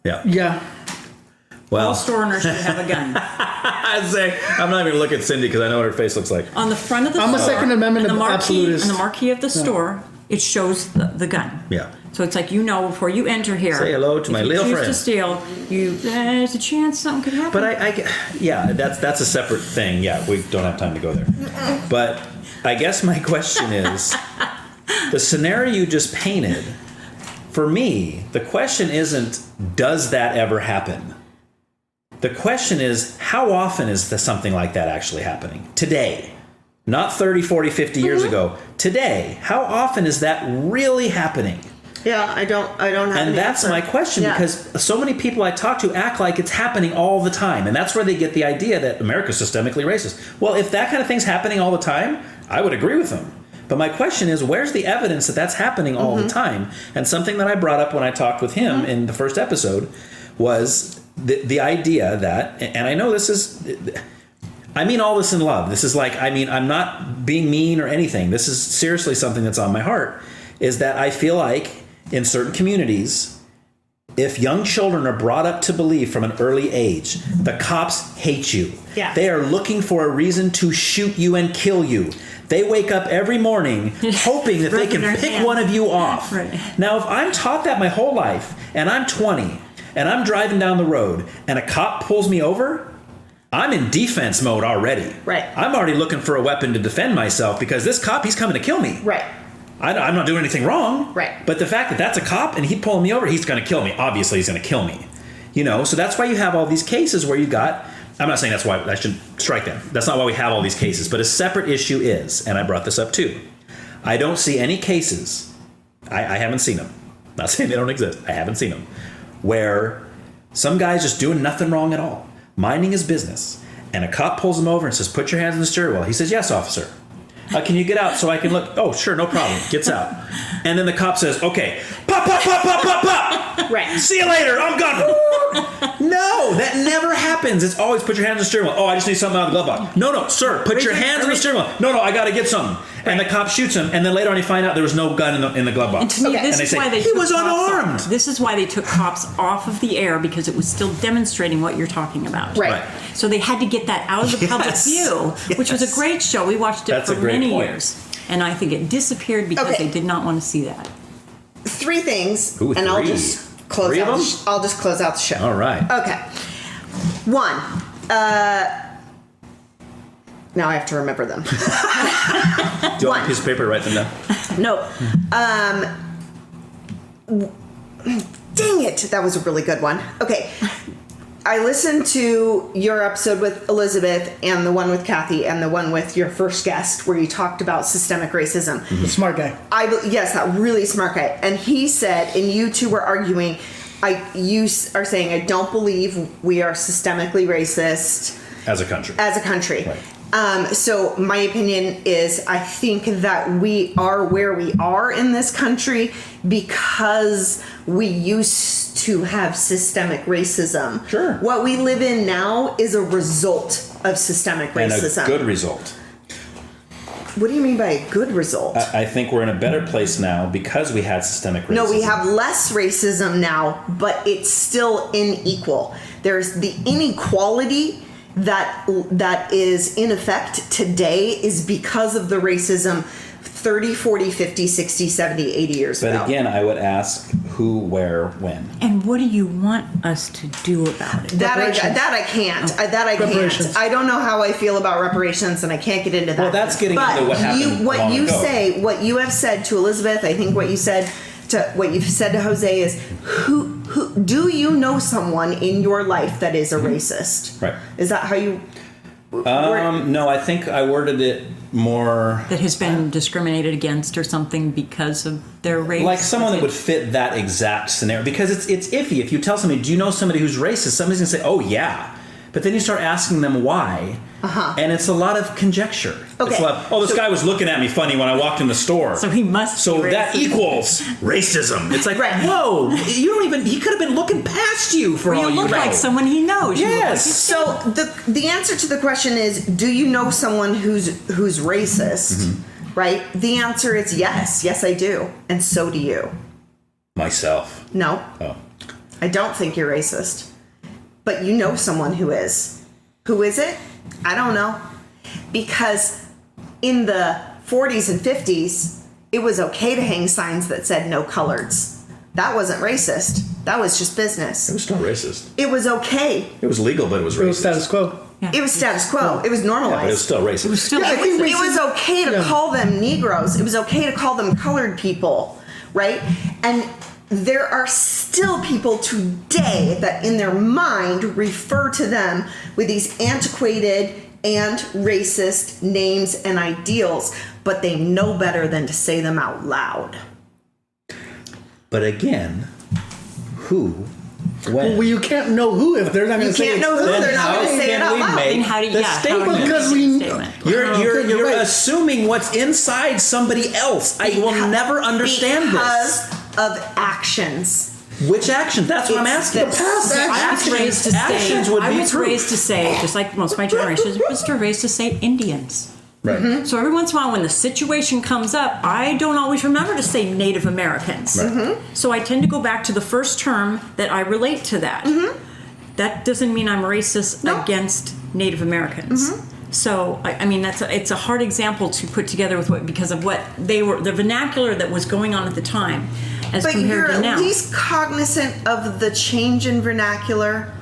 Yeah. Well, all store owners should have a gun. I'm not even going to look at Cindy because I know what her face looks like. On the front of the store. I'm a Second Amendment absolutist. On the marquee of the store, it shows the gun. Yeah. So it's like, before you enter here. Say hello to my little friend. If you choose to steal, there's a chance something could happen. But that's a separate thing. Yeah, we don't have time to go there. But I guess my question is, the scenario you just painted, for me, the question isn't, does that ever happen? The question is, how often is something like that actually happening? Today. Not 30, 40, 50 years ago. Today. How often is that really happening? Yeah, I don't have And that's my question, because so many people I talk to act like it's happening all the time. And that's where they get the idea that America's systemically racist. Well, if that kind of thing's happening all the time, I would agree with them. But my question is, where's the evidence that that's happening all the time? And something that I brought up when I talked with him in the first episode was the idea that, and I know this is, I mean all this in love. This is like, I'm not being mean or anything. This is seriously something that's on my heart, is that I feel like in certain communities, if young children are brought up to believe from an early age, the cops hate you. Yeah. They are looking for a reason to shoot you and kill you. They wake up every morning hoping that they can pick one of you off. Right. Now, if I'm taught that my whole life, and I'm 20, and I'm driving down the road, and a cop pulls me over, I'm in defense mode already. Right. I'm already looking for a weapon to defend myself because this cop, he's coming to kill me. Right. I'm not doing anything wrong. Right. But the fact that that's a cop and he's pulling me over, he's going to kill me. Obviously, he's going to kill me. So that's why you have all these cases where you got, I'm not saying that's why, I should strike that. That's not why we have all these cases. But a separate issue is, and I brought this up too, I don't see any cases, I haven't seen them. I'm not saying they don't exist. I haven't seen them. Where some guy's just doing nothing wrong at all, minding his business, and a cop pulls him over and says, "Put your hands on the steering wheel." He says, "Yes, officer." Can you get out so I can look? Oh, sure, no problem. Gets out. And then the cop says, "Okay, pop, pop, pop, pop, pop, pop. Right. See you later. I'm gone." No, that never happens. It's always put your hands on the steering wheel. Oh, I just need something out of the glove box. No, sir, put your hands on the steering wheel. No, I got to get something. And the cop shoots him, and then later on you find out there was no gun in the glove box. And to me, this is why they he was unarmed. This is why they took cops off of the air, because it was still demonstrating what you're talking about. Right. So they had to get that out of the public view, which was a great show. We watched it for many years. And I think it disappeared because they did not want to see that. 3 things, Ooh, and I'll 3. just close 3 of out. them? I'll just close out the show. All right. Okay. 1. Now I have to remember them. Do you want a piece of paper to write them down? No. Dang it. That was a really good one. Okay. I listened to your episode with Elizabeth and the one with Kathy and the one with your first guest where you talked about systemic racism. The smart guy. Yes, that really smart guy. And he said, and you two were arguing, you are saying, I don't believe we are systemically racist. As a country. Right. So my opinion is I think that we are where we are in this country because we used to have systemic racism. Sure. What we live in now is a result of systemic racism. And a good result. What do you mean by a good result? I think we're in a better place now because we had systemic racism. No, we have less racism now, but it's still unequal. There's the inequality that is in effect today is because of the racism 30, 40, 50, 60, 70, 80 years ago. But again, I would ask who, where, when. And what do you want us to do about it? That I can't. That I can't. I don't know how I feel about reparations, and I can't get into that. Well, that's getting into what happened What you ago. say, what you have said to Elizabeth, I think what you've said to Jose is, who do you know someone in your life that is a racist? Right. Is that how you? No, I think I worded it more that has been discriminated against or something because of their race. Like someone that would fit that exact scenario, because it's iffy. If you tell somebody, do you know somebody who's racist? Somebody's gonna say, oh yeah, but then you start asking them why, and it's a lot of conjecture. Okay. It's like, oh, this guy was looking at me funny when I walked in the store, so he must. So that equals racism. It's like, whoa, you don't even. He could have been looking past you for all you know. You look like someone he knows. Yes. So the answer to the question is, do you know someone who's racist? Right. The answer is yes. Yes, I do, and so do you. Myself. No. Oh. I don't think you're racist. But you know someone who is. Who is it? I don't know. Because in the 40s and 50s, it was okay to hang signs that said no coloreds. That wasn't racist. That was just business. It was still racist. It was okay. It was legal, but it was racist. It was status quo. Yeah. It was status quo. It was normalized. Yeah, but it was still racist. It was still it was okay to call them Negroes. It was okay to call them colored people, right? And there are still people today that in their mind refer to them with these antiquated and racist names and ideals, but they know better than to say them out loud. But again, who? When? Well, you can't know who if they're not going to say it. You can't know who. They're not going to say it out loud. Then how do you, Because we you're right. Assuming what's inside somebody else. I will never understand because of actions. Which action? That's what I'm asking. I was raised to say, just like most of my generation, I was raised to say Indians. Right. Mm-hmm. So every once in a while when the situation comes up, I don't always remember to say Native Americans. Right. Mm-hmm. So I tend to go back to the first term that I relate to that. Mm-hmm. That doesn't mean I'm racist against Native Americans. Mm-hmm. So I mean it's a hard example to put together with because of what they were, the vernacular that was going on at the time as compared to now. But you're at least cognizant of the change in vernacular,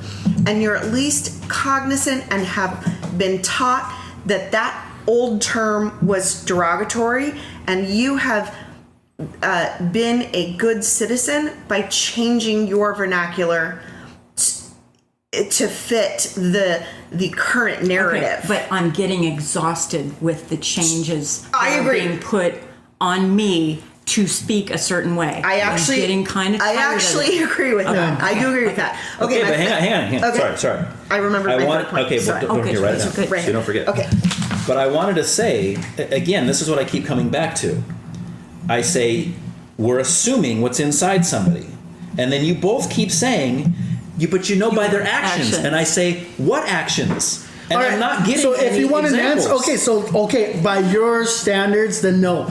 and you're at least cognizant and have been taught that old term was derogatory, and you have been a good citizen by changing your vernacular to fit the current narrative. Okay, but I'm getting exhausted with the changes I agree. Being put on me to speak a certain way. I actually I'm getting kind of tired of it. agree with that. I do agree with that. Okay, but hang on. Okay. Sorry. I remember my third point. Okay, Sorry. don't forget, write it down. Right. So you don't forget. Okay. But I wanted to say, again, this is what I keep coming back to. I say, we're assuming what's inside somebody. And then you both keep saying, by their actions. And I say, what actions? And right. I'm not getting So if you want examples. an answer, by your standards, then no,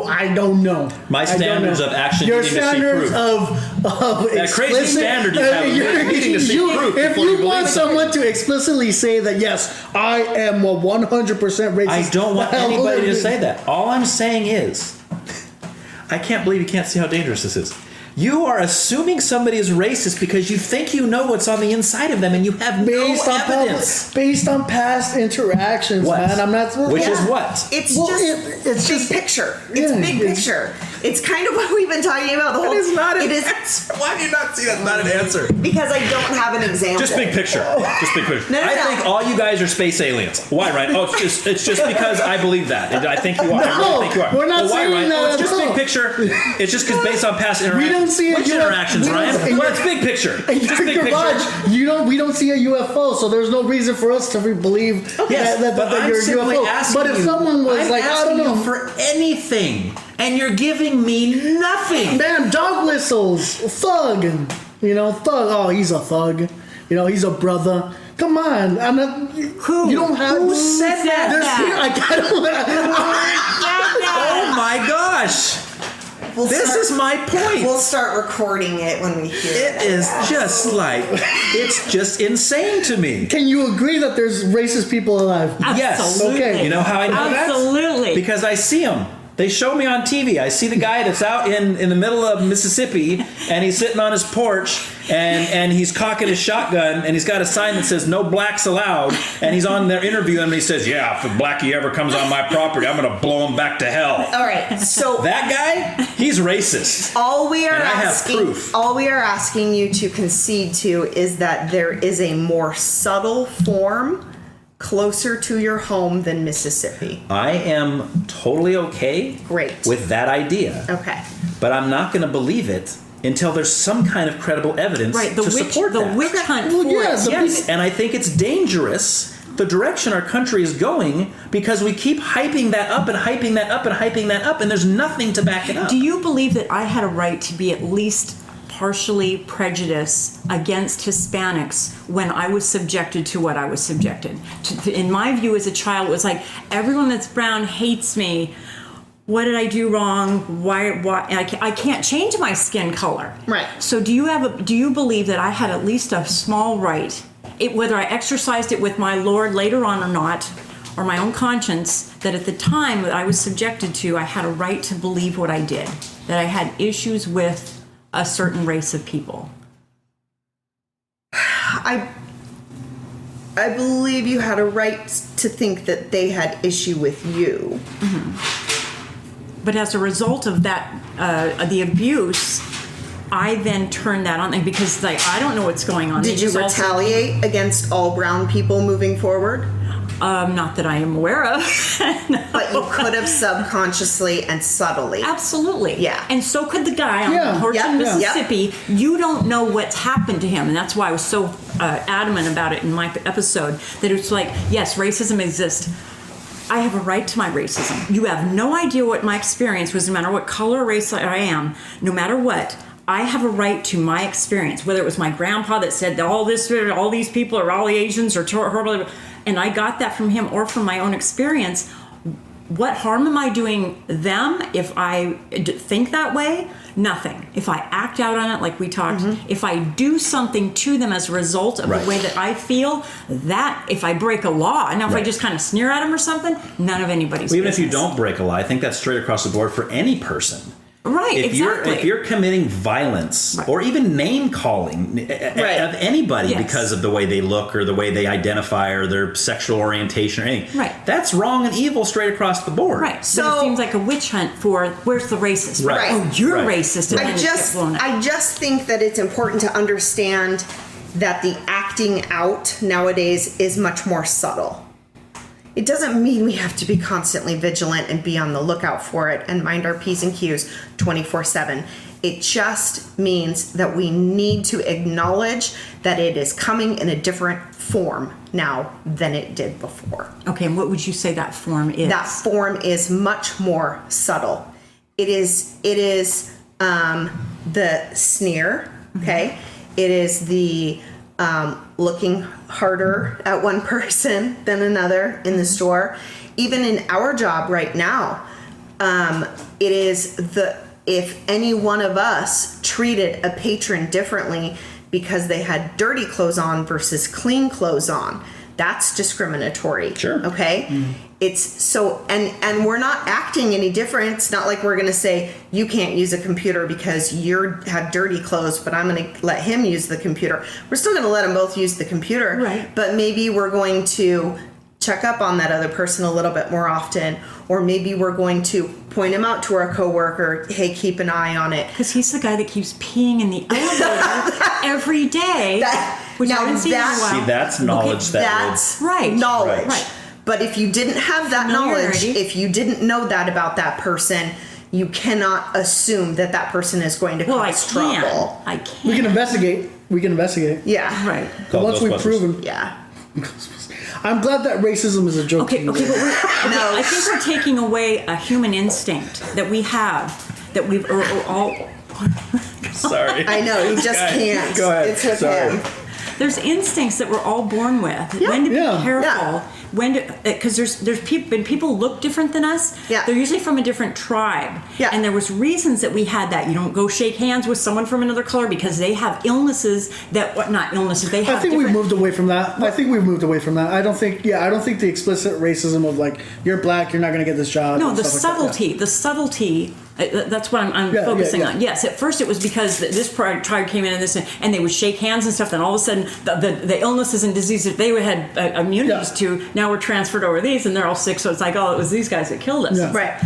I don't know. My standards of action. Your needing standards to see proof. of that crazy standard you have. Needing to see proof. If you want someone to explicitly say that yes, I am 100% racist, I don't want anybody to say that. All I'm saying is, I can't believe you can't see how dangerous this is. You are assuming somebody is racist because you think you know what's on the inside of them, and you have no evidence. Based on past interactions, man. I'm not. Which is what? It's just big picture. It's big picture. It's kind of what we've been talking about the whole. It is not an answer. Why do you not see that's not an answer? Because I don't have an example. Just big picture. Just big picture. I think all you guys are space aliens. Why, Ryan? Oh, it's just because I believe that. I think you are. I really think you are. We're not saying Ryan? that. It's just big picture. It's just because based on past interactions. Which interactions, Ryan? Well, it's big picture. Just big picture. We don't see a UFO, so there's no reason for us to believe that you're a UFO. But if someone was like, I don't know, for anything, and you're giving me nothing, man, dog whistles, thug, thug. Oh, he's a thug. He's a brother. Come on, I'm not. Who? You don't have. Who said that? Oh my gosh. This is my point. We'll start recording it when we hear it. It is just like, it's just insane to me. Can you agree that there's racist people alive? Yes. Okay. You know how I know that? Absolutely. Because I see them. They show me on TV. I see the guy that's out in the middle of Mississippi, and he's sitting on his porch, and he's cocking his shotgun, and he's got a sign that says "No blacks allowed," and he's on there interviewing him, and he says, "Yeah, if a blackie ever comes on my property, I'm gonna blow him back to hell." All right, so that guy, he's racist. All we are asking you to concede to is that there is a more subtle form closer to your home than Mississippi? I am totally okay with that idea. Okay. But I'm not going to believe it until there's some kind of credible evidence to support that. The witch hunt for it. Yes, and I think it's dangerous, the direction our country is going, because we keep hyping that up and hyping that up and hyping that up, and there's nothing to back it up. Do you believe that I had a right to be at least partially prejudiced against Hispanics when I was subjected to what I was subjected to? In my view as a child, it was like, everyone that's brown hates me. What did I do wrong? Why I can't change my skin color. Right. So do you believe that I had at least a small right, whether I exercised it with my Lord later on or not, or my own conscience, that at the time that I was subjected to, I had a right to believe what I did, that I had issues with a certain race of people? I believe you had a right to think that they had issue with you. Mm-hmm. But as a result of that, the abuse, I then turned that on, because I don't know what's going on. Did you retaliate against all brown people moving forward? Not that I am aware of. No. But you could have subconsciously and subtly. Absolutely. Yeah. And so could the guy on the porch in Mississippi. Yep. You don't know what's happened to him. And that's why I was so adamant about it in my episode, that it's like, yes, racism exists. I have a right to my racism. You have no idea what my experience was, no matter what color or race I am, no matter what. I have a right to my experience, whether it was my grandpa that said all these people are all Asians or horrible, and I got that from him or from my own experience. What harm am I doing them if I think that way? Nothing. If I act out on it like we talked, if I do something to them as a result of the way that I feel, that if I break a law, now if I just kind of sneer at them or something, none of anybody's Even business. if you don't break a law, I think that's straight across the board for any person. Right, if you're committing violence or even name calling of anybody because of the way they look or the way they identify or their sexual orientation or anything, that's wrong and evil straight across the board. Right. So but it seems like a witch hunt for where's the racist? Right. Oh, you're racist. And I just think that it's important to understand that the acting out nowadays is much more subtle. It doesn't mean we have to be constantly vigilant and be on the lookout for it and mind our P's and Q's 24/7. It just means that we need to acknowledge that it is coming in a different form now than it did before. Okay, and what would you say that form is? That form is much more subtle. It is the sneer, okay? It is the looking harder at one person than another in the store. Even in our job right now, it is if any one of us treated a patron differently because they had dirty clothes on versus clean clothes on, that's discriminatory. Sure. Okay? Mm-hmm. It's so, and we're not acting any different. It's not like we're going to say, you can't use a computer because you have dirty clothes, but I'm going to let him use the computer. We're still going to let them both use the computer. Right. But maybe we're going to check up on that other person a little bit more often, or maybe we're going to point him out to our coworker, hey, keep an eye on it. Because he's the guy that keeps peeing in the elevator every day. That's knowledge. That's knowledge. Right. But if you didn't have that knowledge, if you didn't know that about that person, you cannot assume that that person is going to cause trouble. I can't. We can investigate. Yeah. Right. Once we've proven. Yeah. I'm glad that racism is a joke. Okay, but I think we're taking away a human instinct that we have, that we've all... Sorry. I know, you just can't. Go ahead. It's with him. There's instincts that we're all born with. Yeah. When to be careful. Yeah. Because there's people look different than us. Yeah. They're usually from a different tribe. Yeah. And there was reasons that we had that. You don't go shake hands with someone from another color because they have illnesses not illnesses. They have. I think we've moved away from that. I don't think the explicit racism of like, you're black, you're not going to get this job. No, the subtlety. The subtlety. That's what I'm focusing on. Yes, at first it was because this tribe came in and they would shake hands and stuff. Then all of a sudden, the illnesses and diseases they had immunities to now were transferred over these, and they're all sick. So it's like, oh, it was these guys that killed us. Yeah. Right.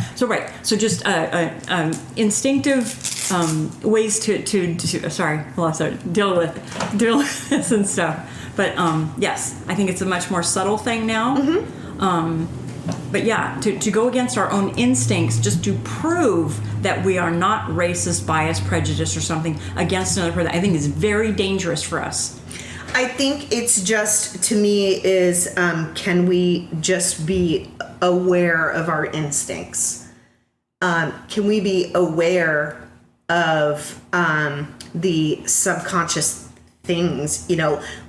So just instinctive ways to deal with this and stuff. But yes, I think it's a much more subtle thing now. But yeah, to go against our own instincts just to prove that we are not racist, biased, prejudiced, or something against another person, I think is very dangerous for us. I think it's just, to me, is can we just be aware of our instincts? Can we be aware of the subconscious things,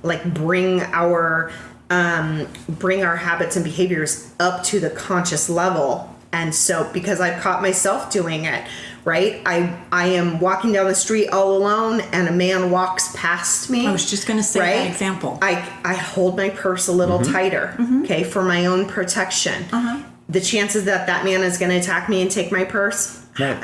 like bring our habits and behaviors up to the conscious level? And so, because I've caught myself doing it, right? I am walking down the street all alone and a man walks past me. I was just going to say that example. I hold my purse a little tighter, okay, for my own protection. The chances that man is going to attack me and take my purse, very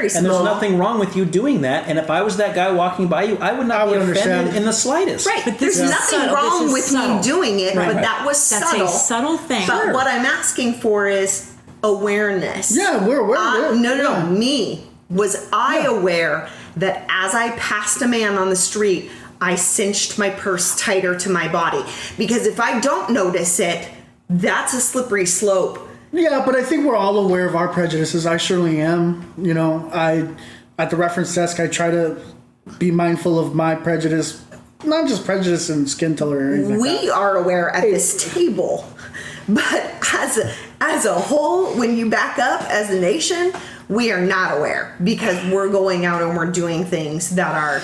small. And there's nothing wrong with you doing that. And if I was that guy walking by you, I would not be offended in the slightest. Right. But there's nothing wrong with me doing it, but that was subtle. That's a subtle thing. But what I'm asking for is awareness. Yeah, we're aware. No. Me. Was I aware that as I passed a man on the street, I cinched my purse tighter to my body? Because if I don't notice it, that's a slippery slope. Yeah, but I think we're all aware of our prejudices. I surely am. At the reference desk, I try to be mindful of my prejudice, not just prejudice and skin color or anything like that. Are aware at this table, but as a whole, when you back up as a nation, we are not aware, because we're going out and we're doing things that are.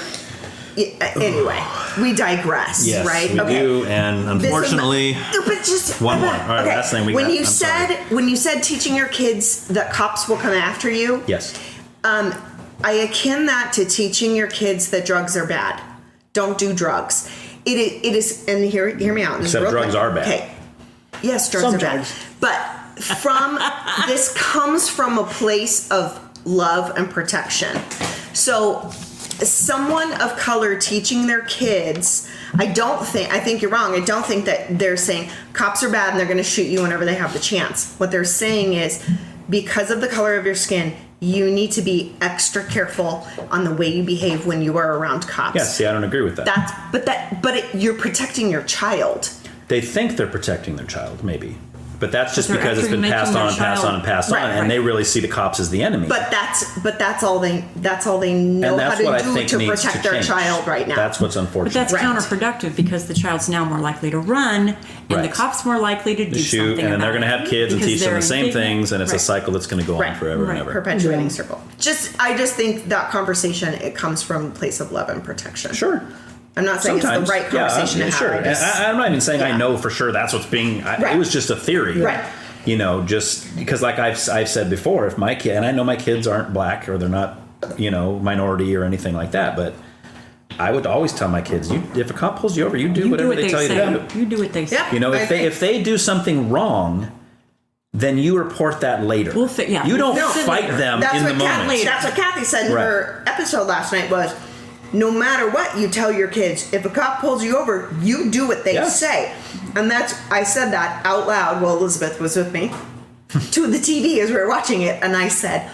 Anyway, we digress, yes, right? We do, and unfortunately, one more. All right, last thing when you said teaching your kids that cops will come after you. Yes. I akin that to teaching your kids that drugs are bad. Don't do drugs. It is, and hear me out. Except drugs are bad. Okay. Yes, drugs are bad. But this comes from a place of love and protection. So, someone of color teaching their kids, I think you're wrong. I don't think that they're saying cops are bad and they're going to shoot you whenever they have the chance. What they're saying is, because of the color of your skin, you need to be extra careful on the way you behave when you are around cops. Yeah, see, I don't agree with that. You're protecting your child. They think they're protecting their child, maybe. But that's just because it's been passed on, and they really see the cops as the enemy. But that's all they know how to do to protect their child right now. That's what's unfortunate. But that's counterproductive, because the child's now more likely to run, and the cop's more likely to do shoot, something and then they're going to have kids and teach them the same things, and it's a cycle that's going to go on forever and ever. Perpetuating circle. I just think that conversation, it comes from a place of love and protection. Sure. I'm not saying it's the right conversation to have. Sure. I'm not even saying I know for sure that's what's being. It was just a theory. Right. Just because, like I've said before, if my kid, and I know my kids aren't black or they're not, minority or anything like that, but I would always tell my kids, if a cop pulls you over, you do whatever they tell you to do. You do what they say. If they do something wrong, then you report that later. You don't fight them in the moment. That's what Kathy said in her episode last night was, no matter what, you tell your kids, if a cop pulls you over, you do what they say. And I said that out loud while Elizabeth was with me to the TV as we were watching it. And I said,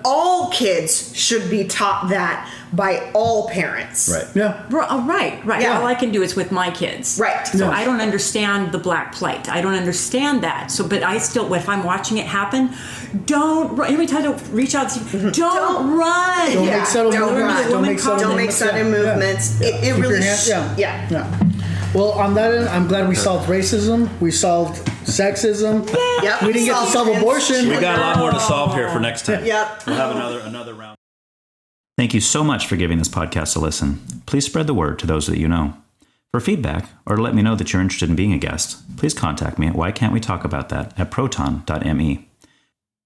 all kids should be taught that by all parents. Right. Yeah. Right. Yeah. All I can do is with my kids. Right. So I don't understand the black plate. I don't understand that. So, but I still, if I'm watching it happen, don't run. Every time to reach out to don't run. Don't make subtle movements. Don't make sudden movements. It really Yeah. Well, on that end, I'm glad we solved racism. We solved sexism. Yep. We didn't get to solve abortion. We got a lot more to solve here for next time. Yep. We'll have another round. Thank you so much for giving this podcast a listen. Please spread the word to those that you know. For feedback, or to let me know that you're interested in being a guest, please contact me at whycan'twetalkaboutthat at proton.me.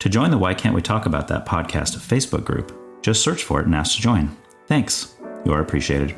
To join the Why Can't We Talk About That podcast Facebook group, just search for it and ask to join. Thanks. You are appreciated.